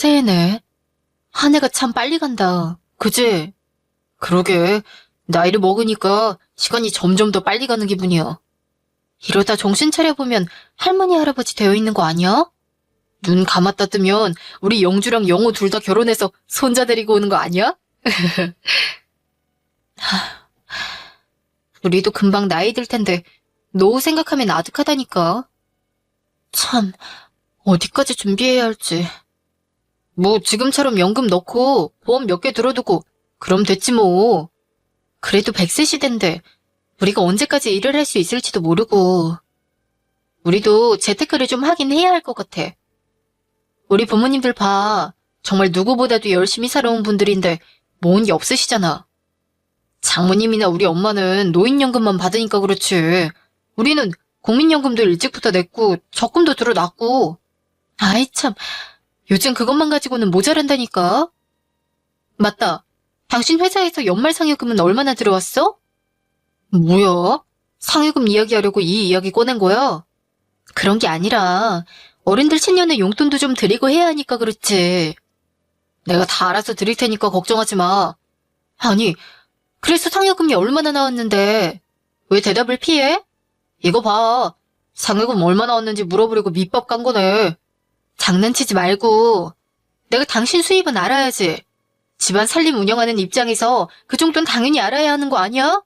새해네. 한 해가 참 빨리 간다. 그지? 그러게. 나이를 먹으니까 시간이 점점 더 빨리 가는 기분이야. 이러다 정신 차려보면 할머니 할아버지 되어 있는 거 아니야? 눈 감았다 뜨면 우리 영주랑 영호 둘 다 결혼해서 손자 데리고 오는 거 아니야? 우리도 금방 나이 들 텐데 노후 생각하면 아득하다니까. 참, 어디까지 준비해야 할지. 뭐 지금처럼 연금 넣고 보험 몇 개 들어두고 그럼 됐지 뭐. 그래도 100세 시대인데 우리가 언제까지 일을 할 수 있을지도 모르고. 우리도 재테크를 좀 하긴 해야 할 것 같아. 우리 부모님들 봐. 정말 누구보다도 열심히 살아온 분들인데 모은 게 없으시잖아. 장모님이나 우리 엄마는 노인연금만 받으니까 그렇지. 우리는 국민연금도 일찍부터 냈고 적금도 들어놨고. 아이 참, 요즘 그것만 가지고는 모자란다니까. 맞다. 당신 회사에서 연말 상여금은 얼마나 들어왔어? 뭐야? 상여금 이야기하려고 이 이야기 꺼낸 거야? 그런 게 아니라 어른들 신년에 용돈도 좀 드리고 해야 하니까 그렇지. 내가 다 알아서 드릴 테니까 걱정하지 마. 아니, 그래서 상여금이 얼마나 나왔는데 왜 대답을 피해? 이거 봐. 상여금 얼마 나왔는지 물어보려고 밑밥 깐 거네. 장난치지 말고. 내가 당신 수입은 알아야지. 집안 살림 운영하는 입장에서 그 정도는 당연히 알아야 하는 거 아니야?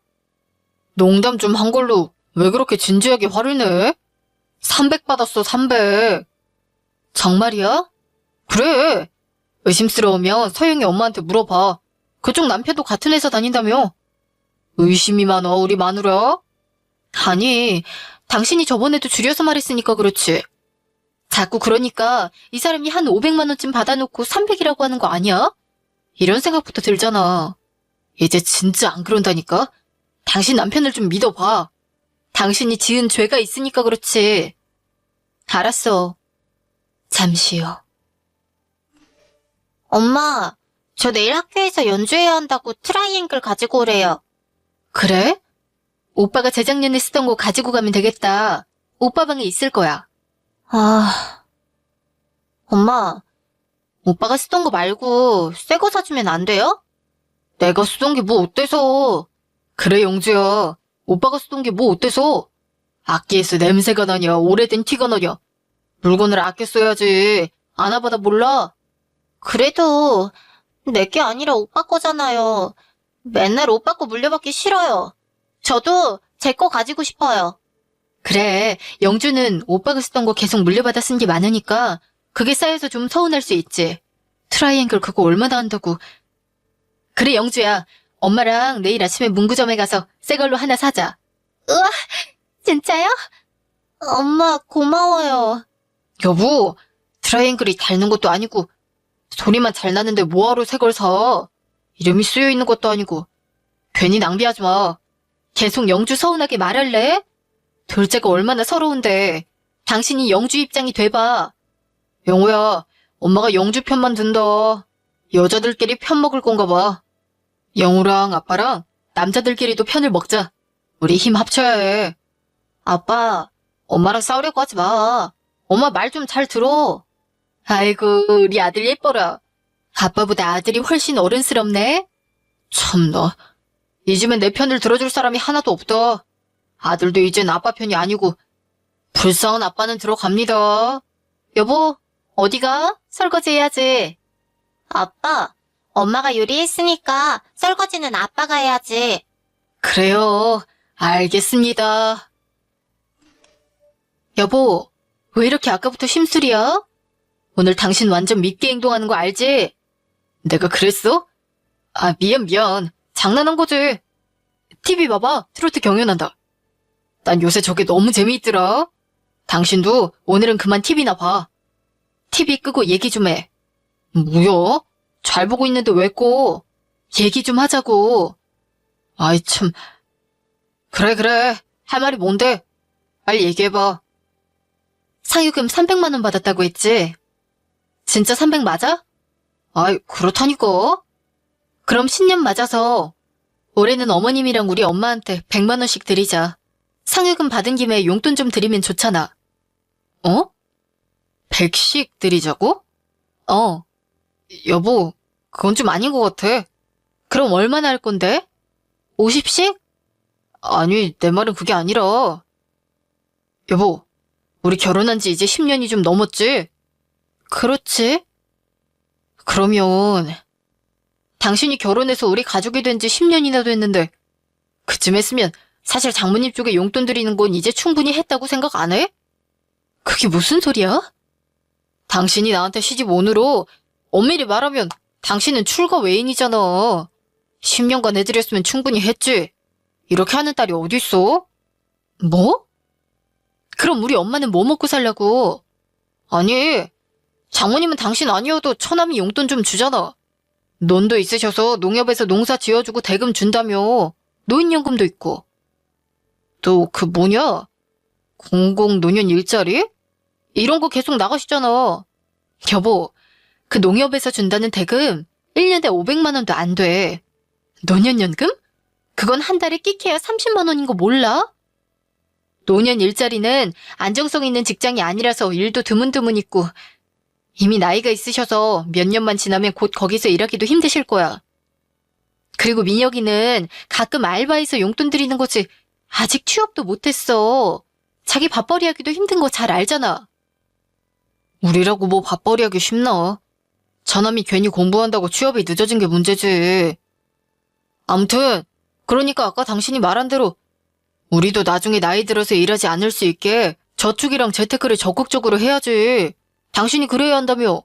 농담 좀 한 걸로 왜 그렇게 진지하게 화를 내? 300 받았어, 300. 정말이야? 그래. 의심스러우면 서영이 엄마한테 물어봐. 그쪽 남편도 같은 회사 다닌다며. 의심이 많아, 우리 마누라? 아니, 당신이 저번에도 줄여서 말했으니까 그렇지. 자꾸 그러니까 이 사람이 한 500만 원쯤 받아놓고 300이라고 하는 거 아니야? 이런 생각부터 들잖아. 이제 진짜 안 그런다니까? 당신 남편을 좀 믿어봐. 당신이 지은 죄가 있으니까 그렇지. 알았어. 잠시요. 엄마, 저 내일 학교에서 연주해야 한다고 트라이앵글 가지고 오래요. 그래? 오빠가 재작년에 쓰던 거 가지고 가면 되겠다. 오빠 방에 있을 거야. 엄마, 오빠가 쓰던 거 말고 새 거 사주면 안 돼요? 내가 쓰던 게 뭐 어때서? 그래, 영주야. 오빠가 쓰던 게 뭐 어때서? 악기에서 냄새가 나냐, 오래된 티가 나냐. 물건을 아껴 써야지. 안 와봐다 몰라? 그래도 내 게 아니라 오빠 거잖아요. 맨날 오빠 거 물려받기 싫어요. 저도 제 거 가지고 싶어요. 그래, 영주는 오빠가 쓰던 거 계속 물려받아 쓴 게 많으니까 그게 쌓여서 좀 서운할 수 있지. 트라이앵글 그거 얼마나 한다고. 그래, 영주야. 엄마랑 내일 아침에 문구점에 가서 새 걸로 하나 사자. 우와, 진짜요? 엄마, 고마워요. 여보, 트라이앵글이 닳는 것도 아니고 소리만 잘 나는데 뭐하러 새 걸 사? 이름이 쓰여 있는 것도 아니고. 괜히 낭비하지 마. 계속 영주 서운하게 말할래? 둘째가 얼마나 서러운데. 당신이 영주 입장이 돼봐. 영호야, 엄마가 영주 편만 든다. 여자들끼리 편 먹을 건가 봐. 영호랑 아빠랑 남자들끼리도 편을 먹자. 우리 힘 합쳐야 해. 아빠, 엄마랑 싸우려고 하지 마. 엄마 말 좀 잘 들어. 아이고, 우리 아들 예뻐라. 아빠보다 아들이 훨씬 어른스럽네. 참나, 이쯤엔 내 편을 들어줄 사람이 하나도 없다. 아들도 이젠 아빠 편이 아니고 불쌍한 아빠는 들어갑니다. 여보, 어디가? 설거지 해야지. 아빠, 엄마가 요리했으니까 설거지는 아빠가 해야지. 그래요, 알겠습니다. 여보, 왜 이렇게 아까부터 심술이야? 오늘 당신 완전 밉게 행동하는 거 알지? 내가 그랬어? 아, 미안. 장난한 거지. TV 봐봐, 트로트 경연한다. 난 요새 저게 너무 재미있더라. 당신도 오늘은 그만 TV나 봐. TV 끄고 얘기 좀 해. 뭐야? 잘 보고 있는데 왜 꺼? 얘기 좀 하자고. 아이 참. 그래. 할 말이 뭔데? 빨리 얘기해봐. 상여금 300만 원 받았다고 했지? 진짜 300 맞아? 아이, 그렇다니까. 그럼 신년 맞아서 올해는 어머님이랑 우리 엄마한테 100만 원씩 드리자. 상여금 받은 김에 용돈 좀 드리면 좋잖아. 어? 100씩 드리자고? 어, 여보, 그건 좀 아닌 것 같아. 그럼 얼마나 할 건데? 50씩? 아니, 내 말은 그게 아니라. 여보, 우리 결혼한 지 이제 10년이 좀 넘었지? 그렇지. 그러면, 당신이 결혼해서 우리 가족이 된 지 10년이나 됐는데, 그쯤 했으면 사실 장모님 쪽에 용돈 드리는 건 이제 충분히 했다고 생각 안 해? 그게 무슨 소리야? 당신이 나한테 시집 온으로 엄밀히 말하면 당신은 출가 외인이잖아. 10년간 해드렸으면 충분히 했지. 이렇게 하는 딸이 어딨어? 뭐? 그럼 우리 엄마는 뭐 먹고 살려고? 아니, 장모님은 당신 아니어도 처남이 용돈 좀 주잖아. 논도 있으셔서 농협에서 농사 지어주고 대금 준다며. 노인연금도 있고. 또 그 뭐냐? 공공노년 일자리? 이런 거 계속 나가시잖아. 여보, 그 농협에서 준다는 대금 1년에 500만 원도 안 돼. 노년연금? 그건 한 달에 끼케야 30만 원인 거 몰라? 노년 일자리는 안정성 있는 직장이 아니라서 일도 드문드문 있고 이미 나이가 있으셔서 몇 년만 지나면 곧 거기서 일하기도 힘드실 거야. 그리고 민혁이는 가끔 알바해서 용돈 드리는 거지 아직 취업도 못했어. 자기 밥벌이 하기도 힘든 거 잘 알잖아. 우리라고 뭐 밥벌이 하기 쉽나? 저남이 괜히 공부한다고 취업이 늦어진 게 문제지. 아무튼 그러니까 아까 당신이 말한 대로 우리도 나중에 나이 들어서 일하지 않을 수 있게 저축이랑 재테크를 적극적으로 해야지. 당신이 그래야 한다며.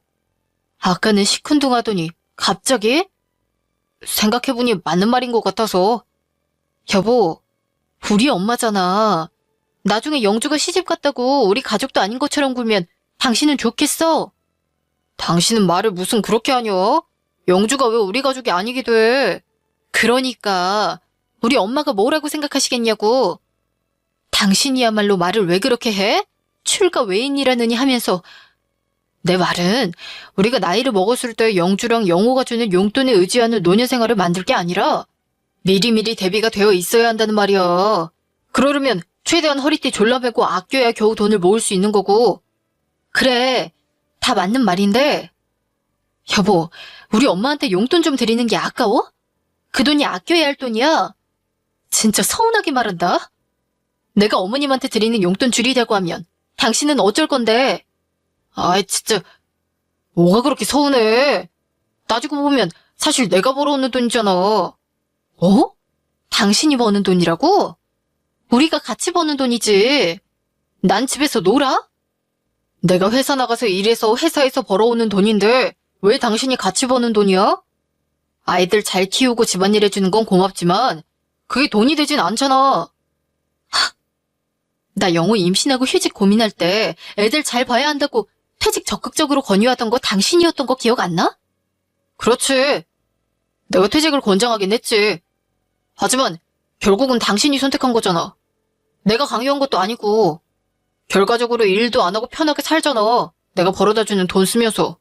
아까는 시큰둥하더니 갑자기? 생각해보니 맞는 말인 것 같아서. 여보, 우리 엄마잖아. 나중에 영주가 시집 갔다고 우리 가족도 아닌 것처럼 굴면 당신은 좋겠어? 당신은 말을 무슨 그렇게 하냐? 영주가 왜 우리 가족이 아니기도 해? 그러니까 우리 엄마가 뭐라고 생각하시겠냐고. 당신이야말로 말을 왜 그렇게 해? 출가 외인이라느니 하면서. 내 말은 우리가 나이를 먹었을 때 영주랑 영호가 주는 용돈에 의지하는 노년 생활을 만들 게 아니라 미리미리 대비가 되어 있어야 한다는 말이야. 그러려면 최대한 허리띠 졸라매고 아껴야 겨우 돈을 모을 수 있는 거고. 그래, 다 맞는 말인데. 여보, 우리 엄마한테 용돈 좀 드리는 게 아까워? 그 돈이 아껴야 할 돈이야. 진짜 서운하게 말한다. 내가 어머님한테 드리는 용돈 줄이자고 하면 당신은 어쩔 건데. 아이 진짜 뭐가 그렇게 서운해. 따지고 보면 사실 내가 벌어오는 돈이잖아. 어? 당신이 버는 돈이라고? 우리가 같이 버는 돈이지. 난 집에서 놀아? 내가 회사 나가서 일해서 회사에서 벌어오는 돈인데 왜 당신이 같이 버는 돈이야? 아이들 잘 키우고 집안일 해주는 건 고맙지만 그게 돈이 되진 않잖아. 나 영호 임신하고 휴직 고민할 때 애들 잘 봐야 한다고 퇴직 적극적으로 권유하던 거 당신이었던 거 기억 안 나? 그렇지. 내가 퇴직을 권장하긴 했지. 하지만 결국은 당신이 선택한 거잖아. 내가 강요한 것도 아니고. 결과적으로 일도 안 하고 편하게 살잖아. 내가 벌어다주는 돈 쓰면서.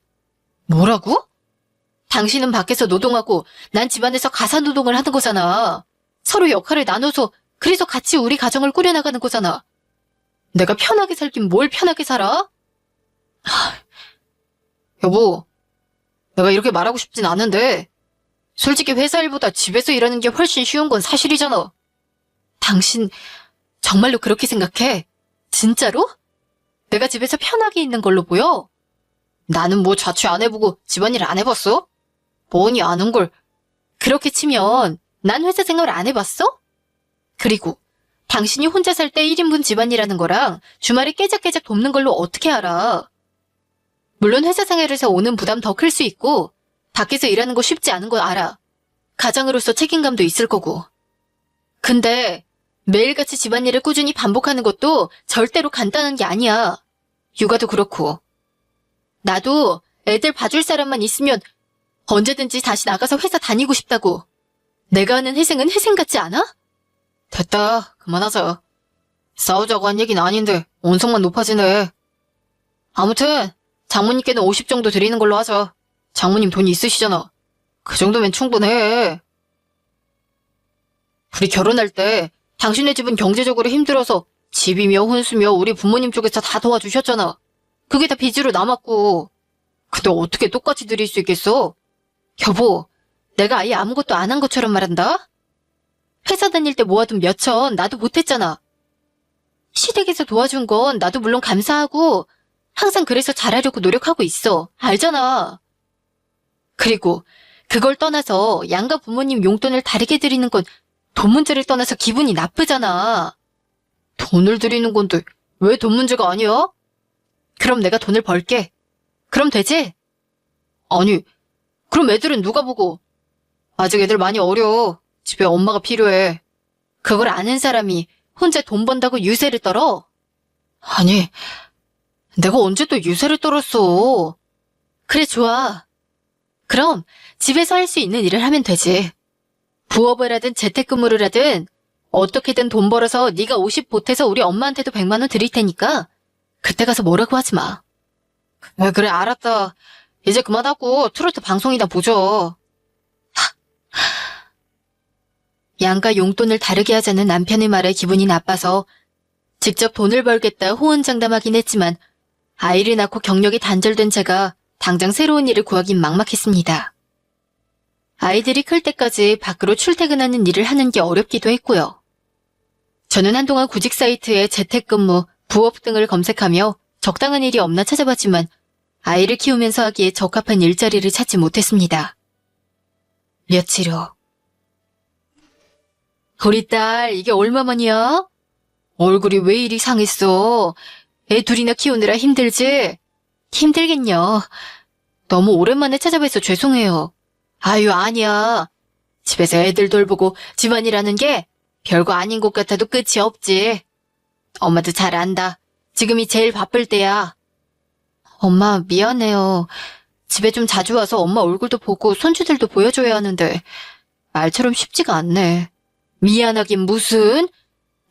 뭐라고? 당신은 밖에서 노동하고 난 집안에서 가사노동을 하는 거잖아. 서로 역할을 나눠서 그래서 같이 우리 가정을 꾸려나가는 거잖아. 내가 편하게 살긴 뭘 편하게 살아? 여보, 내가 이렇게 말하고 싶진 않은데 솔직히 회사 일보다 집에서 일하는 게 훨씬 쉬운 건 사실이잖아. 당신 정말로 그렇게 생각해? 진짜로? 내가 집에서 편하게 있는 걸로 보여? 나는 뭐 자취 안 해보고 집안일 안 해봤어? 뭐니 아는 걸. 그렇게 치면 난 회사 생활 안 해봤어? 그리고 당신이 혼자 살 때 1인분 집안일하는 거랑 주말에 깨작깨작 돕는 걸로 어떻게 알아? 물론 회사 생활에서 오는 부담 더 클 수 있고 밖에서 일하는 거 쉽지 않은 거 알아. 가장으로서 책임감도 있을 거고. 근데 매일같이 집안일을 꾸준히 반복하는 것도 절대로 간단한 게 아니야. 육아도 그렇고. 나도 애들 봐줄 사람만 있으면 언제든지 다시 나가서 회사 다니고 싶다고. 내가 하는 회생은 회생 같지 않아? 됐다. 그만하자. 싸우자고 한 얘기는 아닌데 온성만 높아지네. 아무튼 장모님께는 50 정도 드리는 걸로 하자. 장모님 돈이 있으시잖아. 그 정도면 충분해. 우리 결혼할 때 당신네 집은 경제적으로 힘들어서 집이며 혼수며 우리 부모님 쪽에서 다 도와주셨잖아. 그게 다 빚으로 남았고. 근데 어떻게 똑같이 드릴 수 있겠어? 여보, 내가 아예 아무것도 안 한 것처럼 말한다? 회사 다닐 때 모아둔 몇천 나도 못했잖아. 시댁에서 도와준 건 나도 물론 감사하고 항상 그래서 잘하려고 노력하고 있어. 알잖아. 그리고 그걸 떠나서 양가 부모님 용돈을 다르게 드리는 건 돈 문제를 떠나서 기분이 나쁘잖아. 돈을 드리는 건데 왜 돈 문제가 아니야? 그럼 내가 돈을 벌게. 그럼 되지? 아니, 그럼 애들은 누가 보고? 아직 애들 많이 어려. 집에 엄마가 필요해. 그걸 아는 사람이 혼자 돈 번다고 유세를 떨어? 아니, 내가 언제 또 유세를 떨었어. 그래, 좋아. 그럼 집에서 할 수 있는 일을 하면 되지. 부업을 하든 재택근무를 하든 어떻게든 돈 벌어서 네가 50 보태서 우리 엄마한테도 100만 원 드릴 테니까 그때 가서 뭐라고 하지 마. 그래, 알았다. 이제 그만하고 트로트 방송이나 보죠. 양가 용돈을 다르게 하자는 남편의 말에 기분이 나빠서 직접 돈을 벌겠다 호언장담하긴 했지만 아이를 낳고 경력이 단절된 제가 당장 새로운 일을 구하긴 막막했습니다. 아이들이 클 때까지 밖으로 출퇴근하는 일을 하는 게 어렵기도 했고요. 저는 한동안 구직 사이트에 재택근무, 부업 등을 검색하며 적당한 일이 없나 찾아봤지만 아이를 키우면서 하기에 적합한 일자리를 찾지 못했습니다. 며칠 후. 우리 딸, 이게 얼마만이야? 얼굴이 왜 이리 상했어? 애 둘이나 키우느라 힘들지? 힘들겠냐. 너무 오랜만에 찾아뵈서 죄송해요. 아유, 아니야. 집에서 애들 돌보고 집안일하는 게 별거 아닌 것 같아도 끝이 없지. 엄마도 잘 안다. 지금이 제일 바쁠 때야. 엄마, 미안해요. 집에 좀 자주 와서 엄마 얼굴도 보고 손주들도 보여줘야 하는데 말처럼 쉽지가 않네. 미안하긴 무슨?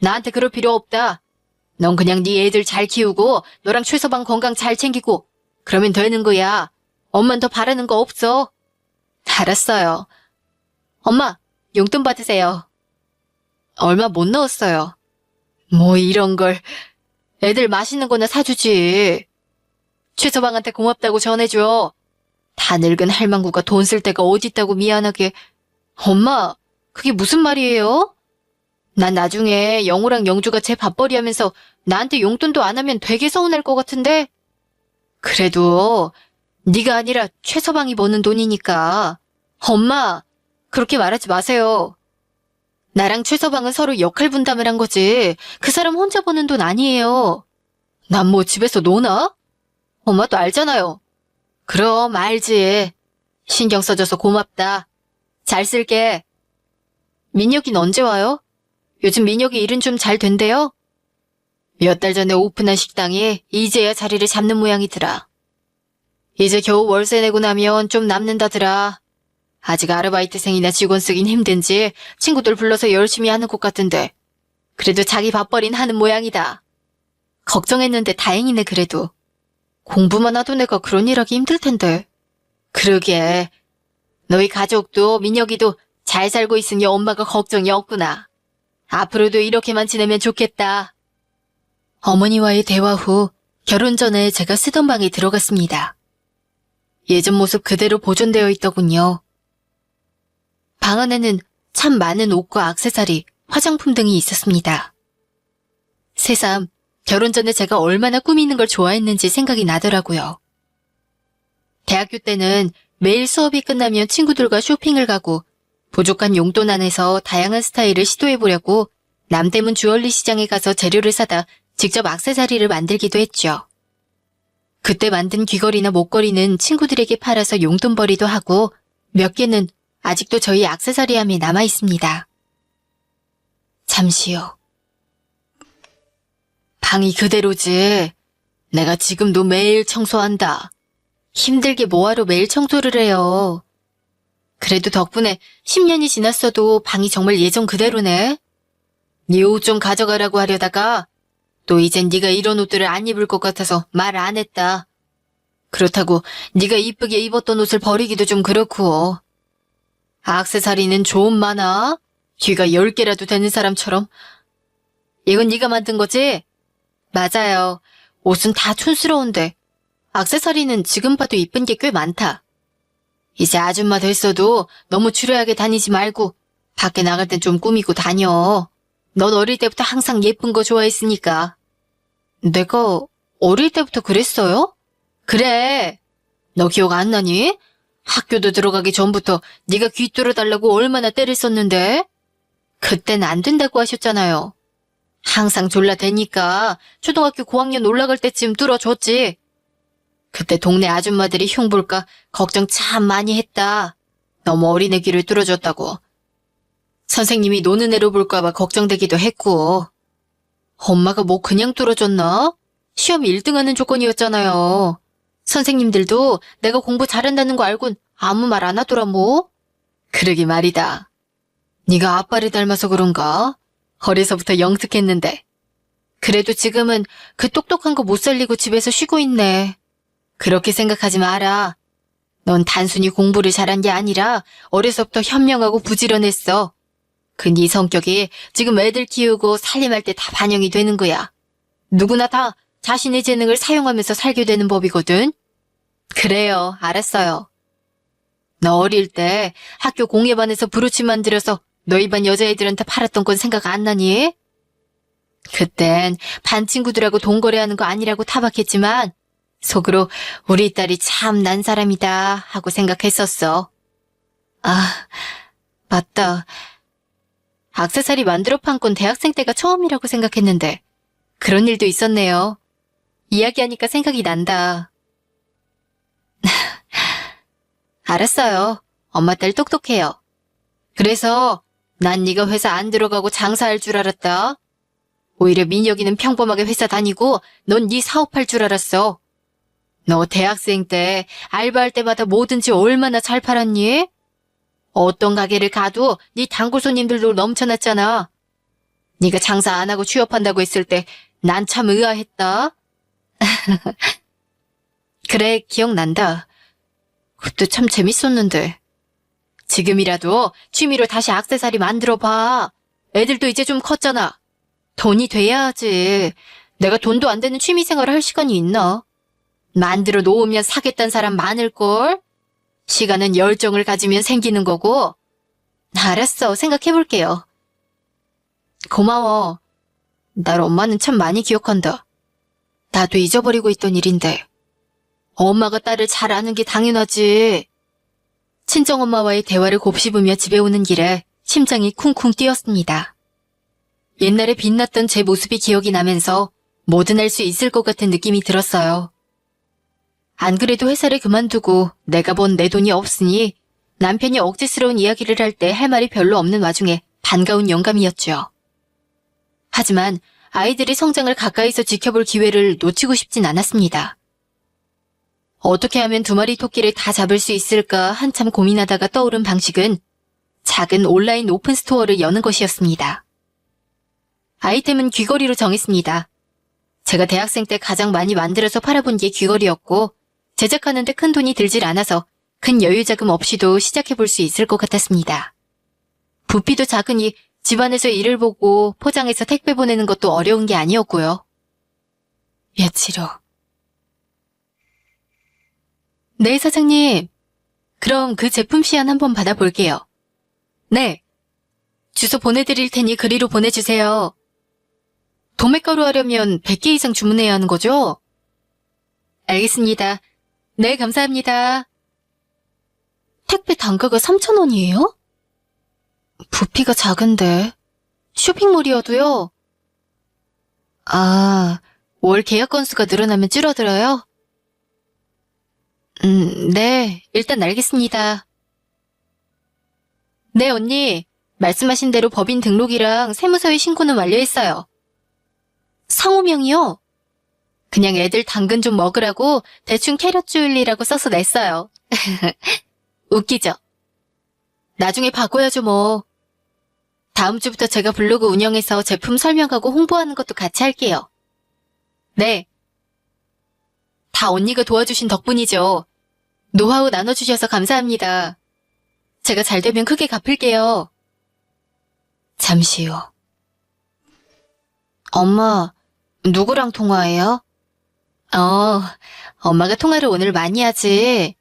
나한테 그럴 필요 없다. 넌 그냥 네 애들 잘 키우고 너랑 최서방 건강 잘 챙기고 그러면 되는 거야. 엄만 더 바라는 거 없어. 알았어요. 엄마, 용돈 받으세요. 얼마 못 넣었어요. 뭐 이런 걸. 애들 맛있는 거나 사주지. 최서방한테 고맙다고 전해줘. 다 늙은 할망구가 돈 쓸 데가 어딨다고 미안하게. 엄마, 그게 무슨 말이에요? 난 나중에 영우랑 영주가 제 밥벌이 하면서 나한테 용돈도 안 하면 되게 서운할 것 같은데? 그래도 네가 아니라 최서방이 버는 돈이니까. 엄마, 그렇게 말하지 마세요. 나랑 최서방은 서로 역할 분담을 한 거지. 그 사람 혼자 버는 돈 아니에요. 난 뭐 집에서 노나? 엄마도 알잖아요. 그럼 알지. 신경 써줘서 고맙다. 잘 쓸게. 민혁이는 언제 와요? 요즘 민혁이 일은 좀 잘 된대요? 몇 달 전에 오픈한 식당이 이제야 자리를 잡는 모양이더라. 이제 겨우 월세 내고 나면 좀 남는다더라. 아직 아르바이트생이나 직원 쓰긴 힘든지 친구들 불러서 열심히 하는 것 같은데 그래도 자기 밥벌이는 하는 모양이다. 걱정했는데 다행이네 그래도. 공부만 하던 애가 그런 일 하기 힘들 텐데. 그러게. 너희 가족도 민혁이도 잘 살고 있으니 엄마가 걱정이 없구나. 앞으로도 이렇게만 지내면 좋겠다. 어머니와의 대화 후 결혼 전에 제가 쓰던 방에 들어갔습니다. 예전 모습 그대로 보존되어 있더군요. 방 안에는 참 많은 옷과 액세서리, 화장품 등이 있었습니다. 새삼 결혼 전에 제가 얼마나 꾸미는 걸 좋아했는지 생각이 나더라고요. 대학교 때는 매일 수업이 끝나면 친구들과 쇼핑을 가고 부족한 용돈 안에서 다양한 스타일을 시도해보려고 남대문 주얼리 시장에 가서 재료를 사다 직접 액세서리를 만들기도 했죠. 그때 만든 귀걸이나 목걸이는 친구들에게 팔아서 용돈벌이도 하고 몇 개는 아직도 저희 액세서리함에 남아있습니다. 잠시요. 방이 그대로지. 내가 지금도 매일 청소한다. 힘들게 뭐하러 매일 청소를 해요. 그래도 덕분에 10년이 지났어도 방이 정말 예전 그대로네. 네 옷 좀 가져가라고 하려다가 또 이젠 네가 이런 옷들을 안 입을 것 같아서 말 안 했다. 그렇다고 네가 이쁘게 입었던 옷을 버리기도 좀 그렇고. 액세서리는 좀 많아. 귀가 10개라도 되는 사람처럼. 이건 네가 만든 거지? 맞아요. 옷은 다 촌스러운데 액세서리는 지금 봐도 이쁜 게 꽤 많다. 이제 아줌마 됐어도 너무 추려하게 다니지 말고 밖에 나갈 땐 좀 꾸미고 다녀. 넌 어릴 때부터 항상 예쁜 거 좋아했으니까. 내가 어릴 때부터 그랬어요? 그래. 너 기억 안 나니? 학교도 들어가기 전부터 네가 귀 뚫어달라고 얼마나 때를 썼는데? 그땐 안 된다고 하셨잖아요. 항상 졸라대니까 초등학교 고학년 올라갈 때쯤 뚫어줬지. 그때 동네 아줌마들이 흉볼까 걱정 참 많이 했다. 너무 어린애 귀를 뚫어줬다고. 선생님이 노는 애로 볼까봐 걱정되기도 했고. 엄마가 뭐 그냥 뚫어줬나? 시험 1등하는 조건이었잖아요. 선생님들도 내가 공부 잘한다는 거 알곤 아무 말 안 하더라 뭐. 그러게 말이다. 네가 아빠를 닮아서 그런가? 어려서부터 영특했는데. 그래도 지금은 그 똑똑한 거 못 살리고 집에서 쉬고 있네. 그렇게 생각하지 마라. 넌 단순히 공부를 잘한 게 아니라 어려서부터 현명하고 부지런했어. 그 네 성격이 지금 애들 키우고 살림할 때 다 반영이 되는 거야. 누구나 다 자신의 재능을 사용하면서 살게 되는 법이거든. 그래요, 알았어요. 너 어릴 때 학교 공예반에서 브로치 만들어서 너희 반 여자애들한테 팔았던 건 생각 안 나니? 그땐 반 친구들하고 돈거래하는 거 아니라고 타박했지만 속으로 우리 딸이 참 난 사람이다 하고 생각했었어. 아, 맞다. 액세서리 만들어 판 건 대학생 때가 처음이라고 생각했는데 그런 일도 있었네요. 이야기하니까 생각이 난다. 알았어요. 엄마 딸 똑똑해요. 그래서 난 네가 회사 안 들어가고 장사할 줄 알았다. 오히려 민혁이는 평범하게 회사 다니고 넌 네 사업할 줄 알았어. 너 대학생 때 알바할 때마다 뭐든지 얼마나 잘 팔았니? 어떤 가게를 가도 네 단골 손님들도 넘쳐났잖아. 네가 장사 안 하고 취업한다고 했을 때 난 참 의아했다. 그래, 기억난다. 그때 참 재밌었는데. 지금이라도 취미로 다시 액세서리 만들어봐. 애들도 이제 좀 컸잖아. 돈이 돼야지. 내가 돈도 안 되는 취미생활을 할 시간이 있나? 만들어 놓으면 사겠다는 사람 많을걸? 시간은 열정을 가지면 생기는 거고. 알았어, 생각해볼게요. 고마워. 날 엄마는 참 많이 기억한다. 나도 잊어버리고 있던 일인데. 엄마가 딸을 잘 아는 게 당연하지. 친정엄마와의 대화를 곱씹으며 집에 오는 길에 심장이 쿵쿵 뛰었습니다. 옛날에 빛났던 제 모습이 기억이 나면서 뭐든 할 수 있을 것 같은 느낌이 들었어요. 안 그래도 회사를 그만두고 내가 번 내 돈이 없으니 남편이 억지스러운 이야기를 할 때 할 말이 별로 없는 와중에 반가운 영감이었죠. 하지만 아이들의 성장을 가까이서 지켜볼 기회를 놓치고 싶진 않았습니다. 어떻게 하면 두 마리 토끼를 다 잡을 수 있을까 한참 고민하다가 떠오른 방식은 작은 온라인 오픈 스토어를 여는 것이었습니다. 아이템은 귀걸이로 정했습니다. 제가 대학생 때 가장 많이 만들어서 팔아본 게 귀걸이였고 제작하는데 큰 돈이 들질 않아서 큰 여유 자금 없이도 시작해볼 수 있을 것 같았습니다. 부피도 작으니 집안에서 일을 보고 포장해서 택배 보내는 것도 어려운 게 아니었고요. 며칠 후. 네, 사장님. 그럼 그 제품 시안 한번 받아볼게요. 네. 주소 보내드릴 테니 그리로 보내주세요. 도매가로 하려면 100개 이상 주문해야 하는 거죠? 알겠습니다. 네, 감사합니다. 택배 단가가 3,000원이에요? 부피가 작은데. 쇼핑몰이어도요? 아, 월 계약 건수가 늘어나면 줄어들어요? 네, 일단 알겠습니다. 네, 언니. 말씀하신 대로 법인 등록이랑 세무서에 신고는 완료했어요. 상호명이요? 그냥 애들 당근 좀 먹으라고 대충 캐럿 주일리라고 써서 냈어요. 웃기죠? 나중에 바꿔야죠 뭐. 다음 주부터 제가 블로그 운영해서 제품 설명하고 홍보하는 것도 같이 할게요. 네. 다 언니가 도와주신 덕분이죠. 노하우 나눠주셔서 감사합니다. 제가 잘 되면 크게 갚을게요. 잠시 후. 엄마, 누구랑 통화해요? 엄마가 통화를 오늘 많이 하지.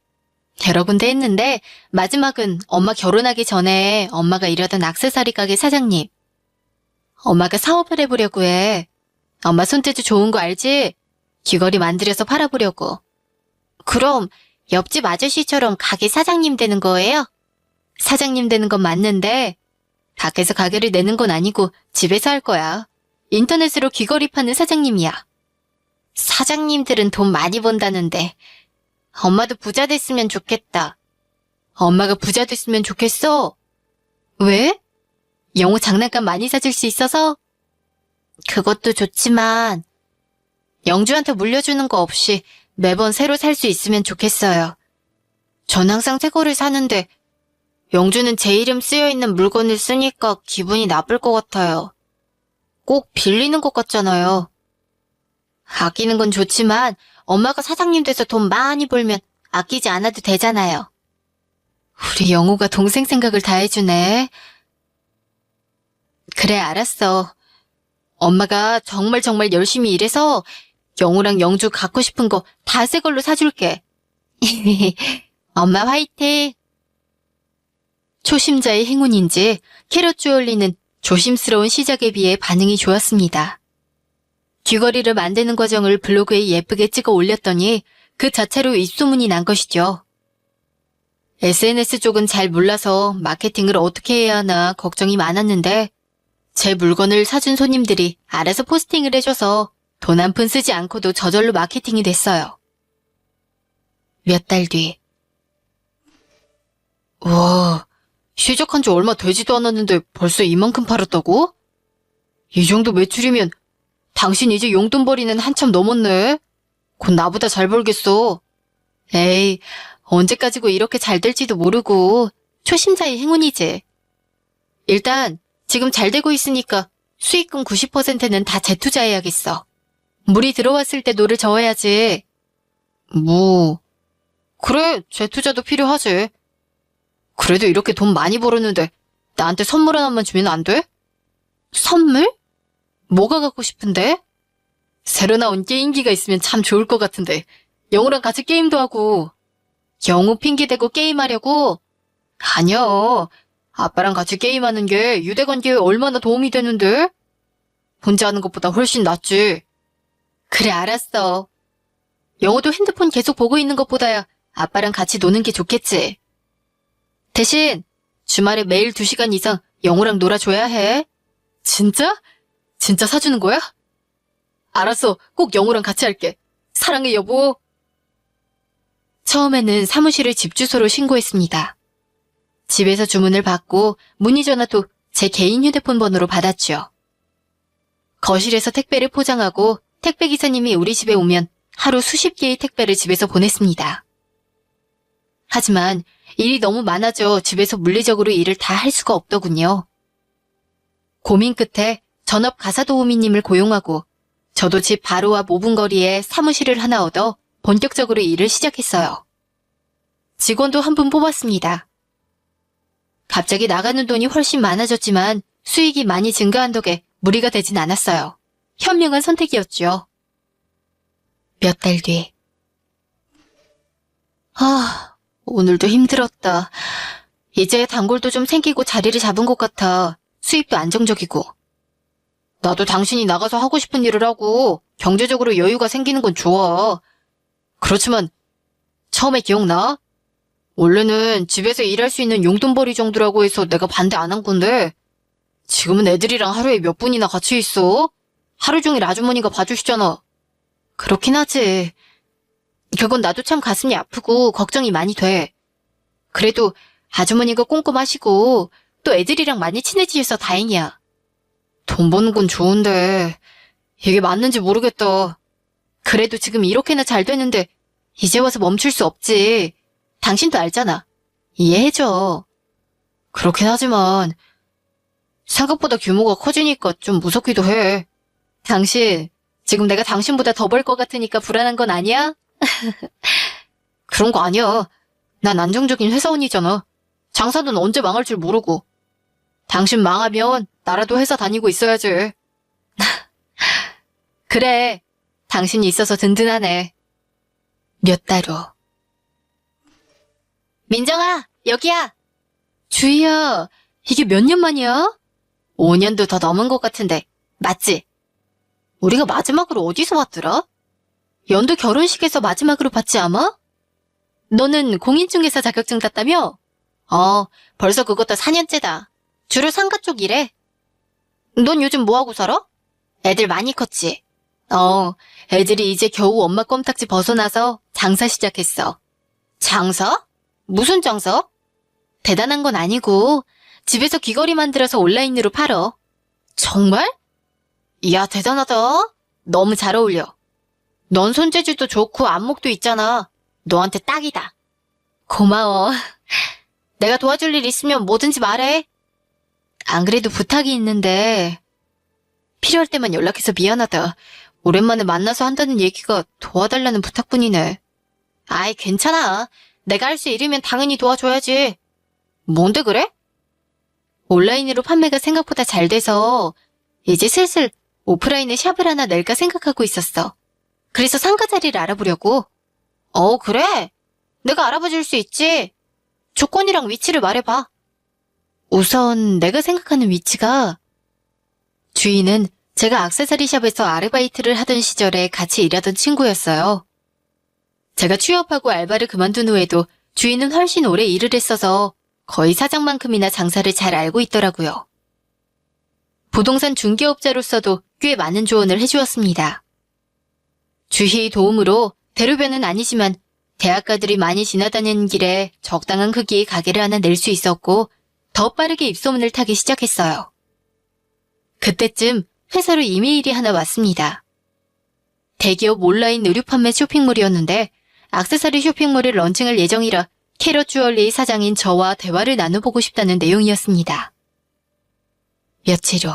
여러 군데 했는데 마지막은 엄마 결혼하기 전에 엄마가 일하던 액세서리 가게 사장님. 엄마가 사업을 해보려고 해. 엄마 손재주 좋은 거 알지? 귀걸이 만들어서 팔아보려고. 그럼 옆집 아저씨처럼 가게 사장님 되는 거예요? 사장님 되는 건 맞는데 밖에서 가게를 내는 건 아니고 집에서 할 거야. 인터넷으로 귀걸이 파는 사장님이야. 사장님들은 돈 많이 번다는데 엄마도 부자 됐으면 좋겠다. 엄마가 부자 됐으면 좋겠어? 왜? 영호 장난감 많이 사줄 수 있어서? 그것도 좋지만 영주한테 물려주는 거 없이 매번 새로 살 수 있으면 좋겠어요. 전 항상 새 거를 사는데 영주는 제 이름 쓰여있는 물건을 쓰니까 기분이 나쁠 것 같아요. 꼭 빌리는 것 같잖아요. 아끼는 건 좋지만 엄마가 사장님 돼서 돈 많이 벌면 아끼지 않아도 되잖아요. 우리 영호가 동생 생각을 다 해주네. 그래, 알았어. 엄마가 정말 열심히 일해서 영호랑 영주 갖고 싶은 거 다 새 걸로 사줄게. 엄마 화이팅! 초심자의 행운인지 캐럿 주얼리는 조심스러운 시작에 비해 반응이 좋았습니다. 귀걸이를 만드는 과정을 블로그에 예쁘게 찍어 올렸더니 그 자체로 입소문이 난 것이죠. SNS 쪽은 잘 몰라서 마케팅을 어떻게 해야 하나 걱정이 많았는데 제 물건을 사준 손님들이 알아서 포스팅을 해줘서 돈 한 푼 쓰지 않고도 저절로 마케팅이 됐어요. 몇 달 뒤. 와, 시작한 지 얼마 되지도 않았는데 벌써 이만큼 팔았다고? 이 정도 매출이면 당신 이제 용돈벌이는 한참 넘었네. 곧 나보다 잘 벌겠어. 에이, 언제까지고 이렇게 잘 될지도 모르고 초심자의 행운이지. 일단 지금 잘 되고 있으니까 수익금 90%는 다 재투자해야겠어. 물이 들어왔을 때 노를 저어야지. 그래, 재투자도 필요하지. 그래도 이렇게 돈 많이 벌었는데 나한테 선물 하나만 주면 안 돼? 선물? 뭐가 갖고 싶은데? 새로 나온 게임기가 있으면 참 좋을 것 같은데 영우랑 같이 게임도 하고. 영우 핑계대고 게임하려고? 아니야. 아빠랑 같이 게임하는 게 유대관계에 얼마나 도움이 되는데? 혼자 하는 것보다 훨씬 낫지. 그래, 알았어. 영우도 핸드폰 계속 보고 있는 것보다야 아빠랑 같이 노는 게 좋겠지. 대신 주말에 매일 2시간 이상 영우랑 놀아줘야 해. 진짜? 진짜 사주는 거야? 알았어. 꼭 영우랑 같이 할게. 사랑해, 여보. 처음에는 사무실을 집 주소로 신고했습니다. 집에서 주문을 받고 문의 전화도 제 개인 휴대폰 번호로 받았죠. 거실에서 택배를 포장하고 택배 기사님이 우리 집에 오면 하루 수십 개의 택배를 집에서 보냈습니다. 하지만 일이 너무 많아져 집에서 물리적으로 일을 다 할 수가 없더군요. 고민 끝에 전업 가사도우미님을 고용하고 저도 집 바로 앞 5분 거리에 사무실을 하나 얻어 본격적으로 일을 시작했어요. 직원도 한 분 뽑았습니다. 갑자기 나가는 돈이 훨씬 많아졌지만 수익이 많이 증가한 덕에 무리가 되진 않았어요. 현명한 선택이었죠. 몇 달 뒤. 오늘도 힘들었다. 이제 단골도 좀 생기고 자리를 잡은 것 같아. 수입도 안정적이고. 나도 당신이 나가서 하고 싶은 일을 하고 경제적으로 여유가 생기는 건 좋아. 그렇지만 처음에 기억나? 원래는 집에서 일할 수 있는 용돈벌이 정도라고 해서 내가 반대 안 한 건데 지금은 애들이랑 하루에 몇 분이나 같이 있어? 하루 종일 아주머니가 봐주시잖아. 그렇긴 하지. 그건 나도 참 가슴이 아프고 걱정이 많이 돼. 그래도 아주머니가 꼼꼼하시고 또 애들이랑 많이 친해지셔서 다행이야. 돈 버는 건 좋은데 이게 맞는지 모르겠다. 그래도 지금 이렇게나 잘 되는데 이제 와서 멈출 수 없지. 당신도 알잖아. 이해해줘. 그렇긴 하지만 생각보다 규모가 커지니까 좀 무섭기도 해. 당신, 지금 내가 당신보다 더 벌 것 같으니까 불안한 건 아니야? 그런 거 아니야. 난 안정적인 회사원이잖아. 장사는 언제 망할 줄 모르고. 당신 망하면 나라도 회사 다니고 있어야지. 그래, 당신이 있어서 든든하네. 몇 달 후. 민정아, 여기야. 주희야, 이게 몇 년 만이야? 5년도 더 넘은 것 같은데, 맞지? 우리가 마지막으로 어디서 봤더라? 연도 결혼식에서 마지막으로 봤지 아마? 너는 공인중개사 자격증 땄다며? 벌써 그것도 4년째다. 주로 상가 쪽 일해. 넌 요즘 뭐하고 살아? 애들 많이 컸지? 애들이 이제 겨우 엄마 껌딱지 벗어나서 장사 시작했어. 장사? 무슨 장사? 대단한 건 아니고 집에서 귀걸이 만들어서 온라인으로 팔어. 정말? 이야, 대단하다. 너무 잘 어울려. 넌 손재주도 좋고 안목도 있잖아. 너한테 딱이다. 고마워. 내가 도와줄 일 있으면 뭐든지 말해. 안 그래도 부탁이 있는데 필요할 때만 연락해서 미안하다. 오랜만에 만나서 한다는 얘기가 도와달라는 부탁뿐이네. 아이, 괜찮아. 내가 할 수 있으면 당연히 도와줘야지. 뭔데 그래? 온라인으로 판매가 생각보다 잘 돼서 이제 슬슬 오프라인에 샵을 하나 낼까 생각하고 있었어. 그래서 상가 자리를 알아보려고. 그래? 내가 알아봐 줄 수 있지. 조건이랑 위치를 말해봐. 우선 내가 생각하는 위치가 주인은 제가 액세서리 샵에서 아르바이트를 하던 시절에 같이 일하던 친구였어요. 제가 취업하고 알바를 그만둔 후에도 주인은 훨씬 오래 일을 했어서 거의 사장만큼이나 장사를 잘 알고 있더라고요. 부동산 중개업자로서도 꽤 많은 조언을 해주었습니다. 주희의 도움으로 대로변은 아니지만 대학가들이 많이 지나다니는 길에 적당한 크기의 가게를 하나 낼 수 있었고 더 빠르게 입소문을 타기 시작했어요. 그때쯤 회사로 이메일이 하나 왔습니다. 대기업 온라인 의류 판매 쇼핑몰이었는데 액세서리 쇼핑몰을 런칭할 예정이라 캐럿 주얼리의 사장인 저와 대화를 나눠보고 싶다는 내용이었습니다. 며칠 후.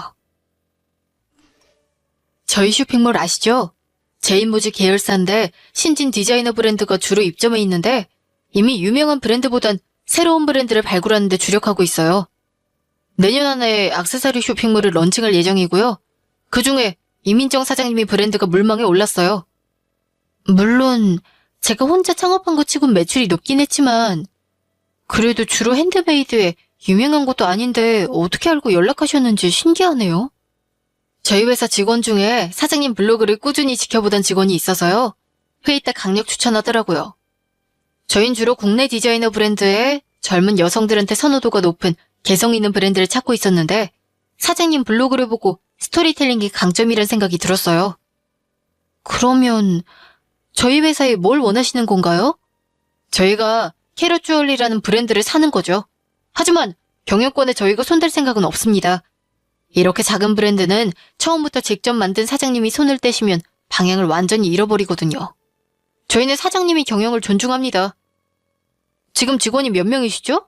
저희 쇼핑몰 아시죠? 제인모즈 계열사인데 신진 디자이너 브랜드가 주로 입점해 있는데 이미 유명한 브랜드보단 새로운 브랜드를 발굴하는 데 주력하고 있어요. 내년 안에 액세서리 쇼핑몰을 런칭할 예정이고요. 그중에 이민정 사장님의 브랜드가 물망에 올랐어요. 물론 제가 혼자 창업한 것 치곤 매출이 높긴 했지만 그래도 주로 핸드메이드에 유명한 것도 아닌데 어떻게 알고 연락하셨는지 신기하네요. 저희 회사 직원 중에 사장님 블로그를 꾸준히 지켜보던 직원이 있어서요. 회의 때 강력 추천하더라고요. 저흰 주로 국내 디자이너 브랜드에 젊은 여성들한테 선호도가 높은 개성 있는 브랜드를 찾고 있었는데 사장님 블로그를 보고 스토리텔링이 강점이란 생각이 들었어요. 그러면 저희 회사에 뭘 원하시는 건가요? 저희가 캐럿 주얼리라는 브랜드를 사는 거죠. 하지만 경영권에 저희가 손댈 생각은 없습니다. 이렇게 작은 브랜드는 처음부터 직접 만든 사장님이 손을 떼시면 방향을 완전히 잃어버리거든요. 저희는 사장님이 경영을 존중합니다. 지금 직원이 몇 명이시죠?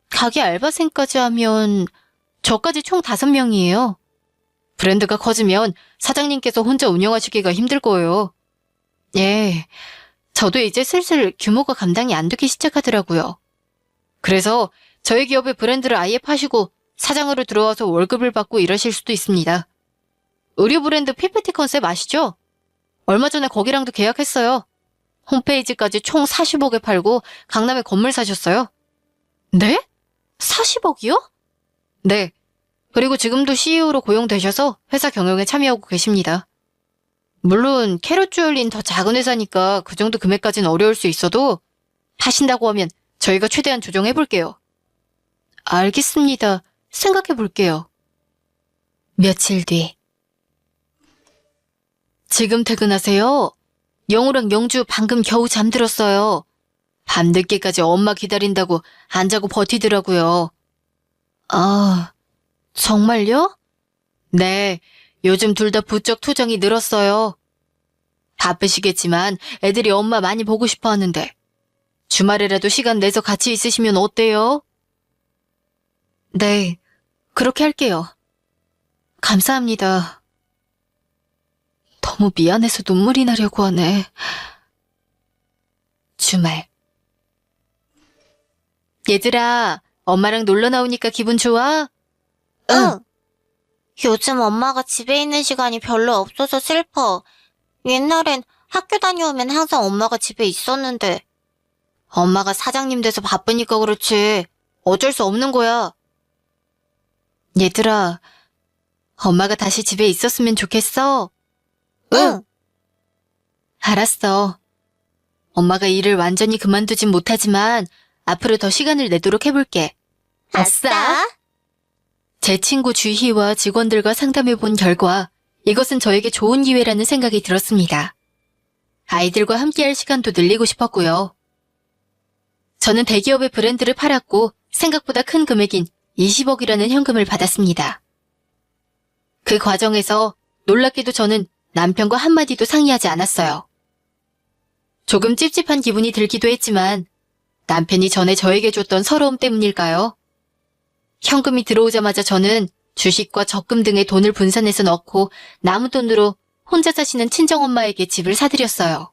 가게 알바생까지 하면 저까지 총 5명이에요. 브랜드가 커지면 사장님께서 혼자 운영하시기가 힘들 거예요. 예, 저도 이제 슬슬 규모가 감당이 안 되기 시작하더라고요. 그래서 저희 기업의 브랜드를 아예 파시고 사장으로 들어와서 월급을 받고 일하실 수도 있습니다. 의류 브랜드 PPT 컨셉 아시죠? 얼마 전에 거기랑도 계약했어요. 홈페이지까지 총 40억에 팔고 강남에 건물 사셨어요. 네? 40억이요? 네. 그리고 지금도 CEO로 고용되셔서 회사 경영에 참여하고 계십니다. 물론 캐럿 주얼리는 더 작은 회사니까 그 정도 금액까지는 어려울 수 있어도 파신다고 하면 저희가 최대한 조정해볼게요. 알겠습니다. 생각해볼게요. 며칠 뒤. 지금 퇴근하세요? 영우랑 영주 방금 겨우 잠들었어요. 밤늦게까지 엄마 기다린다고 안 자고 버티더라고요. 아, 정말요? 네, 요즘 둘 다 부쩍 투정이 늘었어요. 바쁘시겠지만 애들이 엄마 많이 보고 싶어 하는데 주말에라도 시간 내서 같이 있으시면 어때요? 네, 그렇게 할게요. 감사합니다. 너무 미안해서 눈물이 나려고 하네. 주말. 얘들아, 엄마랑 놀러 나오니까 기분 좋아? 응. 요즘 엄마가 집에 있는 시간이 별로 없어서 슬퍼. 옛날엔 학교 다녀오면 항상 엄마가 집에 있었는데. 엄마가 사장님 돼서 바쁘니까 그렇지. 어쩔 수 없는 거야. 얘들아, 엄마가 다시 집에 있었으면 좋겠어? 응. 알았어. 엄마가 일을 완전히 그만두진 못하지만 앞으로 더 시간을 내도록 해볼게. 아싸. 제 친구 주희와 직원들과 상담해 본 결과 이것은 저에게 좋은 기회라는 생각이 들었습니다. 아이들과 함께할 시간도 늘리고 싶었고요. 저는 대기업의 브랜드를 팔았고 생각보다 큰 금액인 20억이라는 현금을 받았습니다. 그 과정에서 놀랍게도 저는 남편과 한마디도 상의하지 않았어요. 조금 찝찝한 기분이 들기도 했지만 남편이 전에 저에게 줬던 서러움 때문일까요? 현금이 들어오자마자 저는 주식과 적금 등의 돈을 분산해서 넣고 남은 돈으로 혼자 사시는 친정엄마에게 집을 사드렸어요.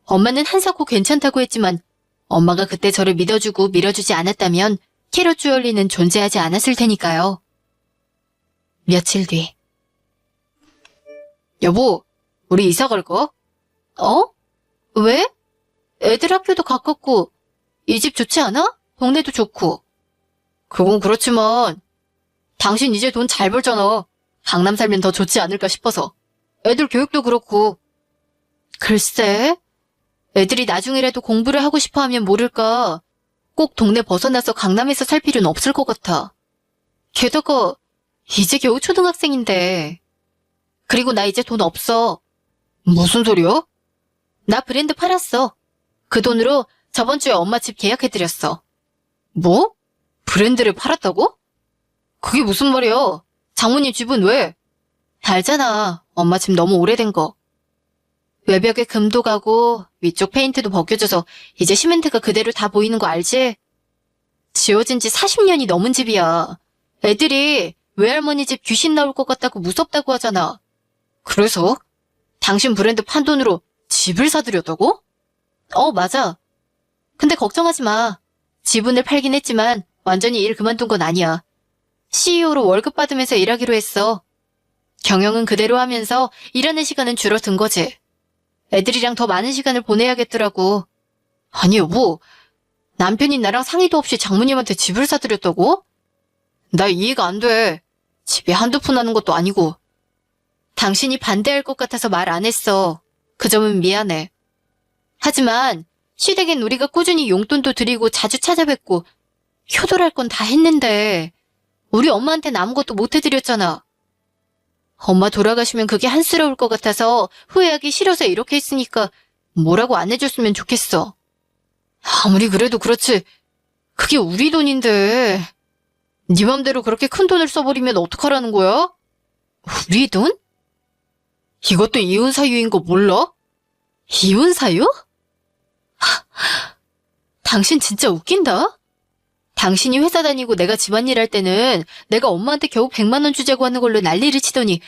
엄마는 한사코 괜찮다고 했지만 엄마가 그때 저를 믿어주고 밀어주지 않았다면 캐럿 주얼리는 존재하지 않았을 테니까요. 며칠 뒤. 여보, 우리 이사 갈까? 어? 왜? 애들 학교도 가깝고 이 집 좋지 않아? 동네도 좋고. 그건 그렇지만 당신 이제 돈 잘 벌잖아. 강남 살면 더 좋지 않을까 싶어서. 애들 교육도 그렇고. 글쎄, 애들이 나중에라도 공부를 하고 싶어 하면 모를까. 꼭 동네 벗어나서 강남에서 살 필요는 없을 것 같아. 게다가 이제 겨우 초등학생인데. 그리고 나 이제 돈 없어. 무슨 소리야? 나 브랜드 팔았어. 그 돈으로 저번 주에 엄마 집 계약해드렸어. 뭐? 브랜드를 팔았다고? 그게 무슨 말이야? 장모님 집은 왜? 알잖아. 엄마 집 너무 오래된 거. 외벽에 금도 가고 위쪽 페인트도 벗겨져서 이제 시멘트가 그대로 다 보이는 거 알지? 지어진 지 40년이 넘은 집이야. 애들이 외할머니 집 귀신 나올 것 같다고 무섭다고 하잖아. 그래서? 당신 브랜드 판 돈으로 집을 사드렸다고? 맞아. 근데 걱정하지 마. 지분을 팔긴 했지만 완전히 일 그만둔 건 아니야. CEO로 월급 받으면서 일하기로 했어. 경영은 그대로 하면서 일하는 시간은 줄어든 거지. 애들이랑 더 많은 시간을 보내야겠더라고. 아니 여보, 남편이 나랑 상의도 없이 장모님한테 집을 사드렸다고? 나 이해가 안 돼. 집에 한두 푼 하는 것도 아니고. 당신이 반대할 것 같아서 말 안 했어. 그 점은 미안해. 하지만 시댁엔 우리가 꾸준히 용돈도 드리고 자주 찾아뵙고 효도할 건 다 했는데 우리 엄마한테는 아무것도 못 해드렸잖아. 엄마 돌아가시면 그게 한스러울 것 같아서 후회하기 싫어서 이렇게 했으니까 뭐라고 안 해줬으면 좋겠어. 아무리 그래도 그렇지. 그게 우리 돈인데. 네 맘대로 그렇게 큰 돈을 써버리면 어떡하라는 거야? 우리 돈? 이것도 이혼 사유인 거 몰라? 이혼 사유? 당신 진짜 웃긴다. 당신이 회사 다니고 내가 집안일 할 때는 내가 엄마한테 겨우 100만 원 주자고 하는 걸로 난리를 치더니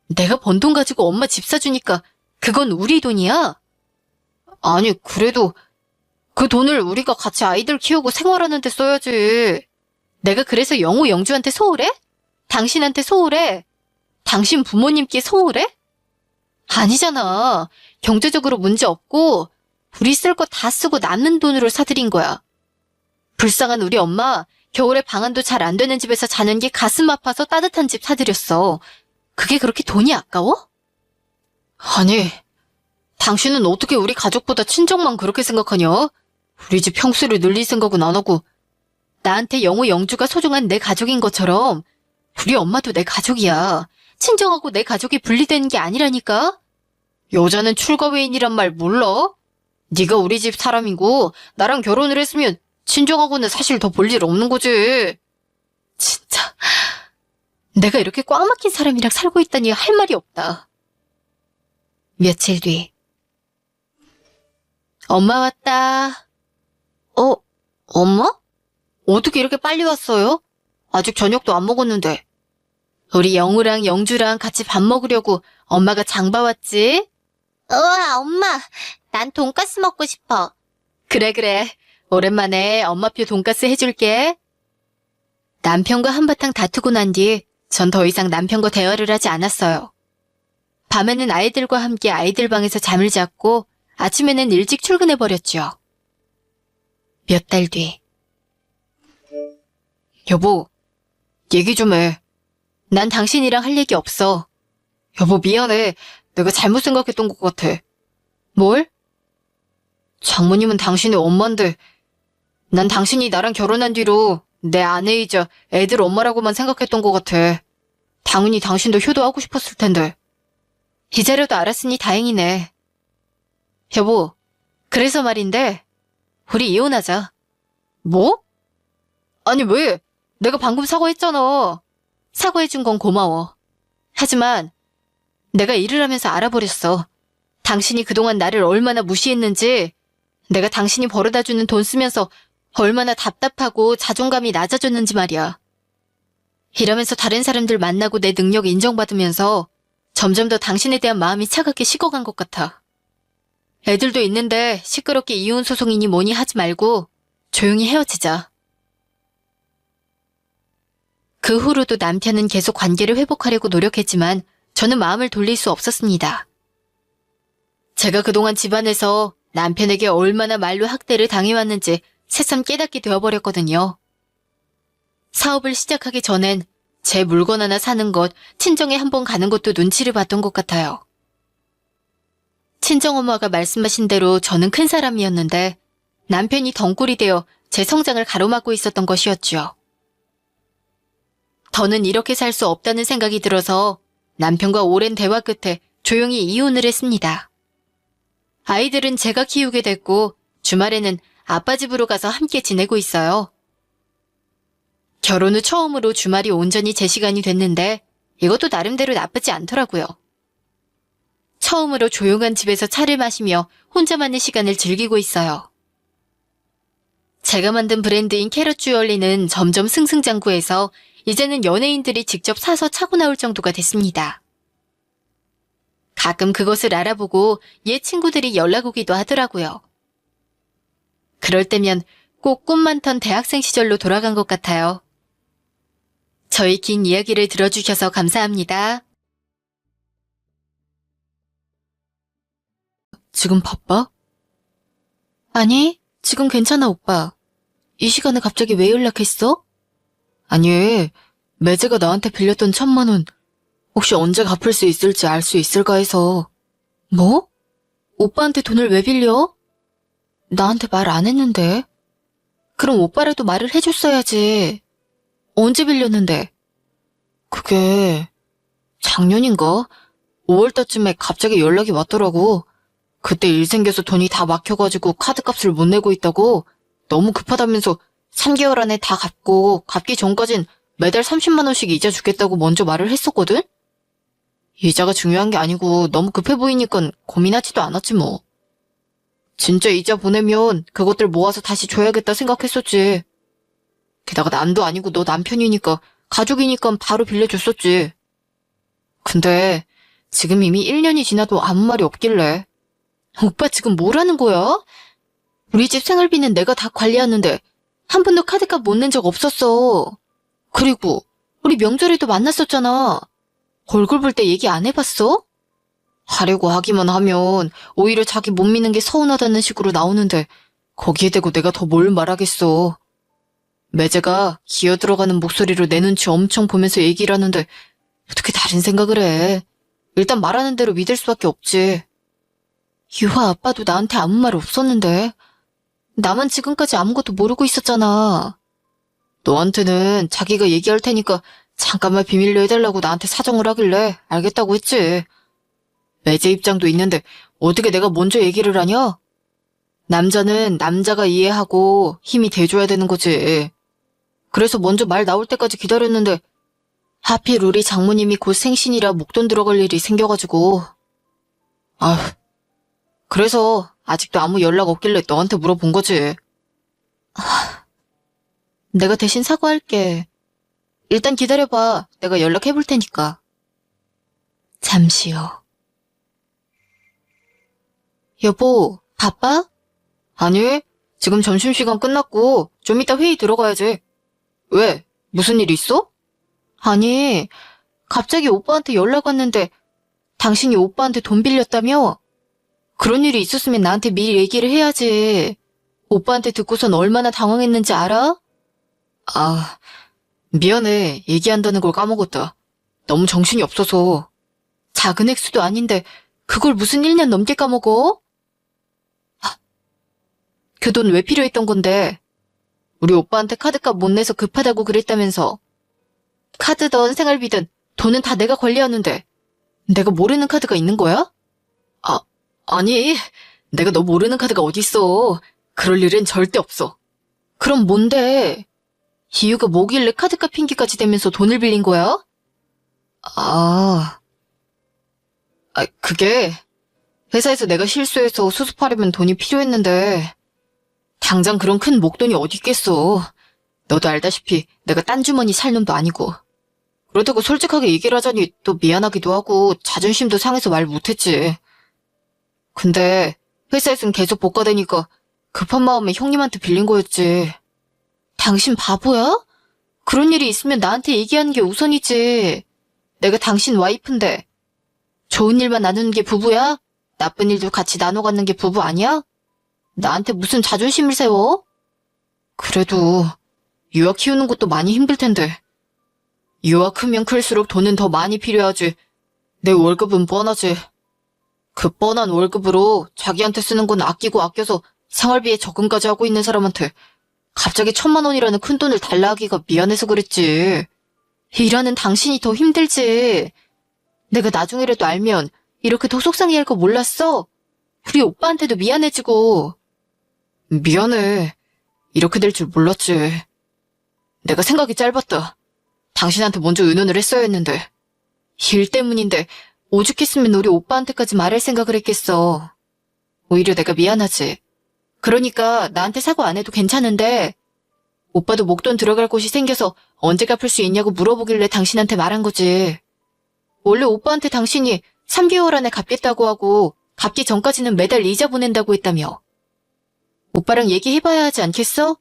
내가 번 돈 가지고 엄마 집 사주니까 그건 우리 돈이야? 아니 그래도 그 돈을 우리가 같이 아이들 키우고 생활하는 데 써야지. 내가 그래서 영호 영주한테 소홀해? 당신한테 소홀해? 당신 부모님께 소홀해? 아니잖아. 경제적으로 문제 없고 우리 쓸 거 다 쓰고 남는 돈으로 사드린 거야. 불쌍한 우리 엄마 겨울에 방한도 잘 안 되는 집에서 자는 게 가슴 아파서 따뜻한 집 사드렸어. 그게 그렇게 돈이 아까워? 아니, 당신은 어떻게 우리 가족보다 친정만 그렇게 생각하냐? 우리 집 평수를 늘릴 생각은 안 하고 나한테 영호 영주가 소중한 내 가족인 것처럼 우리 엄마도 내 가족이야. 친정하고 내 가족이 분리되는 게 아니라니까? 여자는 출가외인이란 말 몰라? 네가 우리 집 사람이고 나랑 결혼을 했으면 친정하고는 사실 더 볼 일 없는 거지. 진짜 내가 이렇게 꽉 막힌 사람이랑 살고 있다니 할 말이 없다. 며칠 뒤. 엄마 왔다. 엄마? 어떻게 이렇게 빨리 왔어요? 아직 저녁도 안 먹었는데. 우리 영우랑 영주랑 같이 밥 먹으려고 엄마가 장 봐왔지? 우와, 엄마. 난 돈가스 먹고 싶어. 그래. 오랜만에 엄마표 돈가스 해줄게. 남편과 한바탕 다투고 난 뒤 전 더 이상 남편과 대화를 하지 않았어요. 밤에는 아이들과 함께 아이들 방에서 잠을 잤고 아침에는 일찍 출근해버렸죠. 몇 달 뒤. 여보, 얘기 좀 해. 난 당신이랑 할 얘기 없어. 여보, 미안해. 내가 잘못 생각했던 것 같아. 뭘? 장모님은 당신의 엄마인데 난 당신이 나랑 결혼한 뒤로 내 아내이자 애들 엄마라고만 생각했던 것 같아. 당연히 당신도 효도하고 싶었을 텐데. 이제라도 알았으니 다행이네. 여보, 그래서 말인데 우리 이혼하자. 뭐? 아니 왜? 내가 방금 사과했잖아. 사과해준 건 고마워. 하지만 내가 일을 하면서 알아버렸어. 당신이 그동안 나를 얼마나 무시했는지, 내가 당신이 벌어다주는 돈 쓰면서 얼마나 답답하고 자존감이 낮아졌는지 말이야. 이러면서 다른 사람들 만나고 내 능력 인정받으면서 점점 더 당신에 대한 마음이 차갑게 식어간 것 같아. 애들도 있는데 시끄럽게 이혼 소송이니 뭐니 하지 말고 조용히 헤어지자. 그 후로도 남편은 계속 관계를 회복하려고 노력했지만 저는 마음을 돌릴 수 없었습니다. 제가 그동안 집안에서 남편에게 얼마나 말로 학대를 당해왔는지 새삼 깨닫게 되어버렸거든요. 사업을 시작하기 전엔 제 물건 하나 사는 것, 친정에 한번 가는 것도 눈치를 봤던 것 같아요. 친정엄마가 말씀하신 대로 저는 큰 사람이었는데 남편이 덩굴이 되어 제 성장을 가로막고 있었던 것이었죠. 더는 이렇게 살 수 없다는 생각이 들어서 남편과 오랜 대화 끝에 조용히 이혼을 했습니다. 아이들은 제가 키우게 됐고 주말에는 아빠 집으로 가서 함께 지내고 있어요. 결혼 후 처음으로 주말이 온전히 제 시간이 됐는데 이것도 나름대로 나쁘지 않더라고요. 처음으로 조용한 집에서 차를 마시며 혼자만의 시간을 즐기고 있어요. 제가 만든 브랜드인 캐럿 주얼리는 점점 승승장구해서 이제는 연예인들이 직접 사서 차고 나올 정도가 됐습니다. 가끔 그것을 알아보고 옛 친구들이 연락 오기도 하더라고요. 그럴 때면 꼭 꿈 많던 대학생 시절로 돌아간 것 같아요. 저희 긴 이야기를 들어주셔서 감사합니다. 지금 바빠? 아니, 지금 괜찮아, 오빠. 이 시간에 갑자기 왜 연락했어? 아니, 매제가 나한테 빌렸던 1,000만 원 혹시 언제 갚을 수 있을지 알 수 있을까 해서. 뭐? 오빠한테 돈을 왜 빌려? 나한테 말 안 했는데. 그럼 오빠라도 말을 해줬어야지. 언제 빌렸는데? 그게 작년인가? 5월달쯤에 갑자기 연락이 왔더라고. 그때 일 생겨서 돈이 다 막혀가지고 카드값을 못 내고 있다고. 너무 급하다면서 3개월 안에 다 갚고 갚기 전까진 매달 30만 원씩 이자 주겠다고 먼저 말을 했었거든? 이자가 중요한 게 아니고 너무 급해 보이니까 고민하지도 않았지 뭐. 진짜 이자 보내면 그것들 모아서 다시 줘야겠다 생각했었지. 게다가 남도 아니고 너 남편이니까 가족이니까 바로 빌려줬었지. 근데 지금 이미 1년이 지나도 아무 말이 없길래. 오빠 지금 뭐라는 거야? 우리 집 생활비는 내가 다 관리하는데 한 번도 카드값 못 낸 적 없었어. 그리고 우리 명절에도 만났었잖아. 얼굴 볼 때 얘기 안 해봤어? 하려고 하기만 하면 오히려 자기 못 믿는 게 서운하다는 식으로 나오는데 거기에 대고 내가 더 뭘 말하겠어. 매제가 기어 들어가는 목소리로 내 눈치 엄청 보면서 얘기를 하는데 어떻게 다른 생각을 해. 일단 말하는 대로 믿을 수밖에 없지. 유화 아빠도 나한테 아무 말 없었는데 나만 지금까지 아무것도 모르고 있었잖아. 너한테는 자기가 얘기할 테니까 잠깐만 비밀로 해달라고 나한테 사정을 하길래 알겠다고 했지. 매제 입장도 있는데 어떻게 내가 먼저 얘기를 하냐? 남자는 남자가 이해하고 힘이 돼줘야 되는 거지. 그래서 먼저 말 나올 때까지 기다렸는데 하필 우리 장모님이 곧 생신이라 목돈 들어갈 일이 생겨가지고. 아휴. 그래서 아직도 아무 연락 없길래 너한테 물어본 거지. 내가 대신 사과할게. 일단 기다려봐. 내가 연락해볼 테니까. 잠시요. 여보, 바빠? 아니, 지금 점심시간 끝났고 좀 이따 회의 들어가야지. 왜? 무슨 일 있어? 아니, 갑자기 오빠한테 연락 왔는데 당신이 오빠한테 돈 빌렸다며? 그런 일이 있었으면 나한테 미리 얘기를 해야지. 오빠한테 듣고선 얼마나 당황했는지 알아? 아, 미안해. 얘기한다는 걸 까먹었다. 너무 정신이 없어서. 작은 액수도 아닌데 그걸 무슨 1년 넘게 까먹어? 그 돈 왜 필요했던 건데? 우리 오빠한테 카드값 못 내서 급하다고 그랬다면서. 카드든 생활비든 돈은 다 내가 관리하는데 내가 모르는 카드가 있는 거야? 아니, 내가 너 모르는 카드가 어딨어. 그럴 일은 절대 없어. 그럼 뭔데? 이유가 뭐길래 카드값 핑계까지 대면서 돈을 빌린 거야? 그게 회사에서 내가 실수해서 수습하려면 돈이 필요했는데 당장 그런 큰 목돈이 어디 있겠어. 너도 알다시피 내가 딴 주머니 살 놈도 아니고. 그렇다고 솔직하게 얘기를 하자니 또 미안하기도 하고 자존심도 상해서 말 못했지. 근데 회사에선 계속 복가되니까 급한 마음에 형님한테 빌린 거였지. 당신 바보야? 그런 일이 있으면 나한테 얘기하는 게 우선이지. 내가 당신 와이프인데 좋은 일만 나누는 게 부부야? 나쁜 일도 같이 나눠 갖는 게 부부 아니야? 나한테 무슨 자존심을 세워? 그래도 유아 키우는 것도 많이 힘들 텐데. 유아 크면 클수록 돈은 더 많이 필요하지. 내 월급은 뻔하지. 그 뻔한 월급으로 자기한테 쓰는 건 아끼고 아껴서 생활비에 적응까지 하고 있는 사람한테 갑자기 1,000만 원이라는 큰 돈을 달라 하기가 미안해서 그랬지. 일하는 당신이 더 힘들지. 내가 나중에라도 알면 이렇게 더 속상해할 거 몰랐어? 우리 오빠한테도 미안해지고. 미안해. 이렇게 될 줄 몰랐지. 내가 생각이 짧았다. 당신한테 먼저 의논을 했어야 했는데. 일 때문인데 오죽했으면 우리 오빠한테까지 말할 생각을 했겠어. 오히려 내가 미안하지. 그러니까 나한테 사과 안 해도 괜찮은데 오빠도 목돈 들어갈 곳이 생겨서 언제 갚을 수 있냐고 물어보길래 당신한테 말한 거지. 원래 오빠한테 당신이 3개월 안에 갚겠다고 하고 갚기 전까지는 매달 이자 보낸다고 했다며. 오빠랑 얘기해봐야 하지 않겠어?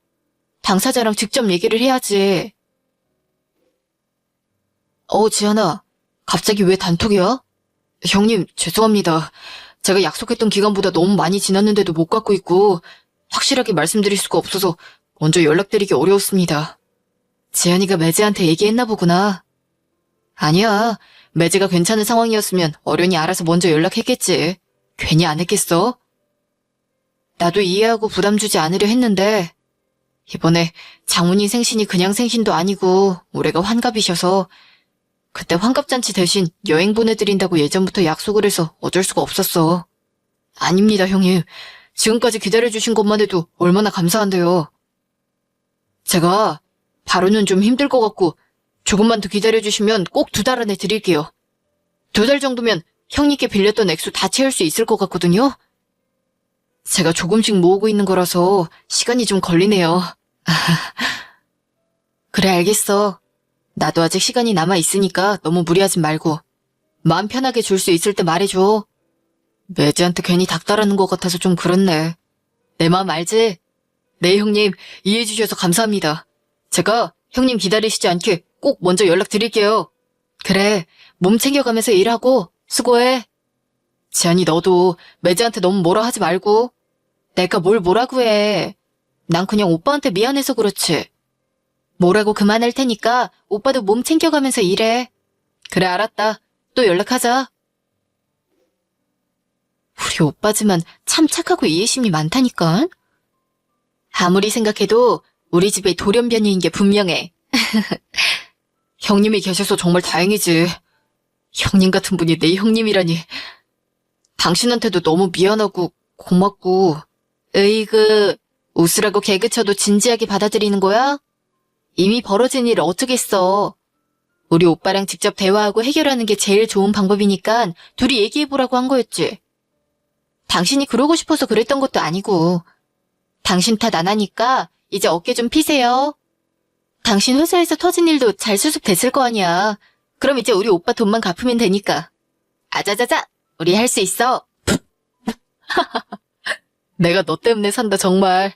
당사자랑 직접 얘기를 해야지. 지연아. 갑자기 왜 단톡이야? 형님, 죄송합니다. 제가 약속했던 기간보다 너무 많이 지났는데도 못 갚고 있고 확실하게 말씀드릴 수가 없어서 먼저 연락드리기 어려웠습니다. 지연이가 매제한테 얘기했나 보구나. 아니야. 매제가 괜찮은 상황이었으면 어련히 알아서 먼저 연락했겠지. 괜히 안 했겠어? 나도 이해하고 부담 주지 않으려 했는데 이번에 장모님 생신이 그냥 생신도 아니고 올해가 환갑이셔서 그때 환갑잔치 대신 여행 보내드린다고 예전부터 약속을 해서 어쩔 수가 없었어. 아닙니다, 형님. 지금까지 기다려주신 것만 해도 얼마나 감사한데요. 제가 바로는 좀 힘들 것 같고 조금만 더 기다려주시면 꼭 2달 안에 드릴게요. 2달 정도면 형님께 빌렸던 액수 다 채울 수 있을 것 같거든요. 제가 조금씩 모으고 있는 거라서 시간이 좀 걸리네요. 그래, 알겠어. 나도 아직 시간이 남아 있으니까 너무 무리하지 말고 마음 편하게 줄 수 있을 때 말해줘. 매지한테 괜히 닥달하는 것 같아서 좀 그렇네. 내 마음 알지? 네, 형님. 이해해 주셔서 감사합니다. 제가 형님 기다리시지 않게 꼭 먼저 연락드릴게요. 그래, 몸 챙겨가면서 일하고 수고해. 지안이 너도 매지한테 너무 뭐라 하지 말고. 내가 뭘 뭐라고 해. 난 그냥 오빠한테 미안해서 그렇지. 뭐라고 그만할 테니까 오빠도 몸 챙겨가면서 일해. 그래, 알았다. 또 연락하자. 우리 오빠지만 참 착하고 이해심이 많다니까. 아무리 생각해도 우리 집의 돌연변이인 게 분명해. 형님이 계셔서 정말 다행이지. 형님 같은 분이 내 형님이라니. 당신한테도 너무 미안하고 고맙고. 으이그, 웃으라고 개그쳐도 진지하게 받아들이는 거야? 이미 벌어진 일을 어쩌겠어. 우리 오빠랑 직접 대화하고 해결하는 게 제일 좋은 방법이니까 둘이 얘기해보라고 한 거였지. 당신이 그러고 싶어서 그랬던 것도 아니고. 당신 탓 안 하니까 이제 어깨 좀 피세요. 당신 회사에서 터진 일도 잘 수습됐을 거 아니야. 그럼 이제 우리 오빠 돈만 갚으면 되니까. 아자자자, 우리 할 수 있어. 내가 너 때문에 산다, 정말.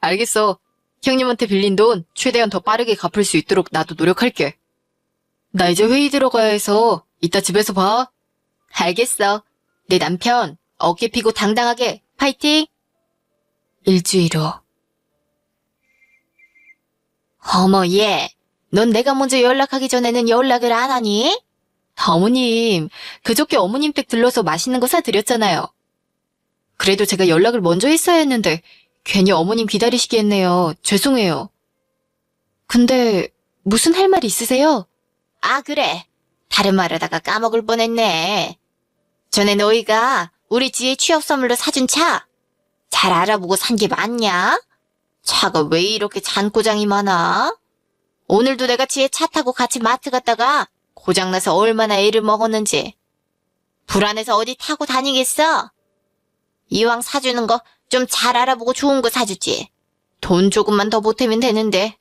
알겠어. 형님한테 빌린 돈 최대한 더 빠르게 갚을 수 있도록 나도 노력할게. 나 이제 회의 들어가야 해서 이따 집에서 봐. 알겠어. 내 남편 어깨 피고 당당하게 파이팅! 일주일 후. 어머, 얘. 넌 내가 먼저 연락하기 전에는 연락을 안 하니? 어머님, 그저께 어머님 댁 들러서 맛있는 거 사드렸잖아요. 그래도 제가 연락을 먼저 했어야 했는데 괜히 어머님 기다리시게 했네요. 죄송해요. 근데 무슨 할 말 있으세요? 아, 그래. 다른 말 하다가 까먹을 뻔했네. 전에 너희가 우리 지혜 취업 선물로 사준 차 잘 알아보고 산 게 맞냐? 차가 왜 이렇게 잔고장이 많아? 오늘도 내가 지혜 차 타고 같이 마트 갔다가 고장나서 얼마나 애를 먹었는지. 불안해서 어디 타고 다니겠어? 이왕 사주는 거 좀 잘 알아보고 좋은 거 사주지. 돈 조금만 더 보태면 되는데.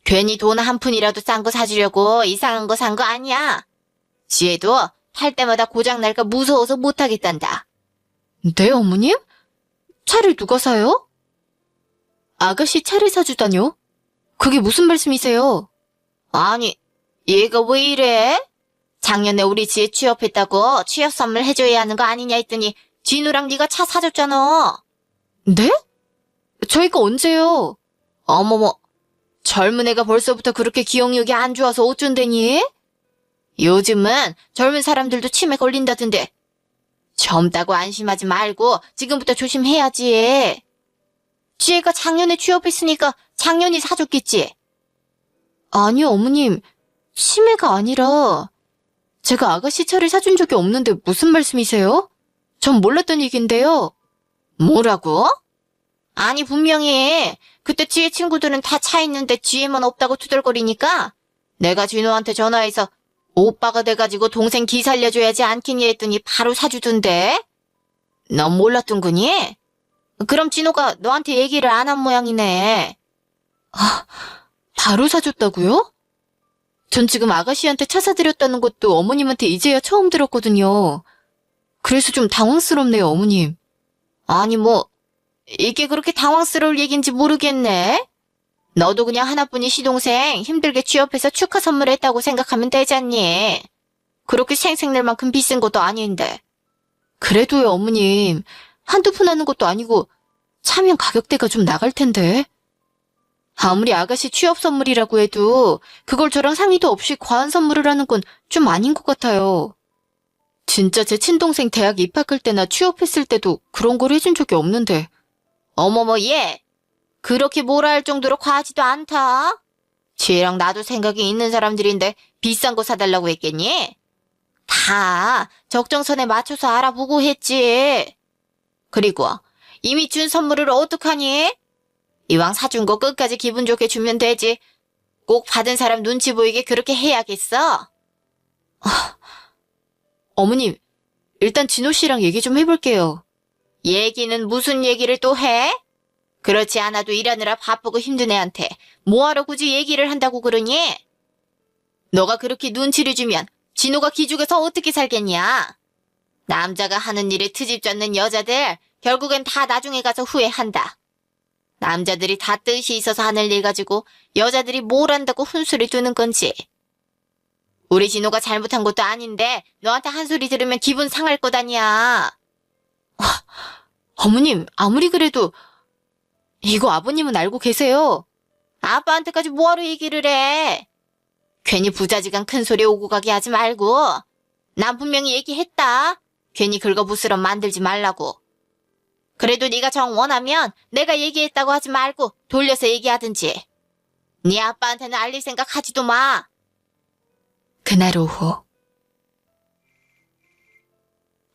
괜히 돈 한 푼이라도 싼 거 사주려고 이상한 거 산 거 아니야. 지혜도 탈 때마다 고장 날까 무서워서 못 하겠단다. 네, 어머님? 차를 누가 사요? 아가씨 차를 사주다뇨? 그게 무슨 말씀이세요? 아니, 얘가 왜 이래? 작년에 우리 지혜 취업했다고 취업 선물 해줘야 하는 거 아니냐 했더니 진우랑 네가 차 사줬잖아. 네? 저희가 언제요? 어머머, 젊은 애가 벌써부터 그렇게 기억력이 안 좋아서 어쩐대니? 요즘은 젊은 사람들도 치매 걸린다던데. 젊다고 안심하지 말고 지금부터 조심해야지. 지혜가 작년에 취업했으니까 작년이 사줬겠지? 아니요, 어머님. 치매가 아니라 제가 아가씨 차를 사준 적이 없는데 무슨 말씀이세요? 전 몰랐던 얘긴데요. 뭐라고? 아니, 분명히 그때 지혜 친구들은 다 차 있는데 지혜만 없다고 투덜거리니까 내가 진호한테 전화해서 오빠가 돼가지고 동생 기 살려줘야지 않겠니 했더니 바로 사주던데. 넌 몰랐던 거니? 그럼 진호가 너한테 얘기를 안 한 모양이네. 아, 바로 사줬다고요? 전 지금 아가씨한테 차 사드렸다는 것도 어머님한테 이제야 처음 들었거든요. 그래서 좀 당황스럽네요, 어머님. 아니, 뭐 이게 그렇게 당황스러울 얘기인지 모르겠네. 너도 그냥 하나뿐인 시동생 힘들게 취업해서 축하 선물했다고 생각하면 되잖니. 그렇게 생색낼 만큼 비싼 것도 아닌데. 그래도요, 어머님. 한두 푼 하는 것도 아니고 차면 가격대가 좀 나갈 텐데. 아무리 아가씨 취업 선물이라고 해도 그걸 저랑 상의도 없이 과한 선물을 하는 건 좀 아닌 것 같아요. 진짜 제 친동생 대학 입학할 때나 취업했을 때도 그런 걸 해준 적이 없는데. 어머머, 얘. 그렇게 뭐라 할 정도로 과하지도 않다. 지혜랑 나도 생각이 있는 사람들인데 비싼 거 사달라고 했겠니? 다 적정선에 맞춰서 알아보고 했지. 그리고 이미 준 선물을 어떡하니? 이왕 사준 거 끝까지 기분 좋게 주면 되지. 꼭 받은 사람 눈치 보이게 그렇게 해야겠어? 어머님, 일단 진호 씨랑 얘기 좀 해볼게요. 얘기는 무슨 얘기를 또 해? 그렇지 않아도 일하느라 바쁘고 힘든 애한테 뭐하러 굳이 얘기를 한다고 그러니? 너가 그렇게 눈치를 주면 진호가 기죽어서 어떻게 살겠냐? 남자가 하는 일에 트집 잡는 여자들 결국엔 다 나중에 가서 후회한다. 남자들이 다 뜻이 있어서 하는 일 가지고 여자들이 뭘 한다고 훈수를 두는 건지. 우리 진호가 잘못한 것도 아닌데 너한테 한 소리 들으면 기분 상할 것 아니야. 어머님, 아무리 그래도 이거 아버님은 알고 계세요. 아빠한테까지 뭐하러 얘기를 해. 괜히 부자지간 큰 소리 오고 가게 하지 말고. 난 분명히 얘기했다. 괜히 긁어부스럼 만들지 말라고. 그래도 네가 정 원하면 내가 얘기했다고 하지 말고 돌려서 얘기하든지. 네 아빠한테는 알릴 생각 하지도 마. 그날 오후.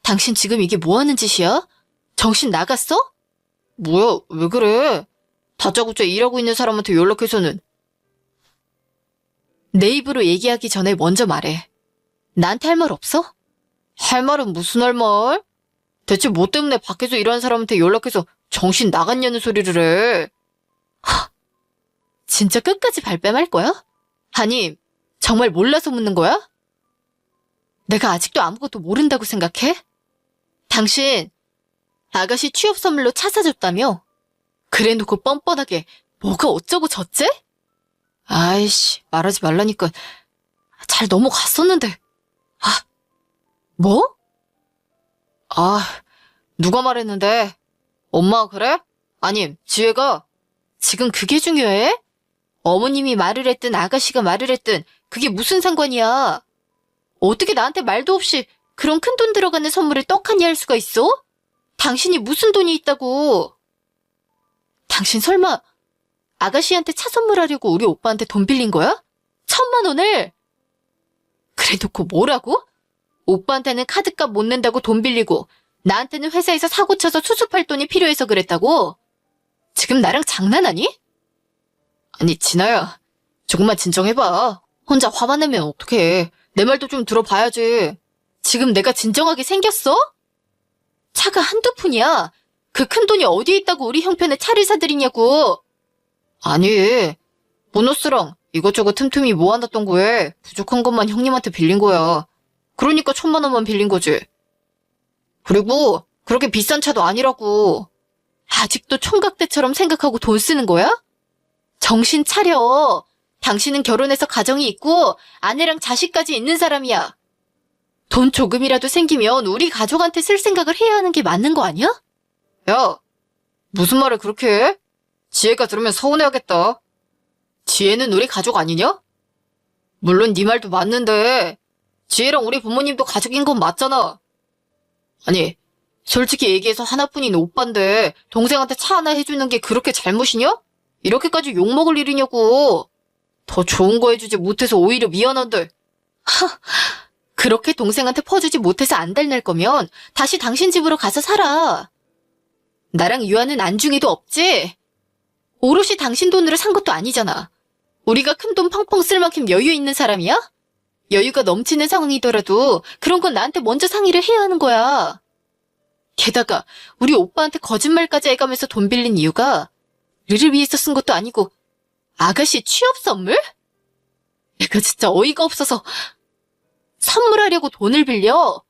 당신 지금 이게 뭐 하는 짓이야? 정신 나갔어? 뭐야, 왜 그래? 다짜고짜 일하고 있는 사람한테 연락해서는. 내 입으로 얘기하기 전에 먼저 말해. 나한테 할 말 없어? 할 말은 무슨 할 말? 대체 뭐 때문에 밖에서 일하는 사람한테 연락해서 정신 나갔냐는 소리를 해. 진짜 끝까지 발뺌할 거야? 아니, 정말 몰라서 묻는 거야? 내가 아직도 아무것도 모른다고 생각해? 당신 아가씨 취업 선물로 차 사줬다며? 그래놓고 뻔뻔하게 뭐가 어쩌고 저째? 아이씨, 말하지 말라니까 잘 넘어갔었는데. 뭐? 아, 누가 말했는데? 엄마가 그래? 아님, 지혜가? 지금 그게 중요해? 어머님이 말을 했든 아가씨가 말을 했든 그게 무슨 상관이야? 어떻게 나한테 말도 없이 그런 큰 돈 들어가는 선물을 떡하니 할 수가 있어? 당신이 무슨 돈이 있다고? 당신 설마 아가씨한테 차 선물하려고 우리 오빠한테 돈 빌린 거야? 1,000만 원을? 그래 놓고 뭐라고? 오빠한테는 카드값 못 낸다고 돈 빌리고 나한테는 회사에서 사고 쳐서 수습할 돈이 필요해서 그랬다고? 지금 나랑 장난하니? 아니, 진아야. 조금만 진정해봐. 혼자 화만 내면 어떡해. 내 말도 좀 들어봐야지. 지금 내가 진정하게 생겼어? 차가 한두 푼이야. 그 큰 돈이 어디에 있다고 우리 형편에 차를 사드리냐고. 아니, 보너스랑 이것저것 틈틈이 모아놨던 거에 부족한 것만 형님한테 빌린 거야. 그러니까 1,000만 원만 빌린 거지. 그리고 그렇게 비싼 차도 아니라고. 아직도 총각대처럼 생각하고 돈 쓰는 거야? 정신 차려. 당신은 결혼해서 가정이 있고 아내랑 자식까지 있는 사람이야. 돈 조금이라도 생기면 우리 가족한테 쓸 생각을 해야 하는 게 맞는 거 아니야? 야, 무슨 말을 그렇게 해? 지혜가 들으면 서운해하겠다. 지혜는 우리 가족 아니냐? 물론 네 말도 맞는데 지혜랑 우리 부모님도 가족인 건 맞잖아. 아니, 솔직히 얘기해서 하나뿐인 오빠인데 동생한테 차 하나 해주는 게 그렇게 잘못이냐? 이렇게까지 욕먹을 일이냐고. 더 좋은 거 해주지 못해서 오히려 미안한데. 그렇게 동생한테 퍼주지 못해서 안달날 거면 다시 당신 집으로 가서 살아. 나랑 유아는 안중에도 없지? 오롯이 당신 돈으로 산 것도 아니잖아. 우리가 큰 돈 펑펑 쓸 만큼 여유 있는 사람이야? 여유가 넘치는 상황이더라도 그런 건 나한테 먼저 상의를 해야 하는 거야. 게다가 우리 오빠한테 거짓말까지 해가면서 돈 빌린 이유가 르를 위해서 쓴 것도 아니고 아가씨 취업 선물? 내가 진짜 어이가 없어서. 선물하려고 돈을 빌려?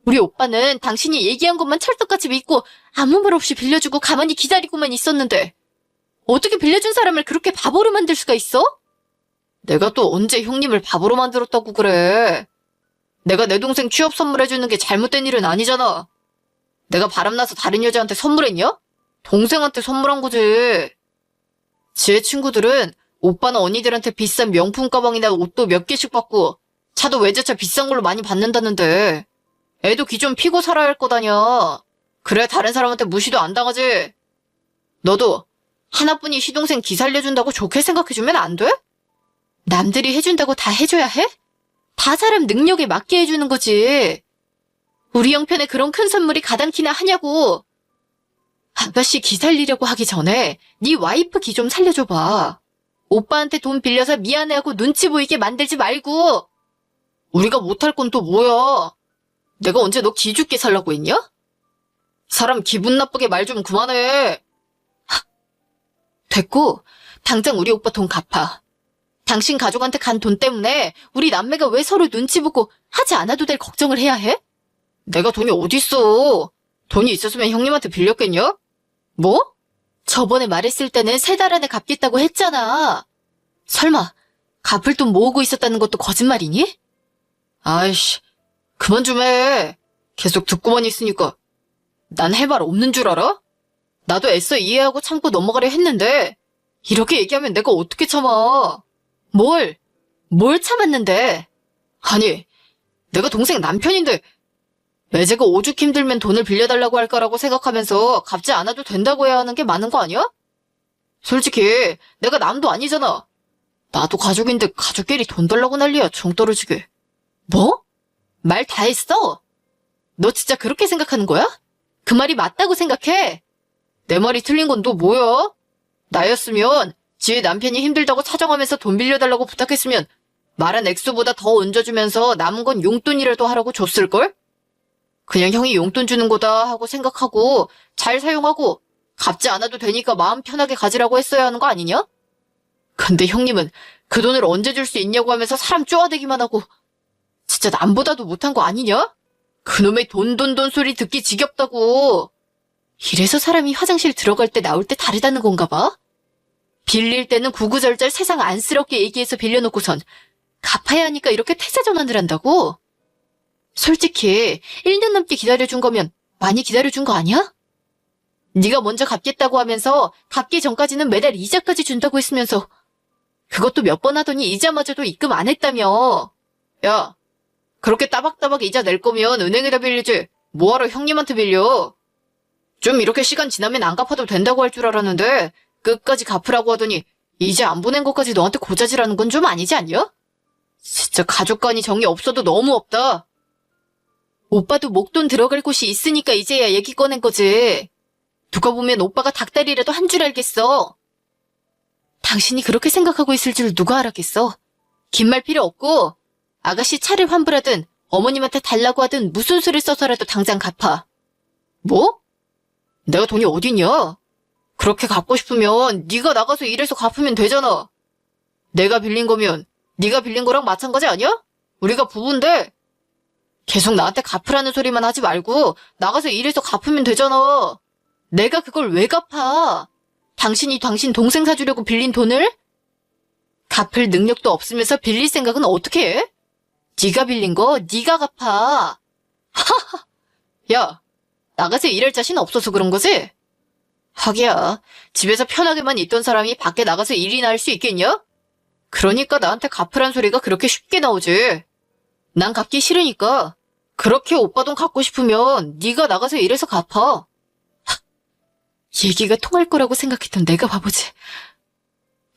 우리 오빠는 당신이 얘기한 것만 찰떡같이 믿고 아무 말 없이 빌려주고 가만히 기다리고만 있었는데 어떻게 빌려준 사람을 그렇게 바보로 만들 수가 있어? 내가 또 언제 형님을 바보로 만들었다고 그래. 내가 내 동생 취업 선물해주는 게 잘못된 일은 아니잖아. 내가 바람나서 다른 여자한테 선물했냐? 동생한테 선물한 거지. 지혜 친구들은 오빠나 언니들한테 비싼 명품 가방이나 옷도 몇 개씩 받고 차도 외제차 비싼 걸로 많이 받는다는데 애도 귀 좀 피고 살아야 할 거다냐. 그래 다른 사람한테 무시도 안 당하지. 너도 하나뿐인 시동생 기 살려준다고 좋게 생각해주면 안 돼? 남들이 해준다고 다 해줘야 해? 다 사람 능력에 맞게 해주는 거지. 우리 형편에 그런 큰 선물이 가당키나 하냐고. 아가씨 기 살리려고 하기 전에 네 와이프 기 좀 살려줘봐. 오빠한테 돈 빌려서 미안해하고 눈치 보이게 만들지 말고. 우리가 못할 건 또 뭐야? 내가 언제 너 기죽게 살라고 했냐? 사람 기분 나쁘게 말 좀 그만해. 됐고, 당장 우리 오빠 돈 갚아. 당신 가족한테 간 돈 때문에 우리 남매가 왜 서로 눈치 보고 하지 않아도 될 걱정을 해야 해? 내가 돈이 어딨어. 돈이 있었으면 형님한테 빌렸겠냐? 뭐? 저번에 말했을 때는 3달 안에 갚겠다고 했잖아. 설마 갚을 돈 모으고 있었다는 것도 거짓말이니? 아이씨, 그만 좀 해. 계속 듣고만 있으니까. 난 할 말 없는 줄 알아? 나도 애써 이해하고 참고 넘어가려 했는데 이렇게 얘기하면 내가 어떻게 참아. 뭘 참았는데. 아니, 내가 동생 남편인데 왜 제가 오죽 힘들면 돈을 빌려달라고 할까라고 생각하면서 갚지 않아도 된다고 해야 하는 게 많은 거 아니야? 솔직히 내가 남도 아니잖아. 나도 가족인데 가족끼리 돈 달라고 난리야, 정 떨어지게. 뭐? 말 다 했어? 너 진짜 그렇게 생각하는 거야? 그 말이 맞다고 생각해? 내 말이 틀린 건 또 뭐야? 나였으면 지혜 남편이 힘들다고 사정하면서 돈 빌려달라고 부탁했으면 말한 액수보다 더 얹어주면서 남은 건 용돈이라도 하라고 줬을걸? 그냥 형이 용돈 주는 거다 하고 생각하고 잘 사용하고 갚지 않아도 되니까 마음 편하게 가지라고 했어야 하는 거 아니냐? 근데 형님은 그 돈을 언제 줄 수 있냐고 하면서 사람 쪼아대기만 하고 진짜 남보다도 못한 거 아니냐? 그놈의 돈 소리 듣기 지겹다고. 이래서 사람이 화장실 들어갈 때 나올 때 다르다는 건가 봐? 빌릴 때는 구구절절 세상 안쓰럽게 얘기해서 빌려놓고선 갚아야 하니까 이렇게 태세 전환을 한다고? 솔직히 1년 넘게 기다려준 거면 많이 기다려준 거 아니야? 네가 먼저 갚겠다고 하면서 갚기 전까지는 매달 이자까지 준다고 했으면서 그것도 몇 번 하더니 이자마저도 입금 안 했다며. 야, 그렇게 따박따박 이자 낼 거면 은행에다 빌리지 뭐하러 형님한테 빌려. 좀 이렇게 시간 지나면 안 갚아도 된다고 할 줄 알았는데 끝까지 갚으라고 하더니 이제 안 보낸 것까지 너한테 고자질하는 건 좀 아니지 않냐? 진짜 가족 간이 정이 없어도 너무 없다. 오빠도 목돈 들어갈 곳이 있으니까 이제야 얘기 꺼낸 거지. 누가 보면 오빠가 닭다리라도 한 줄 알겠어. 당신이 그렇게 생각하고 있을 줄 누가 알았겠어. 긴 말 필요 없고 아가씨 차를 환불하든 어머님한테 달라고 하든 무슨 수를 써서라도 당장 갚아. 뭐? 내가 돈이 어딨냐? 그렇게 갚고 싶으면 네가 나가서 일해서 갚으면 되잖아. 내가 빌린 거면 네가 빌린 거랑 마찬가지 아니야? 우리가 부부인데. 계속 나한테 갚으라는 소리만 하지 말고 나가서 일해서 갚으면 되잖아. 내가 그걸 왜 갚아? 당신이 당신 동생 사주려고 빌린 돈을? 갚을 능력도 없으면서 빌릴 생각은 어떻게 해? 네가 빌린 거 네가 갚아. 하하. 야, 나가서 일할 자신 없어서 그런 거지? 하기야, 집에서 편하게만 있던 사람이 밖에 나가서 일이나 할 수 있겠냐? 그러니까 나한테 갚으란 소리가 그렇게 쉽게 나오지. 난 갚기 싫으니까. 그렇게 오빠 돈 갚고 싶으면 네가 나가서 일해서 갚아. 하, 얘기가 통할 거라고 생각했던 내가 바보지.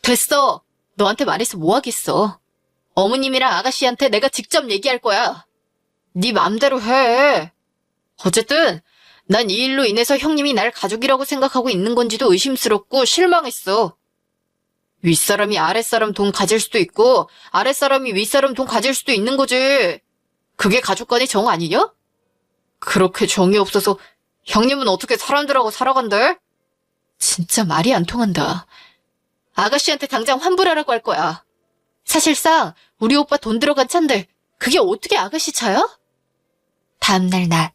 됐어. 너한테 말해서 뭐 하겠어. 어머님이랑 아가씨한테 내가 직접 얘기할 거야. 네 맘대로 해. 어쨌든 난 이 일로 인해서 형님이 날 가족이라고 생각하고 있는 건지도 의심스럽고 실망했어. 윗사람이 아랫사람 돈 가질 수도 있고 아랫사람이 윗사람 돈 가질 수도 있는 거지. 그게 가족 간의 정 아니냐? 그렇게 정이 없어서 형님은 어떻게 사람들하고 살아간대? 진짜 말이 안 통한다. 아가씨한테 당장 환불하라고 할 거야. 사실상 우리 오빠 돈 들어간 차인데 그게 어떻게 아가씨 차야? 다음날 낮.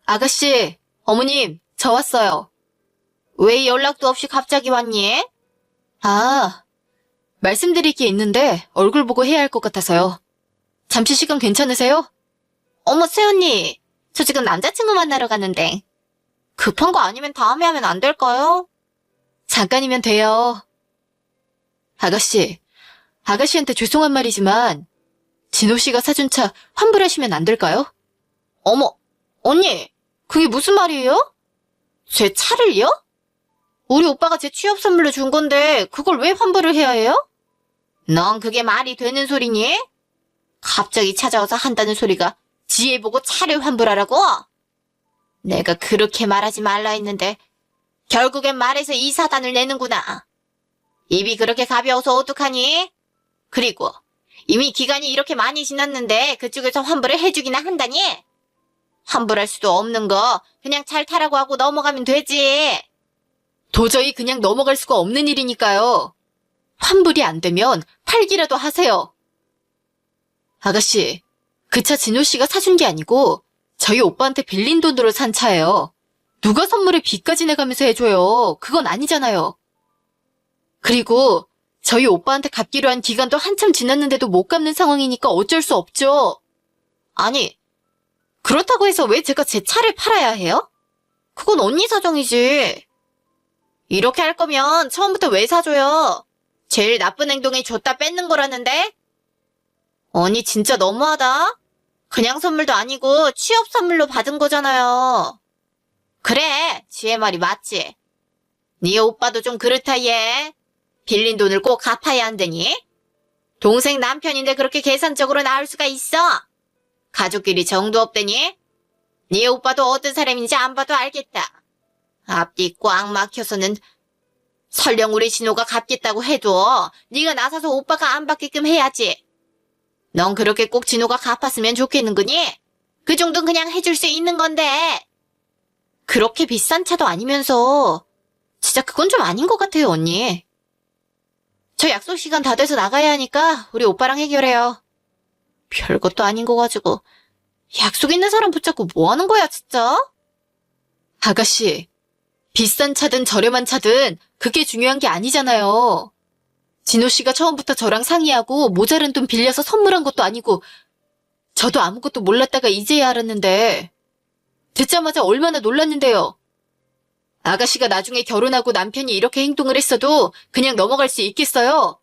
아가씨, 어머님, 저 왔어요. 왜 연락도 없이 갑자기 왔니? 아, 말씀드릴 게 있는데 얼굴 보고 해야 할 것 같아서요. 잠시 시간 괜찮으세요? 어머, 새언니. 저 지금 남자친구 만나러 가는데. 급한 거 아니면 다음에 하면 안 될까요? 잠깐이면 돼요. 아가씨한테 죄송한 말이지만 진호 씨가 사준 차 환불하시면 안 될까요? 어머, 언니. 그게 무슨 말이에요? 제 차를요? 우리 오빠가 제 취업 선물로 준 건데 그걸 왜 환불을 해야 해요? 넌 그게 말이 되는 소리니? 갑자기 찾아와서 한다는 소리가 지혜 보고 차를 환불하라고? 내가 그렇게 말하지 말라 했는데 결국엔 말해서 이 사단을 내는구나. 입이 그렇게 가벼워서 어떡하니? 그리고 이미 기간이 이렇게 많이 지났는데 그쪽에서 환불을 해주기나 한다니? 환불할 수도 없는 거 그냥 잘 타라고 하고 넘어가면 되지. 도저히 그냥 넘어갈 수가 없는 일이니까요. 환불이 안 되면 팔기라도 하세요. 아가씨, 그 차 진호 씨가 사준 게 아니고 저희 오빠한테 빌린 돈으로 산 차예요. 누가 선물을 빚까지 내가면서 해줘요. 그건 아니잖아요. 그리고 저희 오빠한테 갚기로 한 기간도 한참 지났는데도 못 갚는 상황이니까 어쩔 수 없죠. 아니, 그렇다고 해서 왜 제가 제 차를 팔아야 해요? 그건 언니 사정이지. 이렇게 할 거면 처음부터 왜 사줘요? 제일 나쁜 행동이 줬다 뺏는 거라는데? 언니 진짜 너무하다. 그냥 선물도 아니고 취업 선물로 받은 거잖아요. 그래, 지혜 말이 맞지. 네 오빠도 좀 그렇다 얘. 빌린 돈을 꼭 갚아야 한다니? 동생 남편인데 그렇게 계산적으로 나올 수가 있어? 가족끼리 정도 없다니? 네 오빠도 어떤 사람인지 안 봐도 알겠다. 앞뒤 꽉 막혀서는 설령 우리 진호가 갚겠다고 해도 네가 나서서 오빠가 안 받게끔 해야지. 넌 그렇게 꼭 진호가 갚았으면 좋겠는 거니? 그 정도는 그냥 해줄 수 있는 건데. 그렇게 비싼 차도 아니면서 진짜 그건 좀 아닌 것 같아요, 언니. 저 약속 시간 다 돼서 나가야 하니까 우리 오빠랑 해결해요. 별것도 아닌 거 가지고 약속 있는 사람 붙잡고 뭐 하는 거야, 진짜? 아가씨, 비싼 차든 저렴한 차든 그게 중요한 게 아니잖아요. 진호 씨가 처음부터 저랑 상의하고 모자른 돈 빌려서 선물한 것도 아니고 저도 아무것도 몰랐다가 이제야 알았는데 듣자마자 얼마나 놀랐는데요. 아가씨가 나중에 결혼하고 남편이 이렇게 행동을 했어도 그냥 넘어갈 수 있겠어요?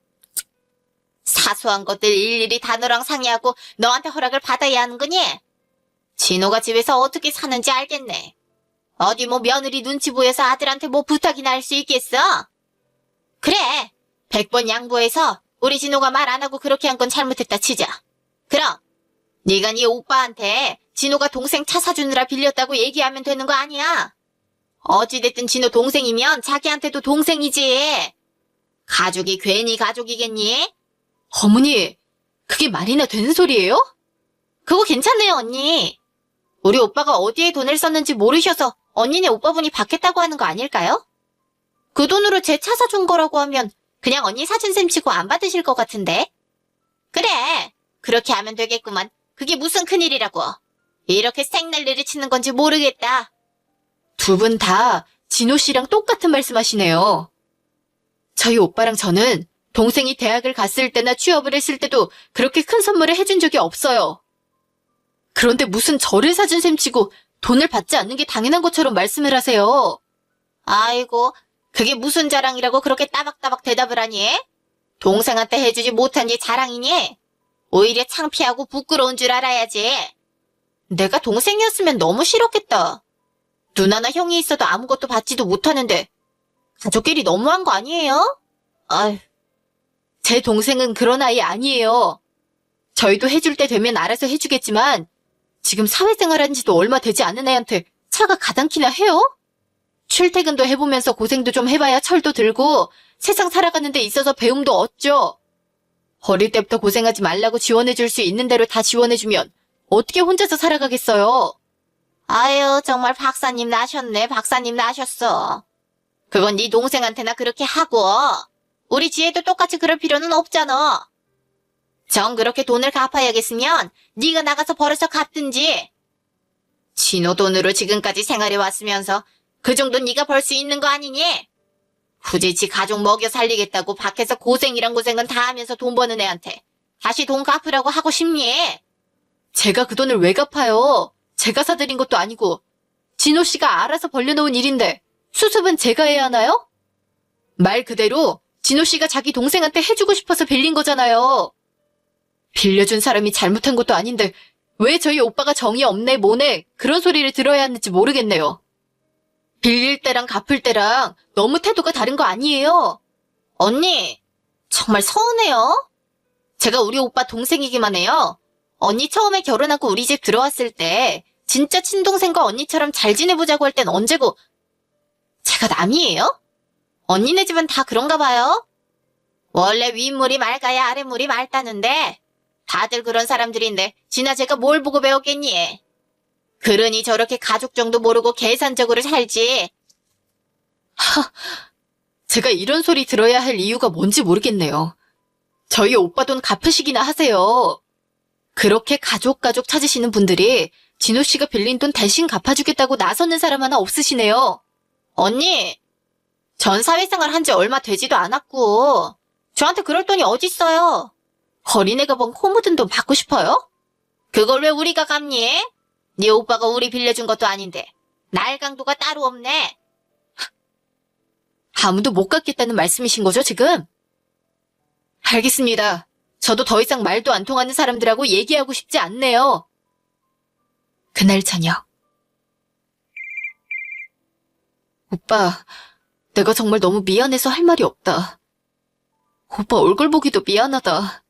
사소한 것들 일일이 다 너랑 상의하고 너한테 허락을 받아야 하는 거니? 진호가 집에서 어떻게 사는지 알겠네. 어디 뭐 며느리 눈치 보여서 아들한테 뭐 부탁이나 할 수 있겠어? 그래, 100번 양보해서 우리 진호가 말 안 하고 그렇게 한 건 잘못했다 치자. 그럼 네가 네 오빠한테 진호가 동생 차 사주느라 빌렸다고 얘기하면 되는 거 아니야? 어찌됐든 진호 동생이면 자기한테도 동생이지. 가족이 괜히 가족이겠니? 어머니, 그게 말이나 되는 소리예요? 그거 괜찮네요, 언니. 우리 오빠가 어디에 돈을 썼는지 모르셔서 언니네 오빠분이 받겠다고 하는 거 아닐까요? 그 돈으로 제 차 사준 거라고 하면 그냥 언니 사준 셈 치고 안 받으실 것 같은데? 그래, 그렇게 하면 되겠구만. 그게 무슨 큰일이라고. 이렇게 생날리를 치는 건지 모르겠다. 두 분 다 진호 씨랑 똑같은 말씀하시네요. 저희 오빠랑 저는 동생이 대학을 갔을 때나 취업을 했을 때도 그렇게 큰 선물을 해준 적이 없어요. 그런데 무슨 저를 사준 셈 치고 돈을 받지 않는 게 당연한 것처럼 말씀을 하세요. 아이고, 그게 무슨 자랑이라고 그렇게 따박따박 대답을 하니? 동생한테 해주지 못한 게 자랑이니? 오히려 창피하고 부끄러운 줄 알아야지. 내가 동생이었으면 너무 싫었겠다. 누나나 형이 있어도 아무것도 받지도 못하는데 가족끼리 너무한 거 아니에요? 아휴. 제 동생은 그런 아이 아니에요. 저희도 해줄 때 되면 알아서 해주겠지만 지금 사회생활한 지도 얼마 되지 않은 애한테 차가 가당키나 해요? 출퇴근도 해보면서 고생도 좀 해봐야 철도 들고 세상 살아가는 데 있어서 배움도 얻죠. 어릴 때부터 고생하지 말라고 지원해줄 수 있는 대로 다 지원해주면 어떻게 혼자서 살아가겠어요? 아유, 정말 박사님 나셨네. 박사님 나셨어. 그건 네 동생한테나 그렇게 하고 우리 지혜도 똑같이 그럴 필요는 없잖아. 정 그렇게 돈을 갚아야겠으면 네가 나가서 벌어서 갚든지. 진호 돈으로 지금까지 생활해 왔으면서 그 정도 네가 벌 수 있는 거 아니니? 굳이 지 가족 먹여 살리겠다고 밖에서 고생이란 고생은 다 하면서 돈 버는 애한테 다시 돈 갚으라고 하고 싶니? 제가 그 돈을 왜 갚아요? 제가 사드린 것도 아니고 진호 씨가 알아서 벌려놓은 일인데 수습은 제가 해야 하나요? 말 그대로 진호 씨가 자기 동생한테 해주고 싶어서 빌린 거잖아요. 빌려준 사람이 잘못한 것도 아닌데 왜 저희 오빠가 정이 없네 뭐네 그런 소리를 들어야 하는지 모르겠네요. 빌릴 때랑 갚을 때랑 너무 태도가 다른 거 아니에요? 언니, 정말 서운해요. 제가 우리 오빠 동생이기만 해요. 언니 처음에 결혼하고 우리 집 들어왔을 때 진짜 친동생과 언니처럼 잘 지내보자고 할 땐 언제고 제가 남이에요? 언니네 집은 다 그런가 봐요. 원래 윗물이 맑아야 아랫물이 맑다는데 다들 그런 사람들인데 지나 제가 뭘 보고 배웠겠니? 그러니 저렇게 가족 정도 모르고 계산적으로 살지. 제가 이런 소리 들어야 할 이유가 뭔지 모르겠네요. 저희 오빠 돈 갚으시기나 하세요. 그렇게 가족 찾으시는 분들이 진호 씨가 빌린 돈 대신 갚아주겠다고 나서는 사람 하나 없으시네요. 언니, 전 사회생활 한 지 얼마 되지도 않았고 저한테 그럴 돈이 어딨어요. 어린애가 번 코 묻은 돈 받고 싶어요? 그걸 왜 우리가 갚니? 네 오빠가 우리 빌려준 것도 아닌데 날강도가 따로 없네. 아무도 못 갚겠다는 말씀이신 거죠, 지금? 알겠습니다. 저도 더 이상 말도 안 통하는 사람들하고 얘기하고 싶지 않네요. 그날 저녁. 오빠, 내가 정말 너무 미안해서 할 말이 없다. 오빠 얼굴 보기도 미안하다.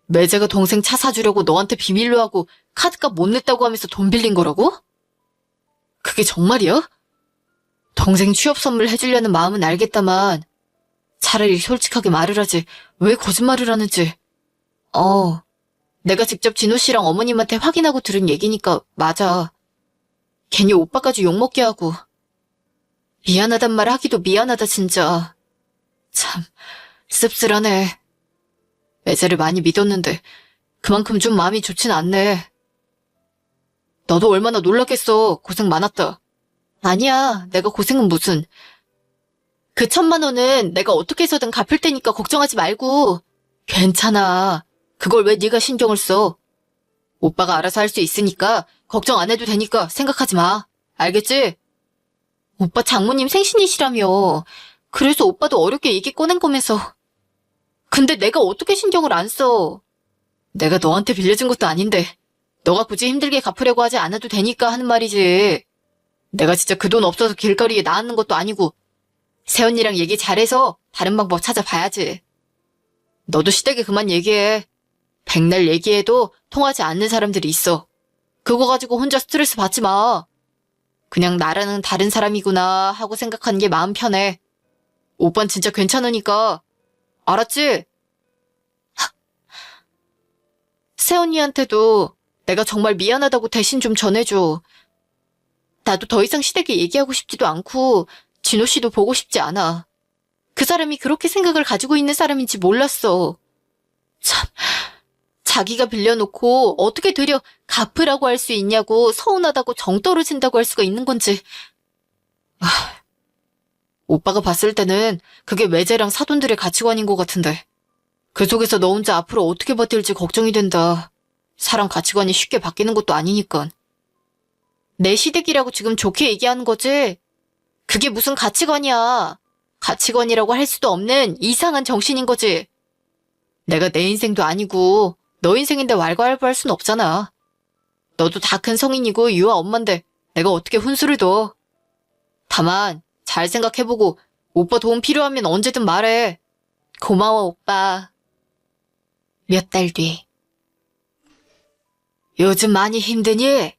매제가 동생 차 사주려고 너한테 비밀로 하고 카드값 못 냈다고 하면서 돈 빌린 거라고? 그게 정말이야? 동생 취업 선물 해주려는 마음은 알겠다만 차라리 솔직하게 말을 하지 왜 거짓말을 하는지. 내가 직접 진호 씨랑 어머님한테 확인하고 들은 얘기니까 맞아. 괜히 오빠까지 욕먹게 하고. 미안하단 말 하기도 미안하다 진짜. 참 씁쓸하네. 매제를 많이 믿었는데 그만큼 좀 마음이 좋진 않네. 너도 얼마나 놀랐겠어. 고생 많았다. 아니야, 내가 고생은 무슨. 그 1,000만 원은 내가 어떻게 해서든 갚을 테니까 걱정하지 말고. 괜찮아. 그걸 왜 네가 신경을 써? 오빠가 알아서 할 수 있으니까 걱정 안 해도 되니까 생각하지 마. 알겠지? 오빠 장모님 생신이시라며. 그래서 오빠도 어렵게 얘기 꺼낸 거면서. 근데 내가 어떻게 신경을 안 써? 내가 너한테 빌려준 것도 아닌데 너가 굳이 힘들게 갚으려고 하지 않아도 되니까 하는 말이지. 내가 진짜 그 돈 없어서 길거리에 나앉는 것도 아니고 새언니랑 얘기 잘해서 다른 방법 찾아봐야지. 너도 시댁에 그만 얘기해. 백날 얘기해도 통하지 않는 사람들이 있어. 그거 가지고 혼자 스트레스 받지 마. 그냥 나라는 다른 사람이구나 하고 생각하는 게 마음 편해. 오빤 진짜 괜찮으니까. 알았지? 새언니한테도 내가 정말 미안하다고 대신 좀 전해줘. 나도 더 이상 시댁에 얘기하고 싶지도 않고 진호 씨도 보고 싶지 않아. 그 사람이 그렇게 생각을 가지고 있는 사람인지 몰랐어. 참, 자기가 빌려놓고 어떻게 되려 갚으라고 할 수 있냐고 서운하다고 정 떨어진다고 할 수가 있는 건지. 오빠가 봤을 때는 그게 외제랑 사돈들의 가치관인 것 같은데. 그 속에서 너 혼자 앞으로 어떻게 버틸지 걱정이 된다. 사람 가치관이 쉽게 바뀌는 것도 아니니까. 내 시댁이라고 지금 좋게 얘기하는 거지? 그게 무슨 가치관이야. 가치관이라고 할 수도 없는 이상한 정신인 거지. 내가 내 인생도 아니고 너 인생인데 왈가왈부할 순 없잖아. 너도 다 큰 성인이고 유아 엄마인데 내가 어떻게 훈수를 둬. 다만 잘 생각해보고 오빠 도움 필요하면 언제든 말해. 고마워 오빠. 몇 달 뒤. 요즘 많이 힘드니?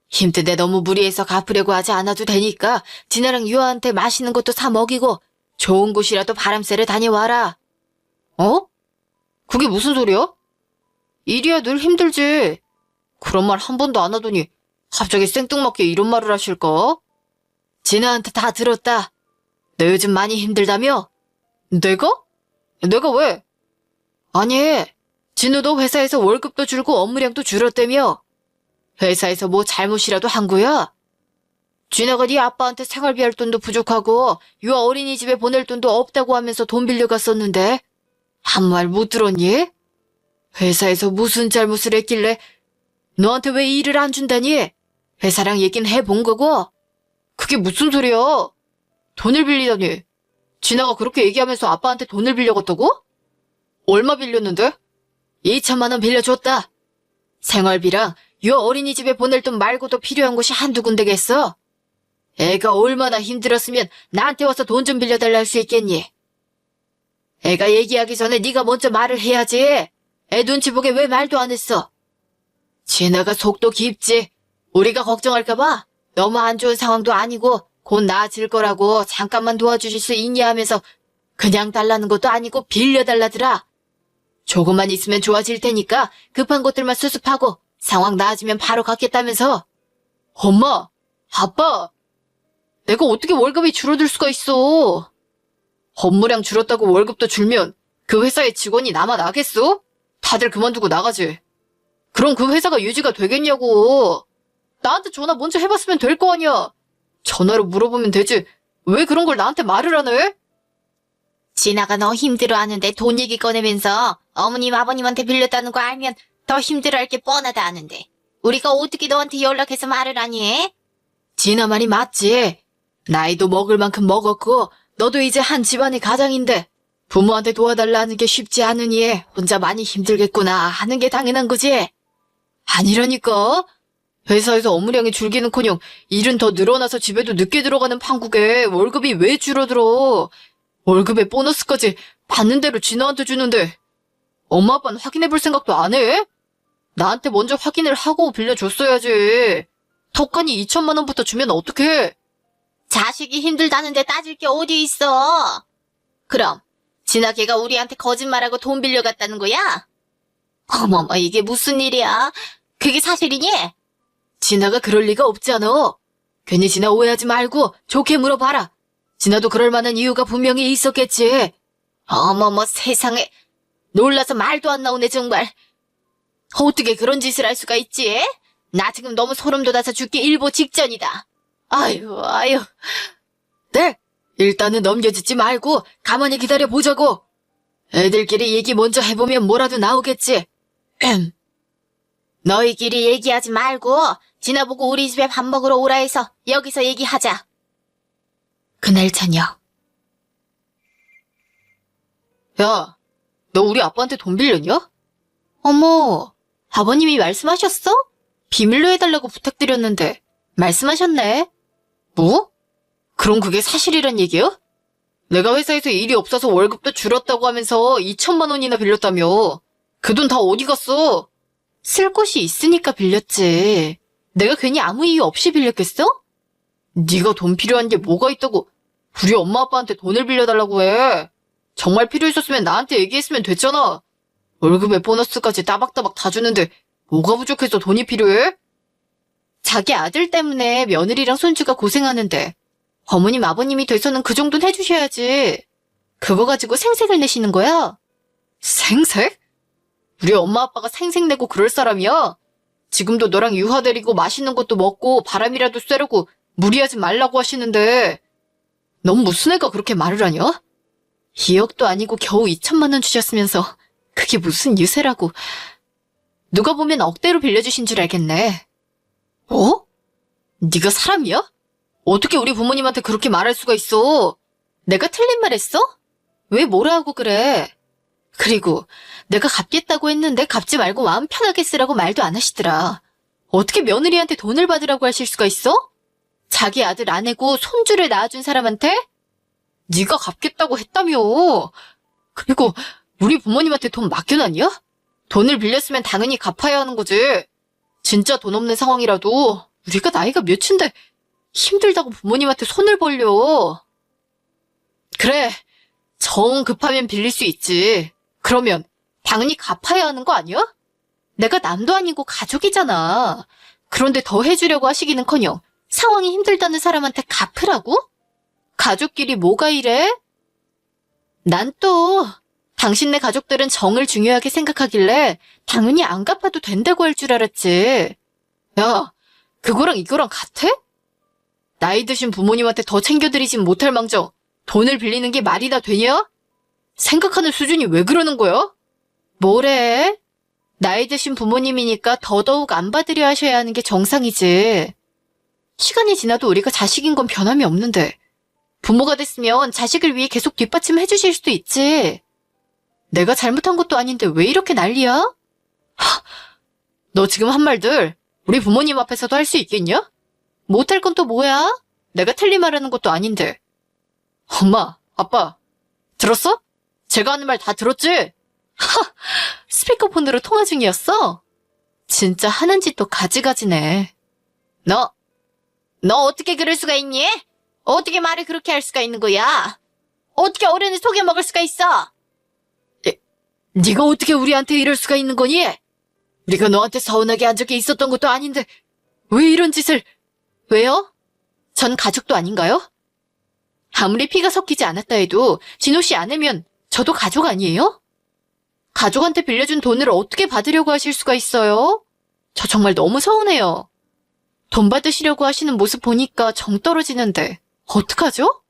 힘든데 너무 무리해서 갚으려고 하지 않아도 되니까 진아랑 유아한테 맛있는 것도 사 먹이고 좋은 곳이라도 바람 쐬러 다녀와라. 어? 그게 무슨 소리야? 일이야 늘 힘들지. 그런 말 한 번도 안 하더니 갑자기 생뚱맞게 이런 말을 하실까? 진아한테 다 들었다. 너 요즘 많이 힘들다며? 내가? 내가 왜? 아니, 진우도 회사에서 월급도 줄고 업무량도 줄었다며. 회사에서 뭐 잘못이라도 한 거야? 진아가 네 아빠한테 생활비 할 돈도 부족하고 유아 어린이집에 보낼 돈도 없다고 하면서 돈 빌려갔었는데 한 말 못 들었니? 회사에서 무슨 잘못을 했길래 너한테 왜 일을 안 준다니? 회사랑 얘긴 해본 거고. 그게 무슨 소리야? 돈을 빌리다니. 진아가 그렇게 얘기하면서 아빠한테 돈을 빌려갔다고? 얼마 빌렸는데? 2천만 원 빌려줬다. 생활비랑 유아 어린이집에 보낼 돈 말고도 필요한 곳이 한두 군데겠어? 애가 얼마나 힘들었으면 나한테 와서 돈 좀 빌려달라 할 수 있겠니? 애가 얘기하기 전에 네가 먼저 말을 해야지. 애 눈치 보게 왜 말도 안 했어? 진아가 속도 깊지. 우리가 걱정할까봐 너무 안 좋은 상황도 아니고 곧 나아질 거라고 잠깐만 도와주실 수 있냐 하면서 그냥 달라는 것도 아니고 빌려달라더라. 조금만 있으면 좋아질 테니까 급한 것들만 수습하고 상황 나아지면 바로 갚겠다면서. 엄마, 아빠, 내가 어떻게 월급이 줄어들 수가 있어. 업무량 줄었다고 월급도 줄면 그 회사에 직원이 남아나겠어? 다들 그만두고 나가지. 그럼 그 회사가 유지가 되겠냐고. 나한테 전화 먼저 해봤으면 될 거 아니야. 전화로 물어보면 되지. 왜 그런 걸 나한테 말을 안 해? 진아가 너 힘들어하는데 돈 얘기 꺼내면서 어머님 아버님한테 빌렸다는 거 알면 더 힘들어할 게 뻔하다 하는데 우리가 어떻게 너한테 연락해서 말을 하니 해? 진아 말이 맞지. 나이도 먹을 만큼 먹었고 너도 이제 한 집안의 가장인데 부모한테 도와달라는 게 쉽지 않으니 혼자 많이 힘들겠구나 하는 게 당연한 거지. 아니라니까. 회사에서 업무량이 줄기는커녕 일은 더 늘어나서 집에도 늦게 들어가는 판국에 월급이 왜 줄어들어. 월급에 보너스까지 받는 대로 진아한테 주는데 엄마 아빠는 확인해볼 생각도 안 해? 나한테 먼저 확인을 하고 빌려줬어야지. 턱간이 2천만 원부터 주면 어떡해. 자식이 힘들다는데 따질 게 어디 있어? 그럼 진아 걔가 우리한테 거짓말하고 돈 빌려갔다는 거야? 어머머 이게 무슨 일이야? 그게 사실이니? 진아가 그럴 리가 없잖아. 괜히 진아 오해하지 말고 좋게 물어봐라. 진아도 그럴 만한 이유가 분명히 있었겠지. 어머머 세상에 놀라서 말도 안 나오네 정말. 어떻게 그런 짓을 할 수가 있지? 나 지금 너무 소름 돋아서 죽기 일보 직전이다. 아유. 네, 일단은 넘겨짓지 말고 가만히 기다려보자고. 애들끼리 얘기 먼저 해보면 뭐라도 나오겠지. 너희끼리 얘기하지 말고 지나보고 우리 집에 밥 먹으러 오라 해서 여기서 얘기하자. 그날 저녁. 야, 너 우리 아빠한테 돈 빌렸냐? 어머, 아버님이 말씀하셨어? 비밀로 해달라고 부탁드렸는데 말씀하셨네. 뭐? 그럼 그게 사실이란 얘기야? 내가 회사에서 일이 없어서 월급도 줄었다고 하면서 2천만 원이나 빌렸다며. 그 돈 다 어디 갔어? 쓸 곳이 있으니까 빌렸지. 내가 괜히 아무 이유 없이 빌렸겠어? 네가 돈 필요한 게 뭐가 있다고 우리 엄마 아빠한테 돈을 빌려달라고 해. 정말 필요 있었으면 나한테 얘기했으면 됐잖아. 월급에 보너스까지 따박따박 다 주는데 뭐가 부족해서 돈이 필요해? 자기 아들 때문에 며느리랑 손주가 고생하는데 어머님 아버님이 돼서는 그 정도는 해주셔야지. 그거 가지고 생색을 내시는 거야? 생색? 우리 엄마 아빠가 생색 내고 그럴 사람이야? 지금도 너랑 유하 데리고 맛있는 것도 먹고 바람이라도 쐬려고 무리하지 말라고 하시는데 넌 무슨 애가 그렇게 말을 하냐? 2억도 아니고 겨우 2천만 원 주셨으면서 그게 무슨 유세라고. 누가 보면 억대로 빌려주신 줄 알겠네. 뭐? 네가 사람이야? 어떻게 우리 부모님한테 그렇게 말할 수가 있어? 내가 틀린 말 했어? 왜 뭐라 하고 그래? 그리고 내가 갚겠다고 했는데 갚지 말고 마음 편하게 쓰라고 말도 안 하시더라. 어떻게 며느리한테 돈을 받으라고 하실 수가 있어? 자기 아들 아내고 손주를 낳아준 사람한테? 네가 갚겠다고 했다며. 그리고 우리 부모님한테 돈 맡겨놨냐? 돈을 빌렸으면 당연히 갚아야 하는 거지. 진짜 돈 없는 상황이라도 우리가 나이가 몇인데 힘들다고 부모님한테 손을 벌려. 그래, 정 급하면 빌릴 수 있지. 그러면 당연히 갚아야 하는 거 아니야? 내가 남도 아니고 가족이잖아. 그런데 더 해주려고 하시기는커녕 상황이 힘들다는 사람한테 갚으라고? 가족끼리 뭐가 이래? 난 또 당신네 가족들은 정을 중요하게 생각하길래 당연히 안 갚아도 된다고 할 줄 알았지. 야, 그거랑 이거랑 같아? 나이 드신 부모님한테 더 챙겨드리진 못할 망정 돈을 빌리는 게 말이나 되냐? 생각하는 수준이 왜 그러는 거야? 뭐래? 나이 드신 부모님이니까 더더욱 안 받으려 하셔야 하는 게 정상이지. 시간이 지나도 우리가 자식인 건 변함이 없는데 부모가 됐으면 자식을 위해 계속 뒷받침해 주실 수도 있지. 내가 잘못한 것도 아닌데 왜 이렇게 난리야? 너 지금 한 말들 우리 부모님 앞에서도 할 수 있겠냐? 못할 건 또 뭐야? 내가 틀린 말하는 것도 아닌데. 엄마, 아빠, 들었어? 제가 하는 말 다 들었지? 스피커폰으로 통화 중이었어? 진짜 하는 짓도 가지가지네. 너 어떻게 그럴 수가 있니? 어떻게 말을 그렇게 할 수가 있는 거야? 어떻게 어른을 속여먹을 수가 있어? 네가 어떻게 우리한테 이럴 수가 있는 거니? 우리가 너한테 서운하게 한 적이 있었던 것도 아닌데 왜 이런 짓을... 왜요? 전 가족도 아닌가요? 아무리 피가 섞이지 않았다 해도 진호 씨 아내면 저도 가족 아니에요? 가족한테 빌려준 돈을 어떻게 받으려고 하실 수가 있어요? 저 정말 너무 서운해요. 돈 받으시려고 하시는 모습 보니까 정 떨어지는데 어떡하죠?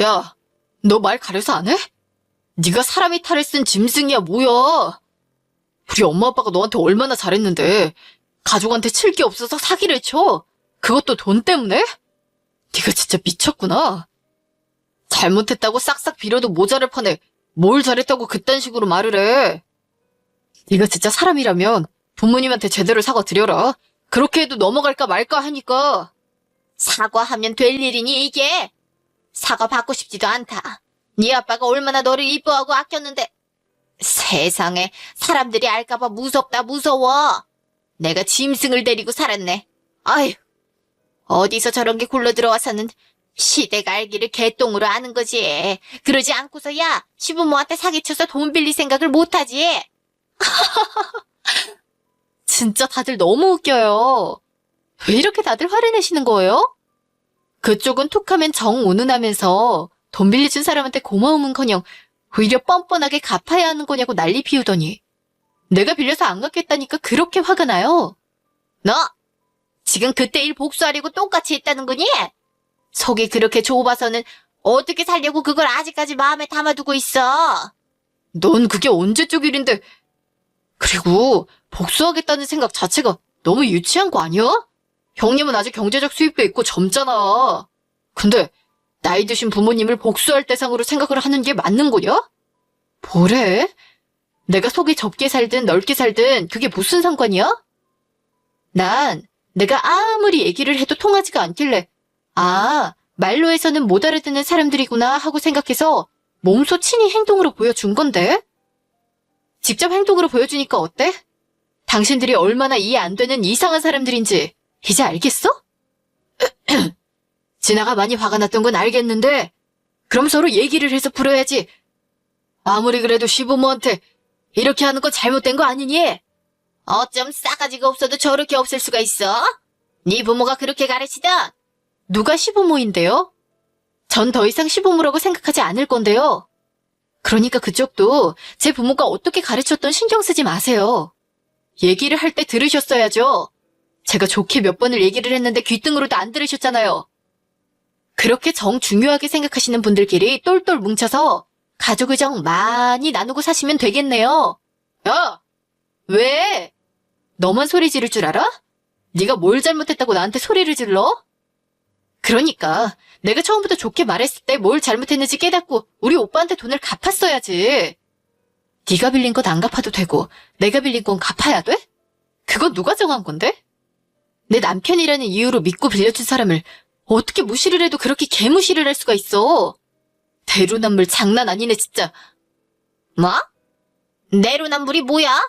야, 너 말 가려서 안 해? 네가 사람이 탈을 쓴 짐승이야 뭐야? 우리 엄마 아빠가 너한테 얼마나 잘했는데 가족한테 칠 게 없어서 사기를 쳐? 그것도 돈 때문에? 네가 진짜 미쳤구나. 잘못했다고 싹싹 빌어도 모자랄 판에 뭘 잘했다고 그딴 식으로 말을 해. 네가 진짜 사람이라면 부모님한테 제대로 사과드려라. 그렇게 해도 넘어갈까 말까 하니까. 사과하면 될 일이니 이게? 사과 받고 싶지도 않다. 네 아빠가 얼마나 너를 이뻐하고 아꼈는데. 세상에 사람들이 알까봐 무섭다 무서워. 내가 짐승을 데리고 살았네. 아휴, 어디서 저런 게 굴러들어와서는 시댁 알기를 개똥으로 아는 거지. 그러지 않고서야 시부모한테 사기쳐서 돈 빌릴 생각을 못하지. 진짜 다들 너무 웃겨요. 왜 이렇게 다들 화를 내시는 거예요? 그쪽은 툭하면 정 운운하면서 돈 빌려준 사람한테 고마움은커녕 오히려 뻔뻔하게 갚아야 하는 거냐고 난리 피우더니 내가 빌려서 안 갚겠다니까 그렇게 화가 나요. 너 지금 그때 일 복수하려고 똑같이 했다는 거니? 속이 그렇게 좁아서는 어떻게 살려고 그걸 아직까지 마음에 담아두고 있어? 넌 그게 언제적 일인데 그리고 복수하겠다는 생각 자체가 너무 유치한 거 아니야? 형님은 아직 경제적 수입도 있고 젊잖아. 근데 나이 드신 부모님을 복수할 대상으로 생각을 하는 게 맞는 거냐? 뭐래? 내가 속이 좁게 살든 넓게 살든 그게 무슨 상관이야? 난 내가 아무리 얘기를 해도 통하지가 않길래 말로 해서는 못 알아듣는 사람들이구나 하고 생각해서 몸소 친히 행동으로 보여준 건데? 직접 행동으로 보여주니까 어때? 당신들이 얼마나 이해 안 되는 이상한 사람들인지 이제 알겠어? 진아가 많이 화가 났던 건 알겠는데 그럼 서로 얘기를 해서 풀어야지. 아무리 그래도 시부모한테 이렇게 하는 건 잘못된 거 아니니? 어쩜 싸가지가 없어도 저렇게 없을 수가 있어? 네 부모가 그렇게 가르치다. 누가 시부모인데요? 전 더 이상 시부모라고 생각하지 않을 건데요. 그러니까 그쪽도 제 부모가 어떻게 가르쳤던 신경 쓰지 마세요. 얘기를 할 때 들으셨어야죠. 제가 좋게 몇 번을 얘기를 했는데 귀등으로도 안 들으셨잖아요. 그렇게 정 중요하게 생각하시는 분들끼리 똘똘 뭉쳐서 가족의 정 많이 나누고 사시면 되겠네요. 야! 왜? 너만 소리 지를 줄 알아? 네가 뭘 잘못했다고 나한테 소리를 질러? 그러니까 내가 처음부터 좋게 말했을 때 뭘 잘못했는지 깨닫고 우리 오빠한테 돈을 갚았어야지. 네가 빌린 건 안 갚아도 되고 내가 빌린 건 갚아야 돼? 그건 누가 정한 건데? 내 남편이라는 이유로 믿고 빌려준 사람을 어떻게 무시를 해도 그렇게 개무시를 할 수가 있어. 대로남불 장난 아니네 진짜. 뭐? 내로남불이 뭐야?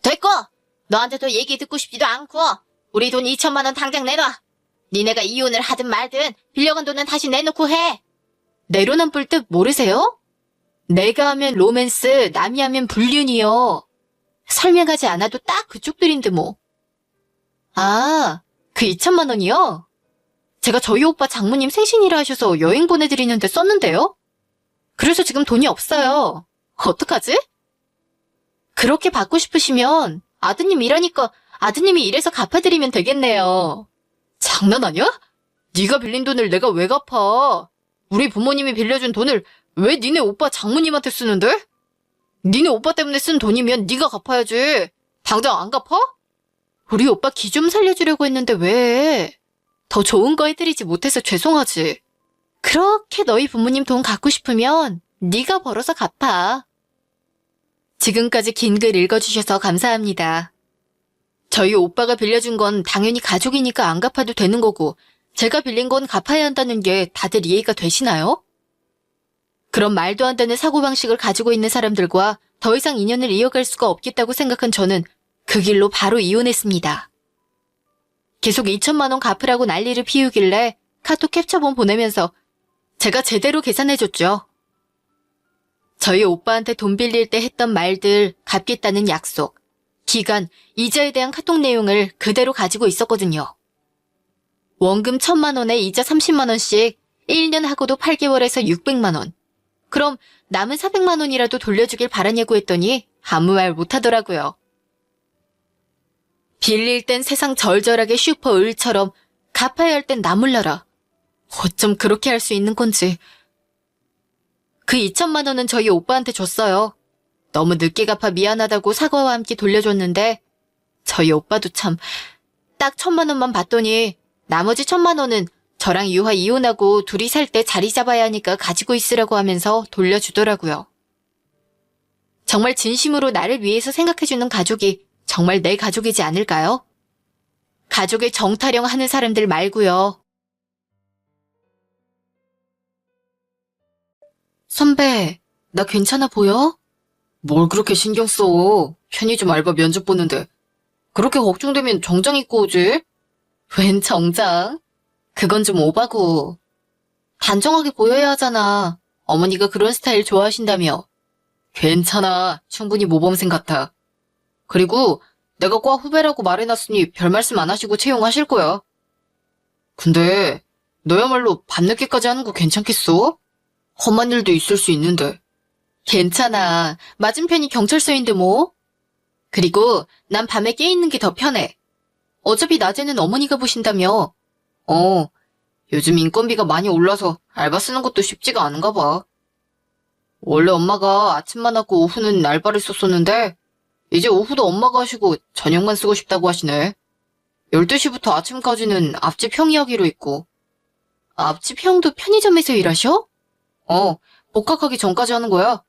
됐고, 너한테 더 얘기 듣고 싶지도 않고 우리 돈 2천만 원 당장 내놔. 니네가 이혼을 하든 말든 빌려간 돈은 다시 내놓고 해. 내로남불 뜻 모르세요? 내가 하면 로맨스, 남이 하면 불륜이요. 설명하지 않아도 딱 그쪽들인데 뭐. 그 2천만 원이요? 제가 저희 오빠 장모님 생신이라 하셔서 여행 보내드리는데 썼는데요? 그래서 지금 돈이 없어요. 어떡하지? 그렇게 받고 싶으시면 아드님 일하니까 아드님이 일해서 갚아드리면 되겠네요. 장난 아니야? 네가 빌린 돈을 내가 왜 갚아? 우리 부모님이 빌려준 돈을 왜 니네 오빠 장모님한테 쓰는데? 니네 오빠 때문에 쓴 돈이면 네가 갚아야지. 당장 안 갚아? 우리 오빠 기 좀 살려주려고 했는데 왜? 더 좋은 거 해드리지 못해서 죄송하지. 그렇게 너희 부모님 돈 갖고 싶으면 네가 벌어서 갚아. 지금까지 긴 글 읽어주셔서 감사합니다. 저희 오빠가 빌려준 건 당연히 가족이니까 안 갚아도 되는 거고 제가 빌린 건 갚아야 한다는 게 다들 이해가 되시나요? 그런 말도 안 되는 사고방식을 가지고 있는 사람들과 더 이상 인연을 이어갈 수가 없겠다고 생각한 저는 그 길로 바로 이혼했습니다. 계속 2천만 원 갚으라고 난리를 피우길래 카톡 캡처본 보내면서 제가 제대로 계산해줬죠. 저희 오빠한테 돈 빌릴 때 했던 말들, 갚겠다는 약속, 기간, 이자에 대한 카톡 내용을 그대로 가지고 있었거든요. 원금 1,000만 원에 이자 30만 원씩 1년 하고도 8개월에서 600만 원. 그럼 남은 400만 원이라도 돌려주길 바라냐고 했더니 아무 말 못하더라고요. 빌릴 땐 세상 절절하게 슈퍼을처럼 갚아야 할 땐 나몰라라. 어쩜 그렇게 할 수 있는 건지. 그 2천만 원은 저희 오빠한테 줬어요. 너무 늦게 갚아 미안하다고 사과와 함께 돌려줬는데 저희 오빠도 참 딱 1,000만 원만 받더니 나머지 1,000만 원은 저랑 유하 이혼하고 둘이 살 때 자리 잡아야 하니까 가지고 있으라고 하면서 돌려주더라고요. 정말 진심으로 나를 위해서 생각해주는 가족이 정말 내 가족이지 않을까요? 가족의 정타령하는 사람들 말고요. 선배, 나 괜찮아 보여? 뭘 그렇게 신경 써? 편의점 알바 면접 보는데. 그렇게 걱정되면 정장 입고 오지? 웬 정장? 그건 좀 오바고. 단정하게 보여야 하잖아. 어머니가 그런 스타일 좋아하신다며. 괜찮아. 충분히 모범생 같아. 그리고 내가 과 후배라고 말해놨으니 별 말씀 안 하시고 채용하실 거야. 근데 너야말로 밤늦게까지 하는 거 괜찮겠어? 험한 일도 있을 수 있는데. 괜찮아. 맞은편이 경찰서인데 뭐. 그리고 난 밤에 깨있는 게 더 편해. 어차피 낮에는 어머니가 보신다며. 요즘 인건비가 많이 올라서 알바 쓰는 것도 쉽지가 않은가 봐. 원래 엄마가 아침만 하고 오후는 알바를 썼었는데 이제 오후도 엄마가 하시고 저녁만 쓰고 싶다고 하시네. 12시부터 아침까지는 앞집 형 이야기로 있고. 앞집 형도 편의점에서 일하셔? 복학하기 전까지 하는 거야.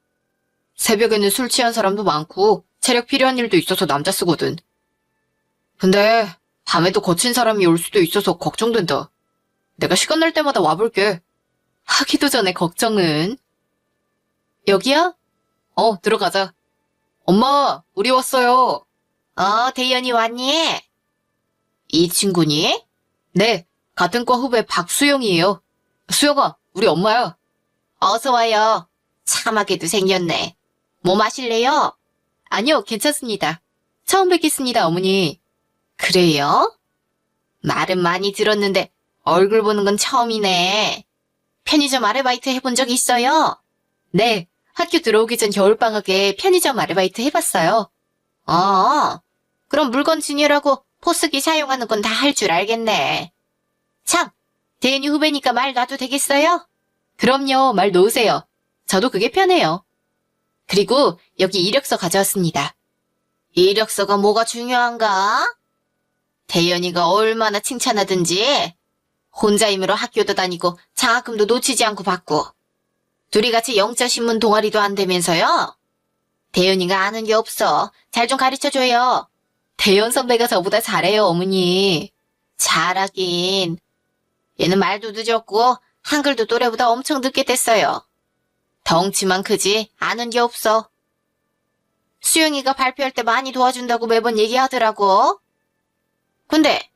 새벽에는 술 취한 사람도 많고 체력 필요한 일도 있어서 남자 쓰거든. 근데 밤에도 거친 사람이 올 수도 있어서 걱정된다. 내가 시간 날 때마다 와볼게. 하기도 전에 걱정은. 여기야? 들어가자. 엄마, 우리 왔어요. 대연이 왔니? 이 친구니? 네, 같은 과 후배 박수영이에요. 수영아, 우리 엄마야. 어서 와요. 참하게도 생겼네. 뭐 마실래요? 아니요, 괜찮습니다. 처음 뵙겠습니다, 어머니. 그래요? 말은 많이 들었는데 얼굴 보는 건 처음이네. 편의점 아르바이트 해본 적 있어요? 네, 학교 들어오기 전 겨울방학에 편의점 아르바이트 해봤어요. 그럼 물건 진열하고 포스기 사용하는 건 다 할 줄 알겠네. 참, 대연이 후배니까 말 놔도 되겠어요? 그럼요, 말 놓으세요. 저도 그게 편해요. 그리고 여기 이력서 가져왔습니다. 이력서가 뭐가 중요한가? 대연이가 얼마나 칭찬하든지 혼자 힘으로 학교도 다니고 장학금도 놓치지 않고 받고 둘이 같이 영자신문 동아리도 안 되면서요? 대연이가 아는 게 없어. 잘 좀 가르쳐줘요. 대연 선배가 저보다 잘해요, 어머니. 잘하긴. 얘는 말도 늦었고 한글도 또래보다 엄청 늦게 뗐어요. 덩치만 크지 아는 게 없어. 수영이가 발표할 때 많이 도와준다고 매번 얘기하더라고. 근데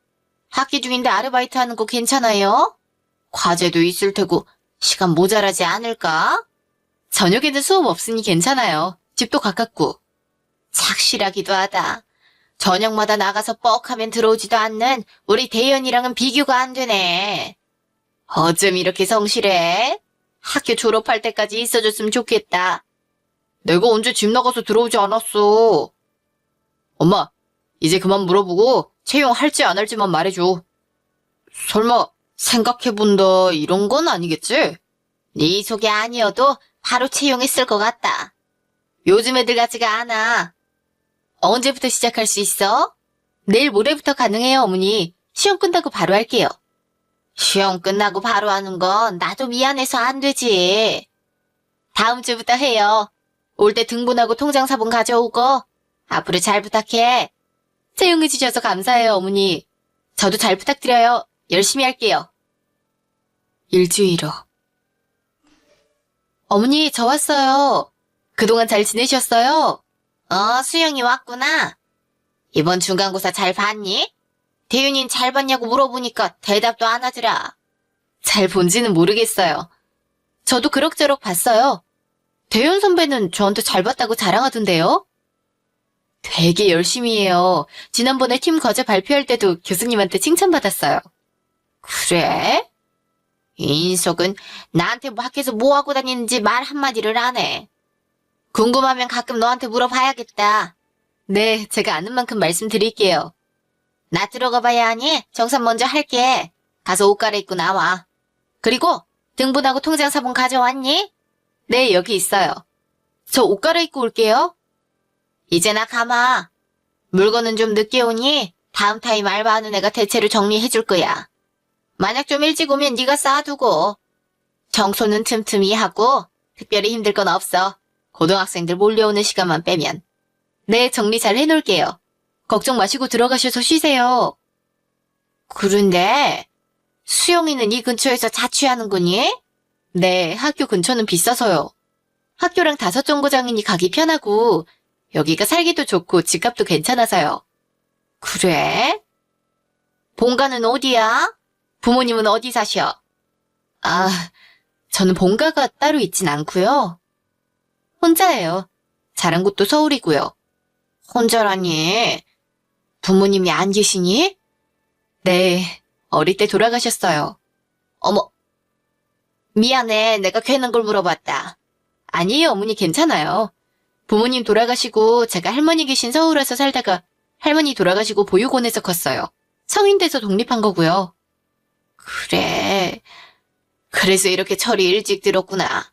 학기 중인데 아르바이트 하는 거 괜찮아요? 과제도 있을 테고 시간 모자라지 않을까? 저녁에는 수업 없으니 괜찮아요. 집도 가깝고. 착실하기도 하다. 저녁마다 나가서 뻑하면 들어오지도 않는 우리 대연이랑은 비교가 안 되네. 어쩜 이렇게 성실해? 학교 졸업할 때까지 있어줬으면 좋겠다. 내가 언제 집 나가서 들어오지 않았어. 엄마, 이제 그만 물어보고 채용 할지 안 할지만 말해줘. 설마 생각해본다 이런 건 아니겠지? 네 속이 아니어도 바로 채용했을 것 같다. 요즘 애들 같지가 않아. 언제부터 시작할 수 있어? 내일 모레부터 가능해요, 어머니. 시험 끝나고 바로 할게요. 시험 끝나고 바로 하는 건 나도 미안해서 안 되지. 다음 주부터 해요. 올 때 등본하고 통장사본 가져오고 앞으로 잘 부탁해. 채용해주셔서 감사해요, 어머니. 저도 잘 부탁드려요. 열심히 할게요. 일주일 후. 어머니, 저 왔어요. 그동안 잘 지내셨어요? 수영이 왔구나. 이번 중간고사 잘 봤니? 대윤이는 잘 봤냐고 물어보니까 대답도 안 하더라. 잘 본지는 모르겠어요. 저도 그럭저럭 봤어요. 대현 선배는 저한테 잘 봤다고 자랑하던데요? 되게 열심히 해요. 지난번에 팀 과제 발표할 때도 교수님한테 칭찬받았어요. 그래? 인석은 나한테 밖에서 뭐하고 다니는지 말 한마디를 안 해. 궁금하면 가끔 너한테 물어봐야겠다. 네, 제가 아는 만큼 말씀드릴게요. 나 들어가 봐야 하니 정산 먼저 할게. 가서 옷 갈아입고 나와. 그리고 등본하고 통장사본 가져왔니? 네, 여기 있어요. 저 옷 갈아입고 올게요. 이제 나 가마. 물건은 좀 늦게 오니 다음 타임 알바하는 애가 대체로 정리해줄 거야. 만약 좀 일찍 오면 네가 쌓아두고. 청소는 틈틈이 하고 특별히 힘들 건 없어. 고등학생들 몰려오는 시간만 빼면. 네, 정리 잘 해놓을게요. 걱정 마시고 들어가셔서 쉬세요. 그런데 수영이는 이 근처에서 자취하는거니? 네, 학교 근처는 비싸서요. 학교랑 5정거장이니 가기 편하고 여기가 살기도 좋고 집값도 괜찮아서요. 그래? 본가는 어디야? 부모님은 어디 사셔? 저는 본가가 따로 있진 않고요. 혼자예요. 자란 곳도 서울이고요. 혼자라니? 부모님이 안 계시니? 네, 어릴 때 돌아가셨어요. 어머, 미안해. 내가 괜한 걸 물어봤다. 아니에요, 어머니 괜찮아요. 부모님 돌아가시고 제가 할머니 계신 서울 와서 살다가 할머니 돌아가시고 보육원에서 컸어요. 성인 돼서 독립한 거고요. 그래. 그래서 이렇게 철이 일찍 들었구나.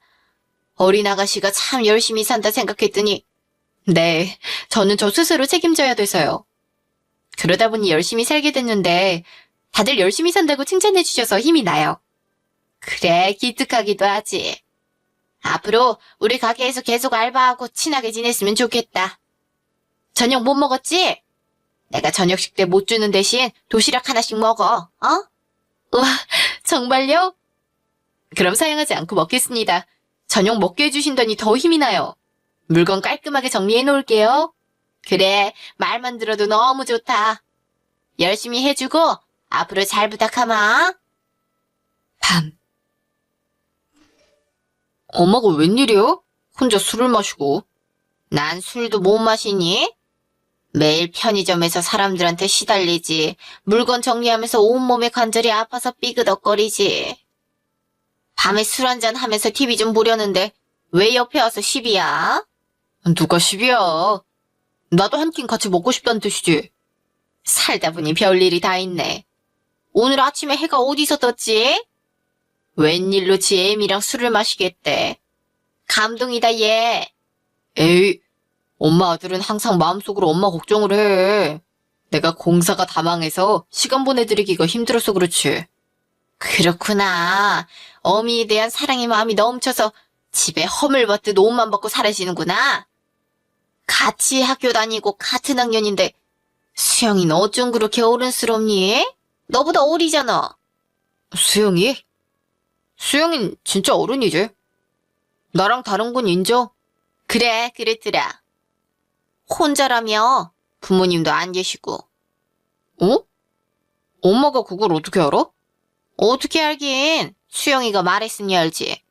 어린 아가씨가 참 열심히 산다 생각했더니 네, 저는 저 스스로 책임져야 돼서요. 그러다 보니 열심히 살게 됐는데 다들 열심히 산다고 칭찬해 주셔서 힘이 나요. 그래, 기특하기도 하지. 앞으로 우리 가게에서 계속 알바하고 친하게 지냈으면 좋겠다. 저녁 못 먹었지? 내가 저녁식 때 못 주는 대신 도시락 하나씩 먹어, 어? 우와, 정말요? 그럼 사양하지 않고 먹겠습니다. 저녁 먹게 해주신다니 더 힘이 나요. 물건 깔끔하게 정리해 놓을게요. 그래, 말만 들어도 너무 좋다. 열심히 해주고 앞으로 잘 부탁하마. 밤. 엄마가 웬일이요? 혼자 술을 마시고. 난 술도 못 마시니? 매일 편의점에서 사람들한테 시달리지. 물건 정리하면서 온몸에 관절이 아파서 삐그덕거리지. 밤에 술 한잔 하면서 TV 좀 보려는데 왜 옆에 와서 시비야? 누가 시비야? 나도 한 끼 같이 먹고 싶다는 뜻이지. 살다 보니 별일이 다 있네. 오늘 아침에 해가 어디서 떴지? 웬일로 지 애미랑 술을 마시겠대. 감동이다 얘. 에이, 엄마 아들은 항상 마음속으로 엄마 걱정을 해. 내가 공사가 다 망해서 시간 보내드리기가 힘들어서 그렇지. 그렇구나. 어미에 대한 사랑의 마음이 넘쳐서 집에 허물벗듯 옷만 벗고 사라지는구나. 같이 학교 다니고 같은 학년인데 수영이는 어쩜 그렇게 어른스럽니? 너보다 어리잖아. 수영이? 수영이는 진짜 어른이지. 나랑 다른 건 인정. 그래, 그랬더라. 혼자라며 부모님도 안 계시고. 어? 엄마가 그걸 어떻게 알아? 어떻게 알긴 수영이가 말했으니 알지.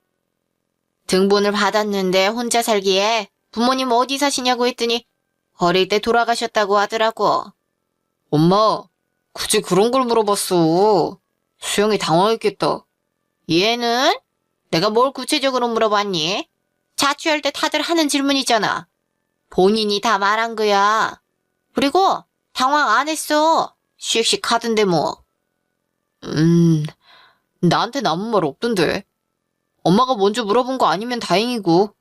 등본을 받았는데 혼자 살기에 부모님 어디 사시냐고 했더니 어릴 때 돌아가셨다고 하더라고. 엄마, 굳이 그런 걸 물어봤어. 수영이 당황했겠다. 얘는? 내가 뭘 구체적으로 물어봤니? 자취할 때 다들 하는 질문이잖아. 본인이 다 말한 거야. 그리고 당황 안 했어. 씩씩 하던데 뭐. 나한텐 아무 말 없던데. 엄마가 먼저 물어본 거 아니면 다행이고.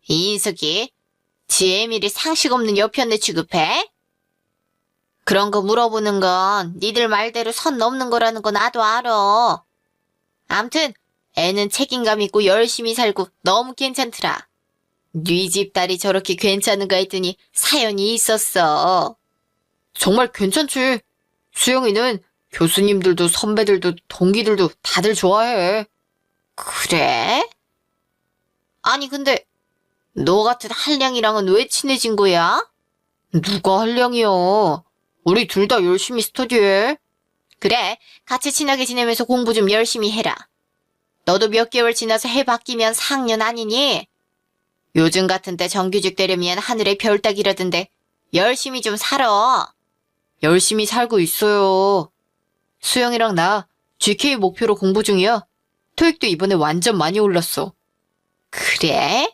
이인석이, 지 애미를 상식 없는 여편네 취급해? 그런 거 물어보는 건 니들 말대로 선 넘는 거라는 거 나도 알아. 암튼 애는 책임감 있고 열심히 살고 너무 괜찮더라. 네 집 딸이 저렇게 괜찮은가 했더니 사연이 있었어. 정말 괜찮지. 수영이는 교수님들도 선배들도 동기들도 다들 좋아해. 그래? 아니 근데 너 같은 한량이랑은 왜 친해진 거야? 누가 한량이야. 우리 둘 다 열심히 스터디해. 그래, 같이 친하게 지내면서 공부 좀 열심히 해라. 너도 몇 개월 지나서 해 바뀌면 4학년 아니니? 요즘 같은 때 정규직 되려면 하늘의 별 따기라던데 열심히 좀 살아. 열심히 살고 있어요. 수영이랑 나 GK 목표로 공부 중이야. 토익도 이번에 완전 많이 올랐어. 그래?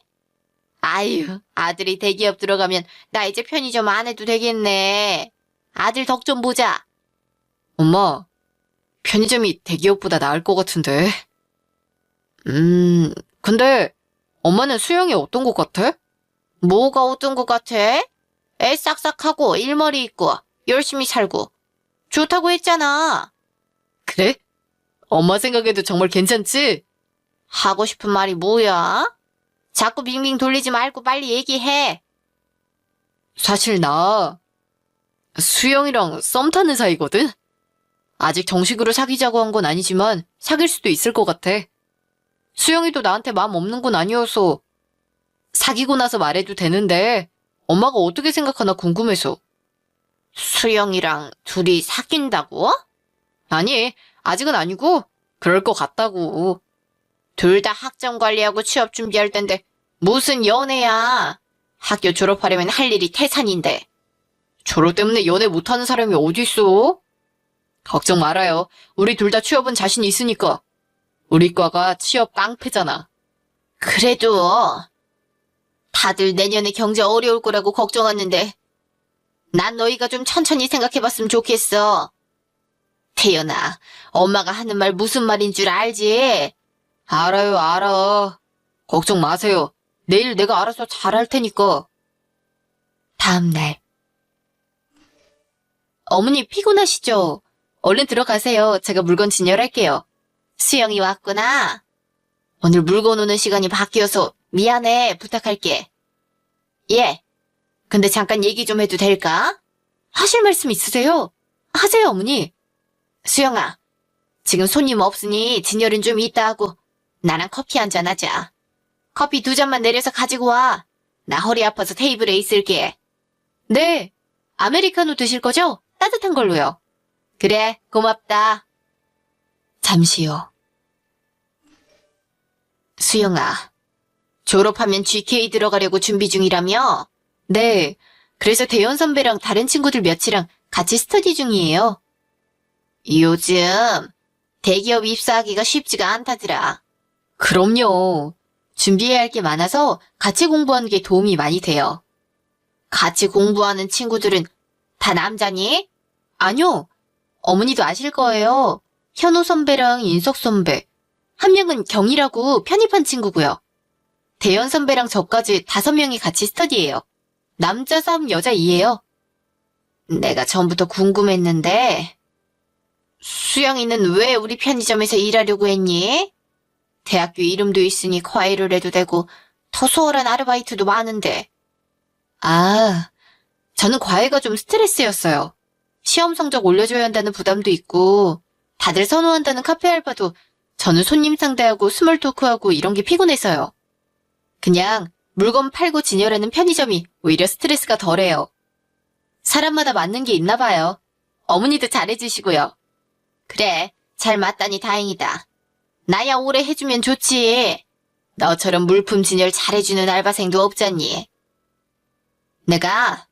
아유, 아들이 대기업 들어가면 나 이제 편의점 안 해도 되겠네. 아들 덕 좀 보자. 엄마, 편의점이 대기업보다 나을 것 같은데. 근데 엄마는 수영이 어떤 것 같아? 뭐가 어떤 것 같아? 애 싹싹하고 일머리 있고 열심히 살고 좋다고 했잖아. 그래? 엄마 생각에도 정말 괜찮지? 하고 싶은 말이 뭐야? 자꾸 빙빙 돌리지 말고 빨리 얘기해. 사실 나 수영이랑 썸 타는 사이거든? 아직 정식으로 사귀자고 한 건 아니지만 사귈 수도 있을 것 같아. 수영이도 나한테 마음 없는 건 아니어서 사귀고 나서 말해도 되는데 엄마가 어떻게 생각하나 궁금해서. 수영이랑 둘이 사귄다고? 아니, 아직은 아니고 그럴 것 같다고. 둘 다 학점 관리하고 취업 준비할 텐데 무슨 연애야. 학교 졸업하려면 할 일이 태산인데. 졸업 때문에 연애 못하는 사람이 어디 있어? 걱정 말아요. 우리 둘 다 취업은 자신 있으니까. 우리 과가 취업 깡패잖아. 그래도 다들 내년에 경제 어려울 거라고 걱정하는데 난 너희가 좀 천천히 생각해봤으면 좋겠어. 태연아, 엄마가 하는 말 무슨 말인 줄 알지? 알아요, 알아. 걱정 마세요. 내일 내가 알아서 잘할 테니까. 다음 날. 어머니 피곤하시죠? 얼른 들어가세요. 제가 물건 진열할게요. 수영이 왔구나. 오늘 물건 오는 시간이 바뀌어서 미안해. 부탁할게. 예. 근데 잠깐 얘기 좀 해도 될까? 하실 말씀 있으세요? 하세요, 어머니. 수영아, 지금 손님 없으니 진열은 좀 이따 하고 나랑 커피 한잔 하자. 커피 2잔만 내려서 가지고 와. 나 허리 아파서 테이블에 있을게. 네. 아메리카노 드실 거죠? 따뜻한 걸로요. 그래, 고맙다. 잠시요. 수영아, 졸업하면 GK 들어가려고 준비 중이라며? 네. 그래서 대현 선배랑 다른 친구들 몇이랑 같이 스터디 중이에요. 요즘 대기업 입사하기가 쉽지가 않다더라. 그럼요. 준비해야 할 게 많아서 같이 공부하는 게 도움이 많이 돼요. 같이 공부하는 친구들은 다 남자니? 아니요. 어머니도 아실 거예요. 현우 선배랑 인석 선배. 한 명은 경이라고 편입한 친구고요. 대현 선배랑 저까지 5명이 같이 스터디예요. 남자 3, 여자 2예요. 내가 전부터 궁금했는데 수영이는 왜 우리 편의점에서 일하려고 했니? 대학교 이름도 있으니 과외를 해도 되고 더 수월한 아르바이트도 많은데. 아, 저는 과외가 좀 스트레스였어요. 시험 성적 올려줘야 한다는 부담도 있고 다들 선호한다는 카페 알바도 저는 손님 상대하고 스몰 토크하고 이런 게 피곤해서요. 그냥 물건 팔고 진열하는 편의점이 오히려 스트레스가 덜해요. 사람마다 맞는 게 있나 봐요. 어머니도 잘해주시고요. 그래, 잘 맞다니 다행이다. 나야 오래 해주면 좋지. 너처럼 물품 진열 잘해주는 알바생도 없잖니. 내가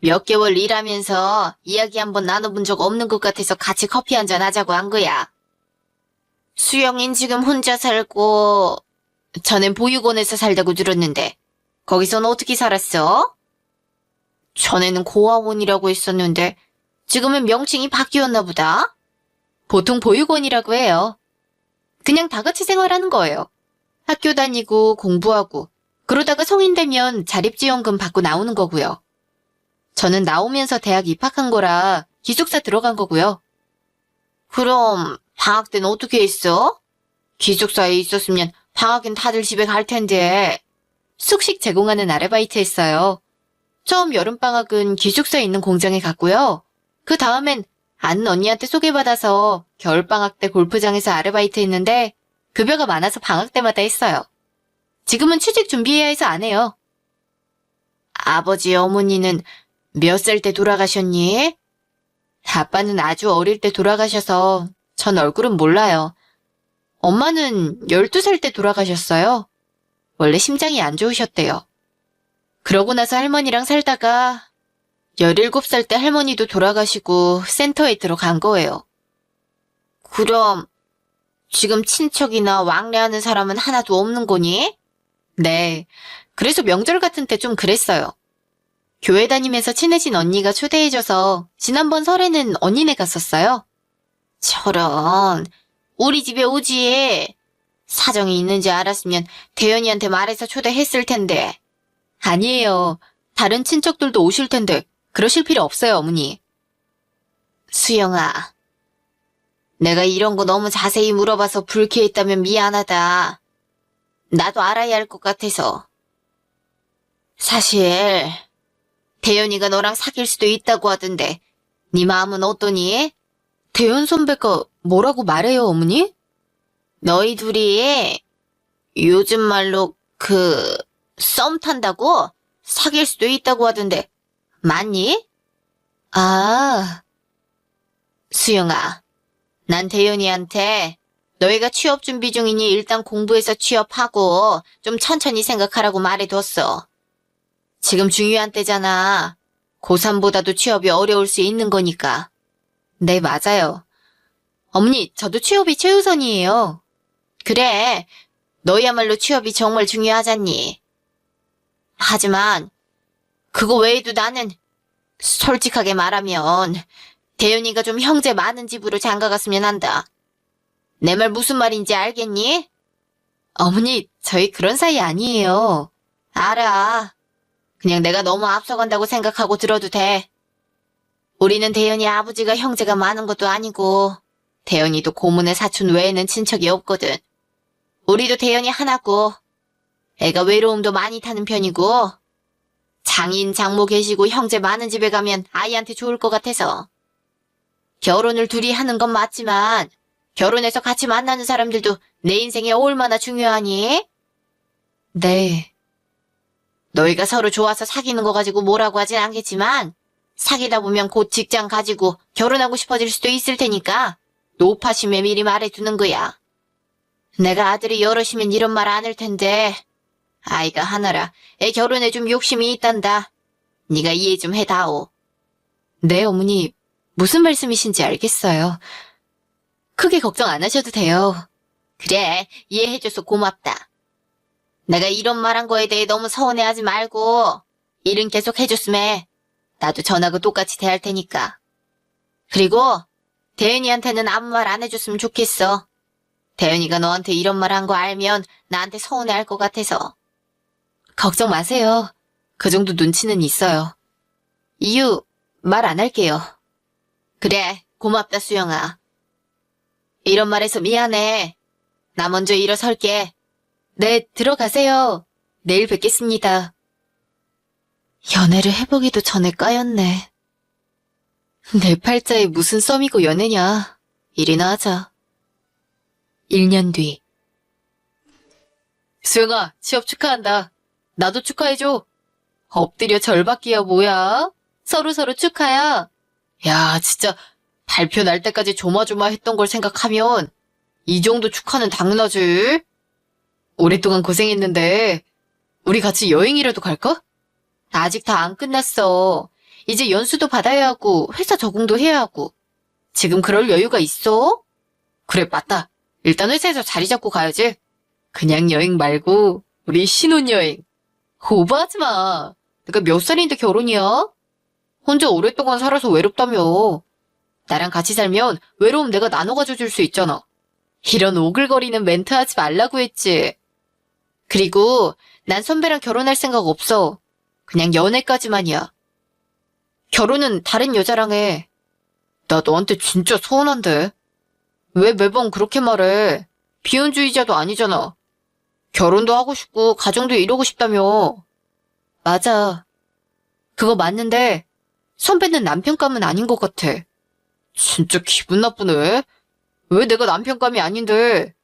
몇 개월 일하면서 이야기 한번 나눠본 적 없는 것 같아서 같이 커피 한잔 하자고 한 거야. 수영인 지금 혼자 살고 전엔 보육원에서 살다고 들었는데 거기선 어떻게 살았어? 전에는 고아원이라고 했었는데 지금은 명칭이 바뀌었나 보다. 보통 보육원이라고 해요. 그냥 다 같이 생활하는 거예요. 학교 다니고 공부하고 그러다가 성인 되면 자립지원금 받고 나오는 거고요. 저는 나오면서 대학 입학한 거라 기숙사 들어간 거고요. 그럼 방학 때는 어떻게 했어? 기숙사에 있었으면 방학엔 다들 집에 갈 텐데. 숙식 제공하는 아르바이트 했어요. 처음 여름방학은 기숙사에 있는 공장에 갔고요. 그 다음엔 아는 언니한테 소개받아서 겨울방학 때 골프장에서 아르바이트 했는데 급여가 많아서 방학 때마다 했어요. 지금은 취직 준비해야 해서 안 해요. 아버지, 어머니는 몇 살 때 돌아가셨니? 아빠는 아주 어릴 때 돌아가셔서 전 얼굴은 몰라요. 엄마는 12살 때 돌아가셨어요. 원래 심장이 안 좋으셨대요. 그러고 나서 할머니랑 살다가 17살 때 할머니도 돌아가시고 센터에 들어간 거예요. 그럼 지금 친척이나 왕래하는 사람은 하나도 없는 거니? 네. 그래서 명절 같은 때 좀 그랬어요. 교회 다니면서 친해진 언니가 초대해줘서 지난번 설에는 언니네 갔었어요. 저런, 우리 집에 오지. 사정이 있는지 알았으면 대현이한테 말해서 초대했을 텐데. 아니에요. 다른 친척들도 오실 텐데 그러실 필요 없어요, 어머니. 수영아, 내가 이런 거 너무 자세히 물어봐서 불쾌했다면 미안하다. 나도 알아야 할 것 같아서. 사실 대현이가 너랑 사귈 수도 있다고 하던데 네 마음은 어떠니? 대현 선배가 뭐라고 말해요, 어머니? 너희 둘이 요즘 말로 썸 탄다고 사귈 수도 있다고 하던데 맞니? 아, 수영아, 난 대현이한테 너희가 취업 준비 중이니 일단 공부해서 취업하고 좀 천천히 생각하라고 말해뒀어. 지금 중요한 때잖아. 고3보다도 취업이 어려울 수 있는 거니까. 네, 맞아요. 어머니, 저도 취업이 최우선이에요. 그래, 너야말로 취업이 정말 중요하잖니. 하지만 그거 외에도 나는 솔직하게 말하면 대현이가 좀 형제 많은 집으로 장가갔으면 한다. 내 말 무슨 말인지 알겠니? 어머니, 저희 그런 사이 아니에요. 알아. 그냥 내가 너무 앞서간다고 생각하고 들어도 돼. 우리는 대현이 아버지가 형제가 많은 것도 아니고 대현이도 고모네 사촌 외에는 친척이 없거든. 우리도 대현이 하나고 애가 외로움도 많이 타는 편이고 장인, 장모 계시고 형제 많은 집에 가면 아이한테 좋을 것 같아서. 결혼을 둘이 하는 건 맞지만 결혼해서 같이 만나는 사람들도 내 인생에 얼마나 중요하니? 네. 너희가 서로 좋아서 사귀는 거 가지고 뭐라고 하진 않겠지만 사귀다 보면 곧 직장 가지고 결혼하고 싶어질 수도 있을 테니까 노파심에 미리 말해두는 거야. 내가 아들이 여럿이면 이런 말 안 할 텐데 아이가 하나라 애 결혼에 좀 욕심이 있단다. 네가 이해 좀 해다오. 네, 어머니. 무슨 말씀이신지 알겠어요. 크게 걱정 안 하셔도 돼요. 그래, 이해해줘서 고맙다. 내가 이런 말한 거에 대해 너무 서운해하지 말고 일은 계속 해줬으면 나도 전하고 똑같이 대할 테니까. 그리고 대현이한테는 아무 말 안 해줬으면 좋겠어. 대현이가 너한테 이런 말 한 거 알면 나한테 서운해할 것 같아서. 걱정 마세요. 그 정도 눈치는 있어요. 이유 말 안 할게요. 그래, 고맙다 수영아. 이런 말해서 미안해. 나 먼저 일어설게. 네, 들어가세요. 내일 뵙겠습니다. 연애를 해보기도 전에 까였네. 내 팔자에 무슨 썸이고 연애냐. 일이나 하자. 1년 뒤. 수영아, 취업 축하한다. 나도 축하해줘. 엎드려 절받기야 뭐야? 서로서로 축하야. 야, 진짜 발표 날 때까지 조마조마했던 걸 생각하면 이 정도 축하는 당연하지. 오랫동안 고생했는데 우리 같이 여행이라도 갈까? 아직 다 안 끝났어. 이제 연수도 받아야 하고 회사 적응도 해야 하고. 지금 그럴 여유가 있어? 그래, 맞다. 일단 회사에서 자리 잡고 가야지. 그냥 여행 말고 우리 신혼여행. 오버하지 마. 내가 몇 살인데 결혼이야? 혼자 오랫동안 살아서 외롭다며. 나랑 같이 살면 외로움 내가 나눠 가져줄 수 있잖아. 이런 오글거리는 멘트 하지 말라고 했지. 그리고 난 선배랑 결혼할 생각 없어. 그냥 연애까지만이야. 결혼은 다른 여자랑 해. 나 너한테 진짜 서운한데. 왜 매번 그렇게 말해? 비혼주의자도 아니잖아. 결혼도 하고 싶고 가정도 이루고 싶다며. 맞아. 그거 맞는데 선배는 남편감은 아닌 것 같아. 진짜 기분 나쁘네. 왜 내가 남편감이 아닌데?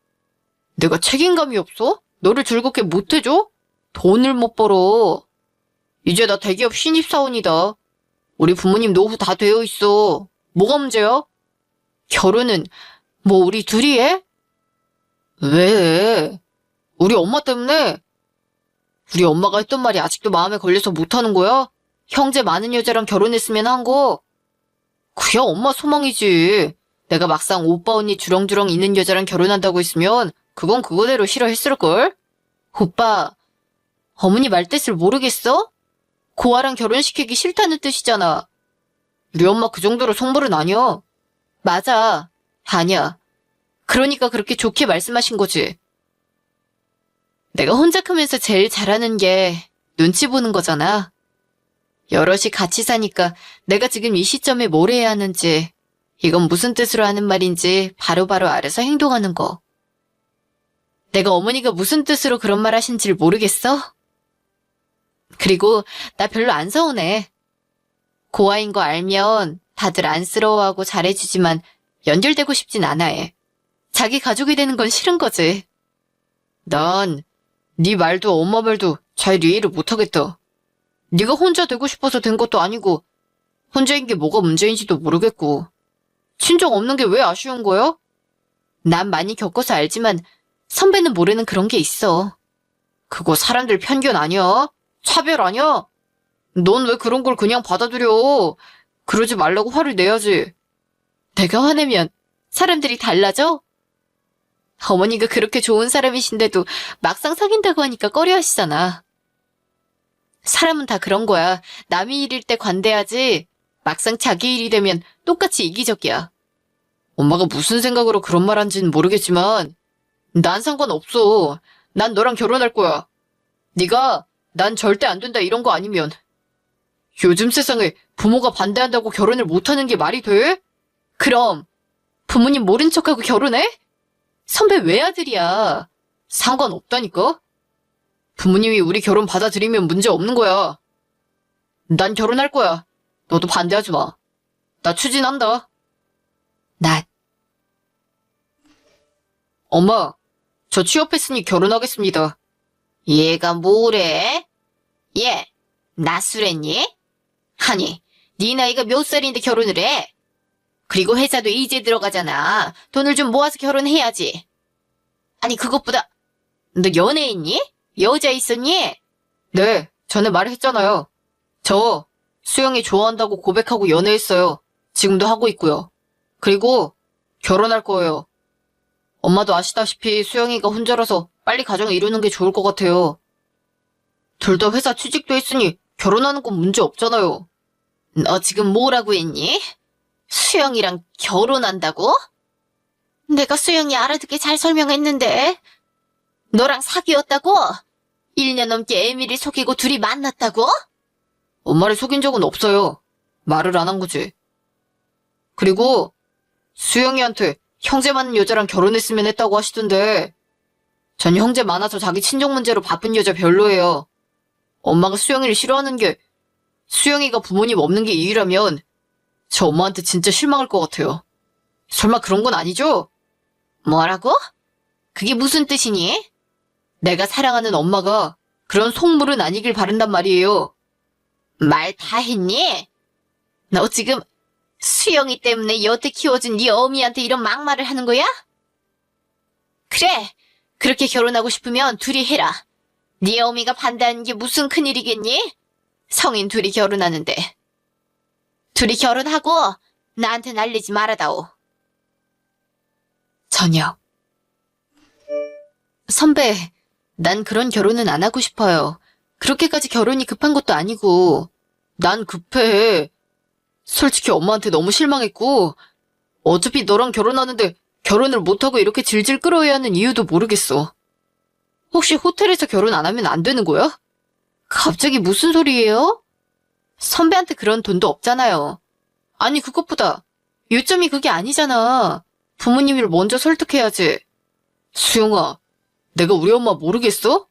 내가 책임감이 없어? 너를 즐겁게 못 해줘? 돈을 못 벌어. 이제 나 대기업 신입사원이다. 우리 부모님 노후 다 되어 있어. 뭐가 문제야? 결혼은 뭐 우리 둘이 해? 왜? 우리 엄마 때문에? 우리 엄마가 했던 말이 아직도 마음에 걸려서 못하는 거야? 형제 많은 여자랑 결혼했으면 한 거? 그야 엄마 소망이지. 내가 막상 오빠 언니 주렁주렁 있는 여자랑 결혼한다고 했으면 그건 그거대로 싫어했을걸? 오빠, 어머니 말뜻을 모르겠어? 고아랑 결혼시키기 싫다는 뜻이잖아. 우리 엄마 그 정도로 속물은 아니야. 맞아. 아니야. 그러니까 그렇게 좋게 말씀하신 거지. 내가 혼자 크면서 제일 잘하는 게 눈치 보는 거잖아. 여럿이 같이 사니까 내가 지금 이 시점에 뭘 해야 하는지, 이건 무슨 뜻으로 하는 말인지 바로바로 알아서 행동하는 거. 내가 어머니가 무슨 뜻으로 그런 말 하신지를 모르겠어? 그리고 나 별로 안 서운해. 고아인 거 알면 다들 안쓰러워하고 잘해주지만 연결되고 싶진 않아 해. 자기 가족이 되는 건 싫은 거지. 난 네 말도 엄마 말도 잘 이해를 못하겠다. 네가 혼자 되고 싶어서 된 것도 아니고 혼자인 게 뭐가 문제인지도 모르겠고. 친정 없는 게 왜 아쉬운 거야? 난 많이 겪어서 알지만 선배는 모르는 그런 게 있어. 그거 사람들 편견 아니야? 차별 아니야? 넌 왜 그런 걸 그냥 받아들여? 그러지 말라고 화를 내야지. 내가 화내면 사람들이 달라져? 어머니가 그렇게 좋은 사람이신데도 막상 사귄다고 하니까 꺼려하시잖아. 사람은 다 그런 거야. 남의 일일 때 관대하지 막상 자기 일이 되면 똑같이 이기적이야. 엄마가 무슨 생각으로 그런 말 한지는 모르겠지만 난 상관없어. 난 너랑 결혼할 거야. 네가 난 절대 안 된다 이런 거 아니면. 요즘 세상에 부모가 반대한다고 결혼을 못하는 게 말이 돼? 그럼 부모님 모른 척하고 결혼해? 선배 외아들이야. 상관없다니까? 부모님이 우리 결혼 받아들이면 문제 없는 거야. 난 결혼할 거야. 너도 반대하지 마. 나 추진한다. 나, 엄마, 저 취업했으니 결혼하겠습니다. 얘가 뭐래? 얘, 낯술했니? 아니, 네 나이가 몇 살인데 결혼을 해? 그리고 회사도 이제 들어가잖아. 돈을 좀 모아서 결혼해야지. 아니, 그것보다, 너 연애했니? 여자 있었니? 네, 전에 말했잖아요. 저 수영이 좋아한다고 고백하고 연애했어요. 지금도 하고 있고요. 그리고 결혼할 거예요. 엄마도 아시다시피 수영이가 혼자라서 빨리 가정 이루는 게 좋을 것 같아요. 둘 다 회사 취직도 했으니 결혼하는 건 문제 없잖아요. 너 지금 뭐라고 했니? 수영이랑 결혼한다고? 내가 수영이 알아듣게 잘 설명했는데. 너랑 사귀었다고? 1년 넘게 애미를 속이고 둘이 만났다고? 엄마를 속인 적은 없어요. 말을 안 한 거지. 그리고 수영이한테 형제 많은 여자랑 결혼했으면 했다고 하시던데 전 형제 많아서 자기 친정 문제로 바쁜 여자 별로예요. 엄마가 수영이를 싫어하는 게 수영이가 부모님 없는 게 이유라면 저 엄마한테 진짜 실망할 것 같아요. 설마 그런 건 아니죠? 뭐라고? 그게 무슨 뜻이니? 내가 사랑하는 엄마가 그런 속물은 아니길 바란단 말이에요. 말 다 했니? 너 지금 수영이 때문에 여태 키워준 네 어미한테 이런 막말을 하는 거야? 그래, 그렇게 결혼하고 싶으면 둘이 해라. 네 어미가 반대하는 게 무슨 큰일이겠니? 성인 둘이 결혼하는데. 둘이 결혼하고 나한테 날리지 말아다오. 저녁. 선배, 난 그런 결혼은 안 하고 싶어요. 그렇게까지 결혼이 급한 것도 아니고. 난 급해. 솔직히 엄마한테 너무 실망했고 어차피 너랑 결혼하는데 결혼을 못하고 이렇게 질질 끌어야 하는 이유도 모르겠어. 혹시 호텔에서 결혼 안 하면 안 되는 거야? 갑자기 무슨 소리예요? 선배한테 그런 돈도 없잖아요. 아니 그것보다 요점이 그게 아니잖아. 부모님을 먼저 설득해야지. 수영아, 내가 우리 엄마 모르겠어?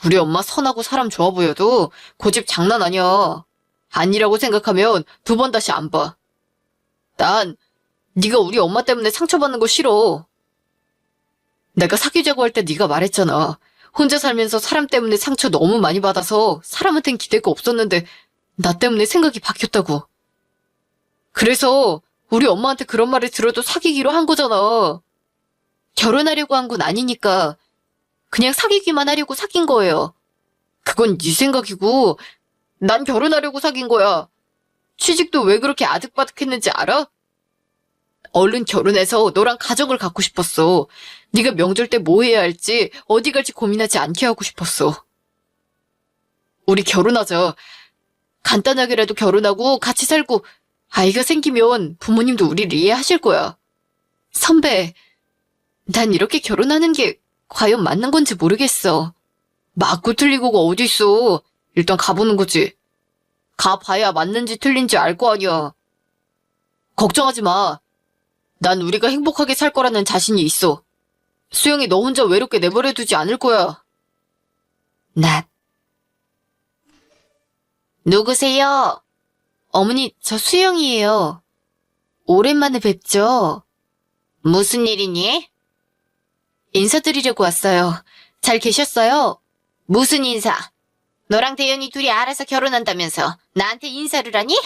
우리 엄마 선하고 사람 좋아 보여도 고집 장난 아니야. 아니라고 생각하면 두 번 다시 안 봐. 난 네가 우리 엄마 때문에 상처받는 거 싫어. 내가 사귀자고 할 때 네가 말했잖아. 혼자 살면서 사람 때문에 상처 너무 많이 받아서 사람한텐 기대가 없었는데 나 때문에 생각이 바뀌었다고. 그래서 우리 엄마한테 그런 말을 들어도 사귀기로 한 거잖아. 결혼하려고 한 건 아니니까 그냥 사귀기만 하려고 사귄 거예요. 그건 네 생각이고 난 결혼하려고 사귄 거야. 취직도 왜 그렇게 아득바득했는지 알아? 얼른 결혼해서 너랑 가족을 갖고 싶었어. 네가 명절 때 뭐 해야 할지 어디 갈지 고민하지 않게 하고 싶었어. 우리 결혼하자. 간단하게라도 결혼하고 같이 살고 아이가 생기면 부모님도 우리를 이해하실 거야. 선배, 난 이렇게 결혼하는 게 과연 맞는 건지 모르겠어. 맞고 틀리고가 어디 있어. 일단 가보는 거지. 가봐야 맞는지 틀린지 알 거 아니야. 걱정하지 마. 난 우리가 행복하게 살 거라는 자신이 있어. 수영이 너 혼자 외롭게 내버려두지 않을 거야. 낫. 누구세요? 어머니, 저 수영이에요. 오랜만에 뵙죠? 무슨 일이니? 인사드리려고 왔어요. 잘 계셨어요? 무슨 인사? 너랑 대현이 둘이 알아서 결혼한다면서 나한테 인사를 하니?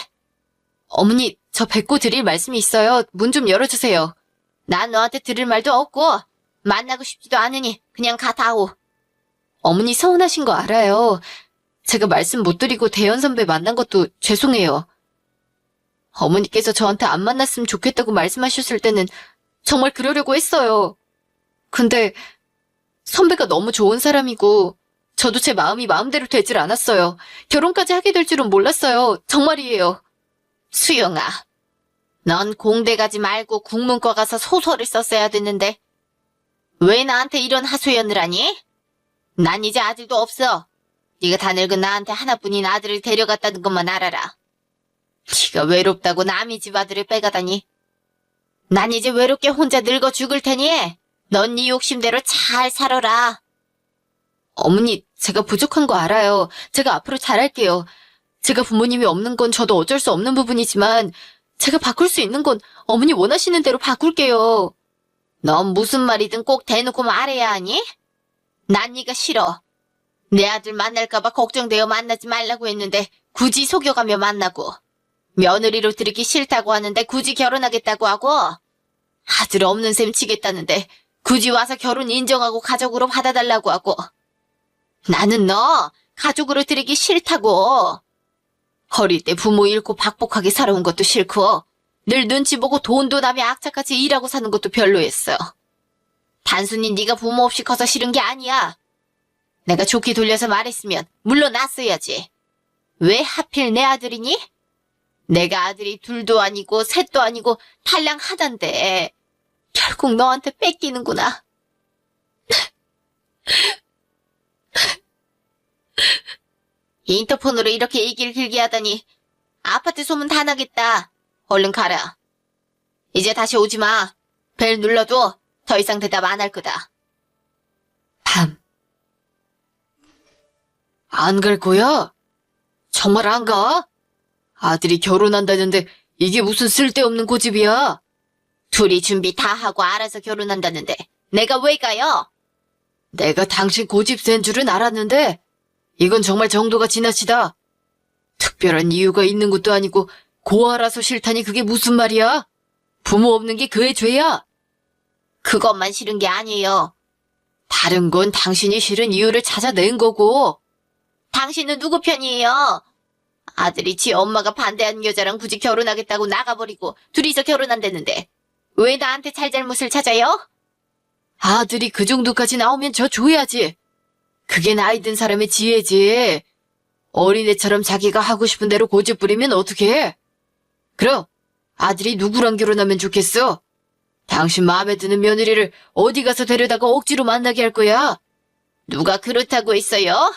어머니, 저 뵙고 드릴 말씀이 있어요. 문 좀 열어주세요. 난 너한테 들을 말도 없고 만나고 싶지도 않으니 그냥 가다오. 어머니 서운하신 거 알아요. 제가 말씀 못 드리고 대현 선배 만난 것도 죄송해요. 어머니께서 저한테 안 만났으면 좋겠다고 말씀하셨을 때는 정말 그러려고 했어요. 근데 선배가 너무 좋은 사람이고 저도 제 마음이 마음대로 되질 않았어요. 결혼까지 하게 될 줄은 몰랐어요. 정말이에요. 수영아, 넌 공대 가지 말고 국문과 가서 소설을 썼어야 됐는데 왜 나한테 이런 하소연을 하니? 난 이제 아들도 없어. 네가 다 늙은 나한테 하나뿐인 아들을 데려갔다는 것만 알아라. 네가 외롭다고 남의 집 아들을 빼가다니. 난 이제 외롭게 혼자 늙어 죽을 테니 넌 네 욕심대로 잘 살아라. 어머니, 제가 부족한 거 알아요. 제가 앞으로 잘할게요. 제가 부모님이 없는 건 저도 어쩔 수 없는 부분이지만 제가 바꿀 수 있는 건 어머니 원하시는 대로 바꿀게요. 넌 무슨 말이든 꼭 대놓고 말해야 하니? 난 네가 싫어. 내 아들 만날까봐 걱정되어 만나지 말라고 했는데 굳이 속여가며 만나고, 며느리로 들이기 싫다고 하는데 굳이 결혼하겠다고 하고, 아들 없는 셈 치겠다는데 굳이 와서 결혼 인정하고 가족으로 받아달라고 하고. 나는 너 가족으로 들이기 싫다고. 어릴 때 부모 잃고 박복하게 살아온 것도 싫고, 늘 눈치 보고 돈도 남의 악착같이 일하고 사는 것도 별로였어. 단순히 네가 부모 없이 커서 싫은 게 아니야. 내가 좋게 돌려서 말했으면 물러났어야지. 왜 하필 내 아들이니? 내가 아들이 둘도 아니고 셋도 아니고 탈랑 하단데 결국 너한테 뺏기는구나. 인터폰으로 이렇게 얘기를 길게 하다니 아파트 소문 다 나겠다. 얼른 가라. 이제 다시 오지 마. 벨 눌러도 더 이상 대답 안 할 거다. 밤. 안 갈 거야? 정말 안 가? 아들이 결혼한다는데 이게 무슨 쓸데없는 고집이야? 둘이 준비 다 하고 알아서 결혼한다는데 내가 왜 가요? 내가 당신 고집 센 줄은 알았는데 이건 정말 정도가 지나치다. 특별한 이유가 있는 것도 아니고 고아라서 싫다니 그게 무슨 말이야? 부모 없는 게 그의 죄야. 그것만 싫은 게 아니에요. 다른 건 당신이 싫은 이유를 찾아낸 거고. 당신은 누구 편이에요? 아들이 지 엄마가 반대하는 여자랑 굳이 결혼하겠다고 나가버리고 둘이서 결혼한다는데 왜 나한테 잘잘못을 찾아요? 아들이 그 정도까지 나오면 저 줘야지. 그게 나이 든 사람의 지혜지. 어린애처럼 자기가 하고 싶은 대로 고집 부리면 어떡해? 그럼 아들이 누구랑 결혼하면 좋겠어? 당신 마음에 드는 며느리를 어디 가서 데려다가 억지로 만나게 할 거야? 누가 그렇다고 했어요?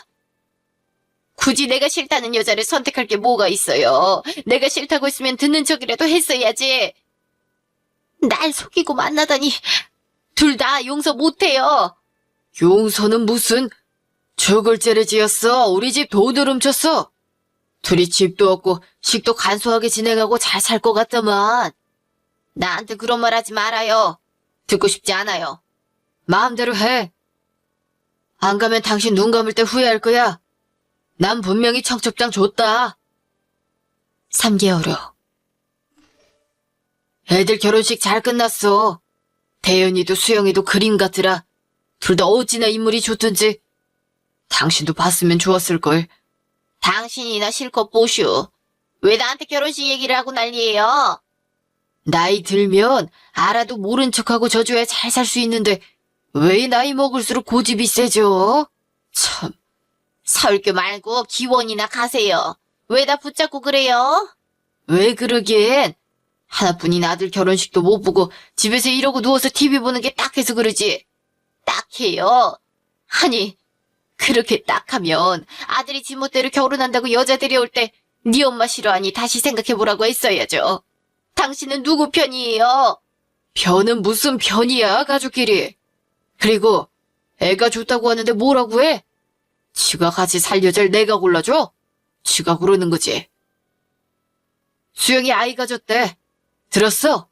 굳이 내가 싫다는 여자를 선택할 게 뭐가 있어요? 내가 싫다고 했으면 듣는 척이라도 했어야지. 날 속이고 만나다니 둘 다 용서 못해요. 용서는 무슨 저걸째를 지었어. 우리 집 돈을 훔쳤어. 둘이 집도 없고 식도 간소하게 진행하고 잘 살 것 같다만. 나한테 그런 말 하지 말아요. 듣고 싶지 않아요. 마음대로 해. 안 가면 당신 눈 감을 때 후회할 거야. 난 분명히 청첩장 줬다. 3개월 후. 애들 결혼식 잘 끝났어. 대현이도 수영이도 그림 같더라. 둘 다 어찌나 인물이 좋든지. 당신도 봤으면 좋았을걸. 당신이나 실컷 보슈. 왜 나한테 결혼식 얘기를 하고 난리예요? 나이 들면 알아도 모른 척하고 져줘야 잘 살 수 있는데 왜 나이 먹을수록 고집이 세져? 참. 설교 말고 기원이나 가세요. 왜 다 붙잡고 그래요? 왜 그러긴. 하나뿐인 아들 결혼식도 못 보고 집에서 이러고 누워서 TV 보는 게 딱해서 그러지. 딱해요? 아니, 그렇게 딱하면 아들이 지멋대로 결혼한다고 여자 데려올 때 네 엄마 싫어하니 다시 생각해보라고 했어야죠. 당신은 누구 편이에요? 편은 무슨 편이야, 가족끼리. 그리고 애가 좋다고 하는데 뭐라고 해? 지가 같이 살 여자를 내가 골라줘? 지가 고르는 거지. 수영이 아이 가졌대. 들었어?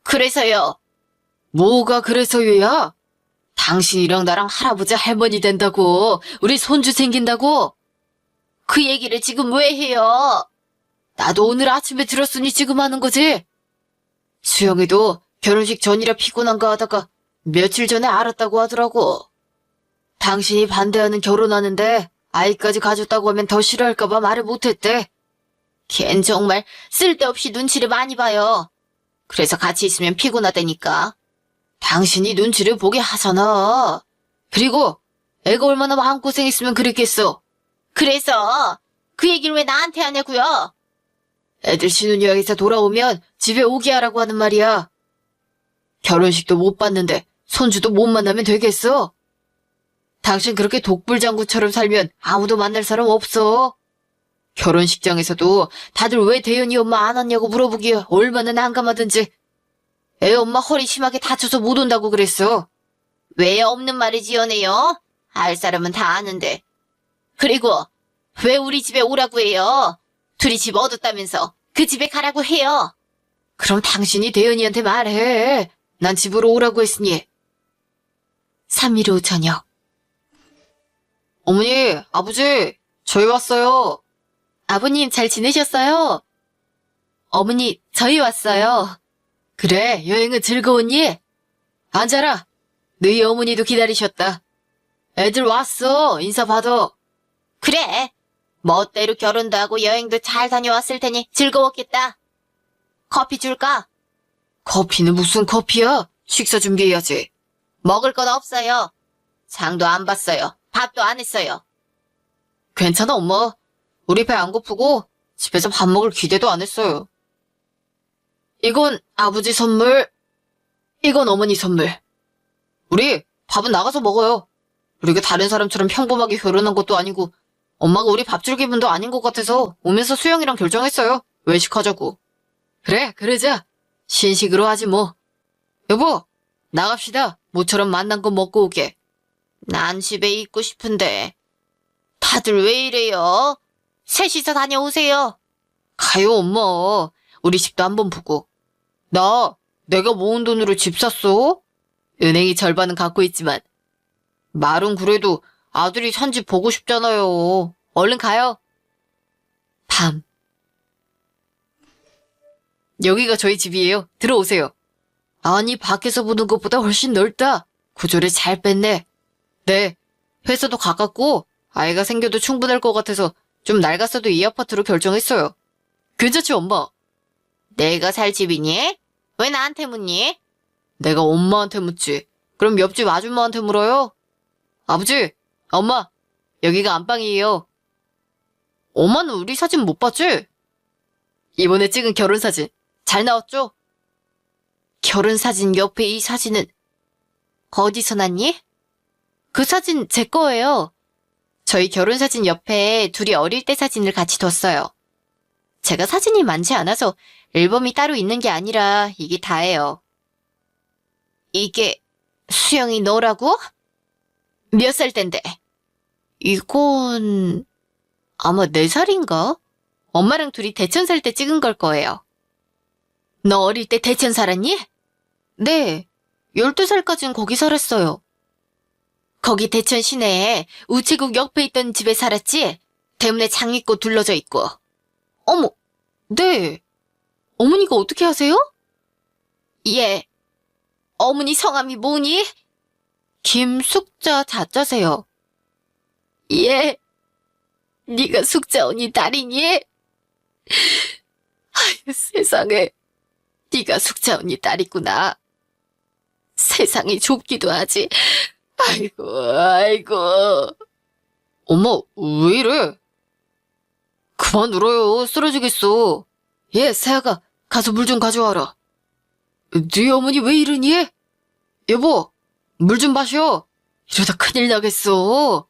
그래서요. 뭐가 그래서요야? 당신이랑 나랑 할아버지 할머니 된다고. 우리 손주 생긴다고. 그 얘기를 지금 왜 해요? 나도 오늘 아침에 들었으니 지금 하는 거지. 수영이도 결혼식 전이라 피곤한가 하다가 며칠 전에 알았다고 하더라고. 당신이 반대하는 결혼하는데 아이까지 가졌다고 하면 더 싫어할까봐 말을 못했대. 걘 정말 쓸데없이 눈치를 많이 봐요. 그래서 같이 있으면 피곤하다니까. 당신이 눈치를 보게 하잖아. 그리고 애가 얼마나 마음고생했으면 그랬겠어. 그래서 그 얘기를 왜 나한테 하냐고요? 애들 신혼여행에서 돌아오면 집에 오게 하라고 하는 말이야. 결혼식도 못 봤는데 손주도 못 만나면 되겠어? 당신 그렇게 독불장군처럼 살면 아무도 만날 사람 없어. 결혼식장에서도 다들 왜 대현이 엄마 안 왔냐고 물어보기에 얼마나 난감하든지. 애 엄마 허리 심하게 다쳐서 못 온다고 그랬어. 왜 없는 말을 지어내요? 알 사람은 다 아는데. 그리고 왜 우리 집에 오라고 해요? 둘이 집 얻었다면서 그 집에 가라고 해요. 그럼 당신이 대현이한테 말해. 난 집으로 오라고 했으니. 3일 후 저녁. 어머니, 아버지, 저희 왔어요. 아버님 잘 지내셨어요? 어머니, 저희 왔어요. 그래, 여행은 즐거웠니? 앉아라. 너희 어머니도 기다리셨다. 애들 왔어. 인사 받아. 그래. 멋대로 결혼도 하고 여행도 잘 다녀왔을 테니 즐거웠겠다. 커피 줄까? 커피는 무슨 커피야? 식사 준비해야지. 먹을 건 없어요. 장도 안 봤어요. 밥도 안 했어요. 괜찮아, 엄마. 우리 배 안 고프고 집에서 밥 먹을 기대도 안 했어요. 이건 아버지 선물, 이건 어머니 선물. 우리 밥은 나가서 먹어요. 우리가 다른 사람처럼 평범하게 결혼한 것도 아니고 엄마가 우리 밥 줄 기분도 아닌 것 같아서 오면서 수영이랑 결정했어요. 외식하자고. 그래, 그러자. 신식으로 하지 뭐. 여보, 나갑시다. 모처럼 만난 거 먹고 오게. 난 집에 있고 싶은데. 다들 왜 이래요? 셋이서 다녀오세요. 가요, 엄마. 우리 집도 한번 보고. 내가 모은 돈으로 집 샀어? 은행이 절반은 갖고 있지만. 말은 그래도 아들이 산 집 보고 싶잖아요. 얼른 가요. 밤. 여기가 저희 집이에요. 들어오세요. 아니, 밖에서 보는 것보다 훨씬 넓다. 구조를 잘 뺐네. 네, 회사도 가깝고 아이가 생겨도 충분할 것 같아서 좀 낡았어도 이 아파트로 결정했어요. 괜찮지, 엄마? 내가 살 집이니? 왜 나한테 묻니? 내가 엄마한테 묻지. 그럼 옆집 아줌마한테 물어요? 아버지, 엄마, 여기가 안방이에요. 엄마는 우리 사진 못 봤지? 이번에 찍은 결혼사진 잘 나왔죠? 결혼사진 옆에 이 사진은 어디서 났니? 그 사진 제 거예요. 저희 결혼사진 옆에 둘이 어릴 때 사진을 같이 뒀어요. 제가 사진이 많지 않아서 앨범이 따로 있는 게 아니라 이게 다예요. 이게 수영이 너라고? 몇 살 땐데? 이건 아마 4살인가? 엄마랑 둘이 대천 살 때 찍은 걸 거예요. 너 어릴 때 대천 살았니? 네, 12살까진 거기 살았어요. 거기 대천 시내에 우체국 옆에 있던 집에 살았지? 대문에 장미꽃 둘러져 있고. 어머, 네. 어머니가 어떻게 아세요? 예. 어머니 성함이 뭐니? 김숙자 자자세요. 예. 네가 숙자 언니 딸이니? 아유, 세상에. 네가 숙자 언니 딸이구나. 세상이 좁기도 하지. 아이고. 엄마, 왜 이래? 그만 울어요. 쓰러지겠어. 세아가 가서 물 좀 가져와라. 네 어머니 왜 이러니? 여보, 물 좀 마셔. 이러다 큰일 나겠어.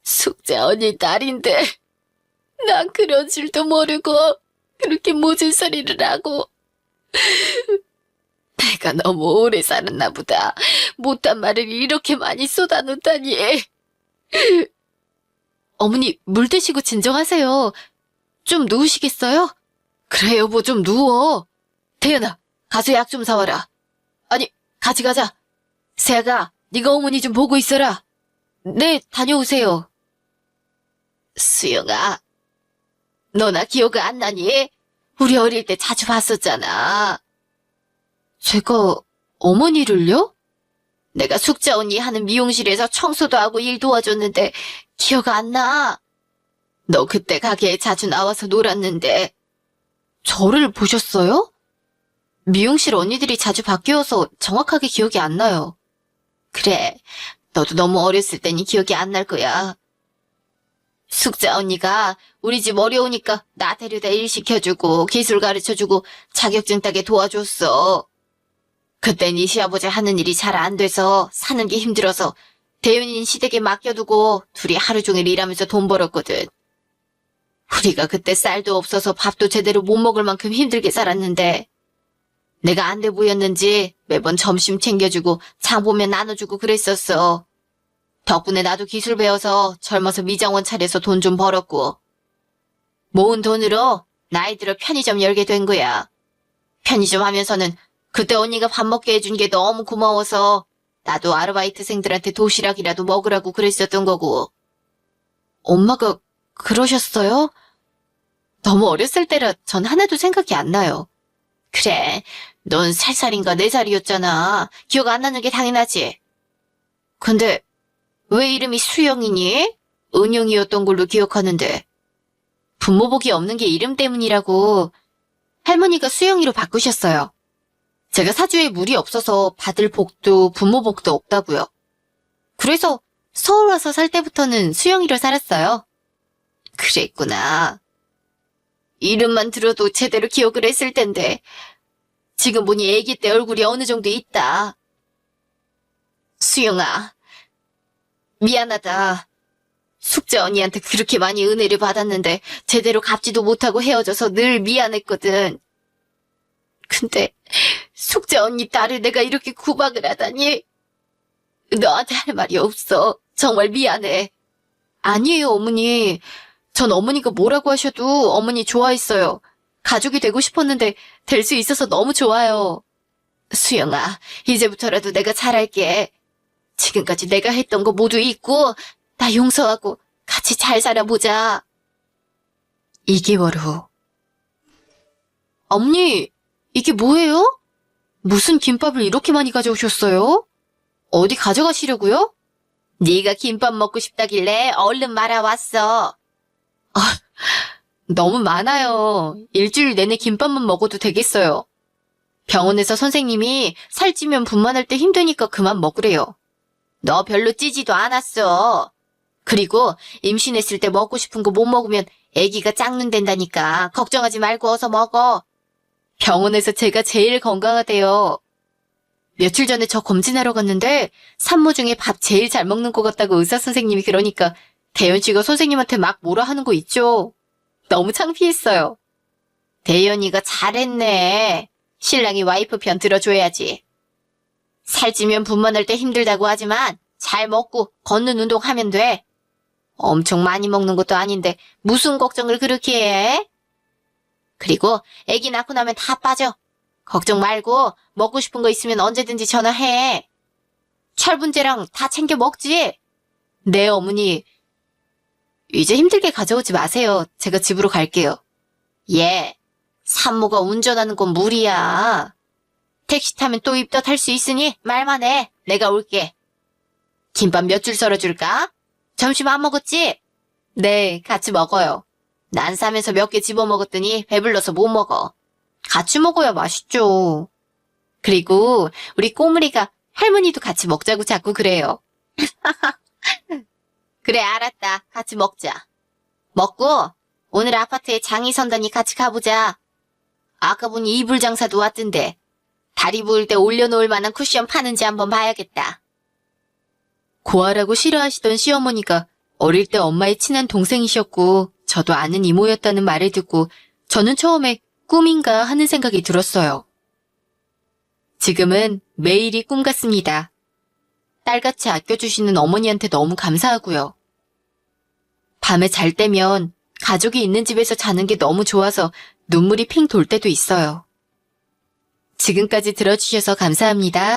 숙자 언니 딸인데 난 그런 줄도 모르고 그렇게 모진 소리를 하고 내가 너무 오래 살았나 보다. 못한 말을 이렇게 많이 쏟아놓다니. 어머니, 물 드시고 진정하세요. 좀 누우시겠어요? 그래, 여보, 좀 누워. 태연아, 가서 약 좀 사와라. 아니, 같이 가자. 세아가, 네가 어머니 좀 보고 있어라. 네, 다녀오세요. 수영아, 너 나 기억 안 나니? 우리 어릴 때 자주 봤었잖아. 제가 어머니를요? 내가 숙자 언니 하는 미용실에서 청소도 하고 일 도와줬는데 기억 안 나? 너 그때 가게에 자주 나와서 놀았는데. 저를 보셨어요? 미용실 언니들이 자주 바뀌어서 정확하게 기억이 안 나요. 그래, 너도 너무 어렸을 때니 기억이 안 날 거야. 숙자 언니가 우리 집 어려우니까 나 데려다 일 시켜주고 기술 가르쳐주고 자격증 따게 도와줬어. 그때 네 시아버지 하는 일이 잘 안 돼서 사는 게 힘들어서 대윤이는 시댁에 맡겨두고 둘이 하루 종일 일하면서 돈 벌었거든. 우리가 그때 쌀도 없어서 밥도 제대로 못 먹을 만큼 힘들게 살았는데 내가 안 돼 보였는지 매번 점심 챙겨주고 장 보면 나눠주고 그랬었어. 덕분에 나도 기술 배워서 젊어서 미장원 차려서 돈 좀 벌었고 모은 돈으로 나이 들어 편의점 열게 된 거야. 편의점 하면서는 그때 언니가 밥 먹게 해준 게 너무 고마워서 나도 아르바이트생들한테 도시락이라도 먹으라고 그랬었던 거고. 엄마가 그러셨어요? 너무 어렸을 때라 전 하나도 생각이 안 나요. 그래, 넌 3살인가 4살이었잖아. 기억 안 나는 게 당연하지. 근데 왜 이름이 수영이니? 은영이었던 걸로 기억하는데. 부모복이 없는 게 이름 때문이라고 할머니가 수영이로 바꾸셨어요. 제가 사주에 물이 없어서 받을 복도 부모복도 없다고요. 그래서 서울 와서 살 때부터는 수영이로 살았어요. 그랬구나. 이름만 들어도 제대로 기억을 했을 텐데 지금 보니 아기 때 얼굴이 어느 정도 있다. 수영아, 미안하다. 숙제 언니한테 그렇게 많이 은혜를 받았는데 제대로 갚지도 못하고 헤어져서 늘 미안했거든. 근데 숙제 언니 딸을 내가 이렇게 구박을 하다니. 너한테 할 말이 없어. 정말 미안해. 아니에요, 어머니. 전 어머니가 뭐라고 하셔도 어머니 좋아했어요. 가족이 되고 싶었는데 될 수 있어서 너무 좋아요. 수영아, 이제부터라도 내가 잘할게. 지금까지 내가 했던 거 모두 잊고 나 용서하고 같이 잘 살아보자. 2개월 후. 어머니, 이게 뭐예요? 무슨 김밥을 이렇게 많이 가져오셨어요? 어디 가져가시려고요? 네가 김밥 먹고 싶다길래 얼른 말아왔어. 너무 많아요. 일주일 내내 김밥만 먹어도 되겠어요. 병원에서 선생님이 살찌면 분만할 때 힘드니까 그만 먹으래요. 너 별로 찌지도 않았어. 그리고 임신했을 때 먹고 싶은 거 못 먹으면 아기가 짝눈된다니까 걱정하지 말고 어서 먹어. 병원에서 제가 제일 건강하대요. 며칠 전에 저 검진하러 갔는데 산모 중에 밥 제일 잘 먹는 것 같다고 의사 선생님이 그러니까 대연 씨가 선생님한테 막 뭐라 하는 거 있죠? 너무 창피했어요. 대연이가 잘했네. 신랑이 와이프 편 들어줘야지. 살찌면 분만할 때 힘들다고 하지만 잘 먹고 걷는 운동하면 돼. 엄청 많이 먹는 것도 아닌데 무슨 걱정을 그렇게 해? 그리고 아기 낳고 나면 다 빠져. 걱정 말고 먹고 싶은 거 있으면 언제든지 전화해. 철분제랑 다 챙겨 먹지? 네, 어머니. 이제 힘들게 가져오지 마세요. 제가 집으로 갈게요. 예, 산모가 운전하는 건 무리야. 택시 타면 또 입덧 할 수 있으니 말만 해. 내가 올게. 김밥 몇 줄 썰어줄까? 점심 안 먹었지? 네, 같이 먹어요. 난 싸면서 몇 개 집어먹었더니 배불러서 못 먹어. 같이 먹어야 맛있죠. 그리고 우리 꼬물이가 할머니도 같이 먹자고 자꾸 그래요. 그래, 알았다. 같이 먹자. 먹고 오늘 아파트에 장이 선다니 같이 가보자. 아까 보니 이불 장사도 왔던데 다리 부을 때 올려놓을 만한 쿠션 파는지 한번 봐야겠다. 고아라고 싫어하시던 시어머니가 어릴 때 엄마의 친한 동생이셨고 저도 아는 이모였다는 말을 듣고 저는 처음에 꿈인가 하는 생각이 들었어요. 지금은 매일이 꿈 같습니다. 딸같이 아껴주시는 어머니한테 너무 감사하고요. 밤에 잘 때면 가족이 있는 집에서 자는 게 너무 좋아서 눈물이 핑 돌 때도 있어요. 지금까지 들어주셔서 감사합니다.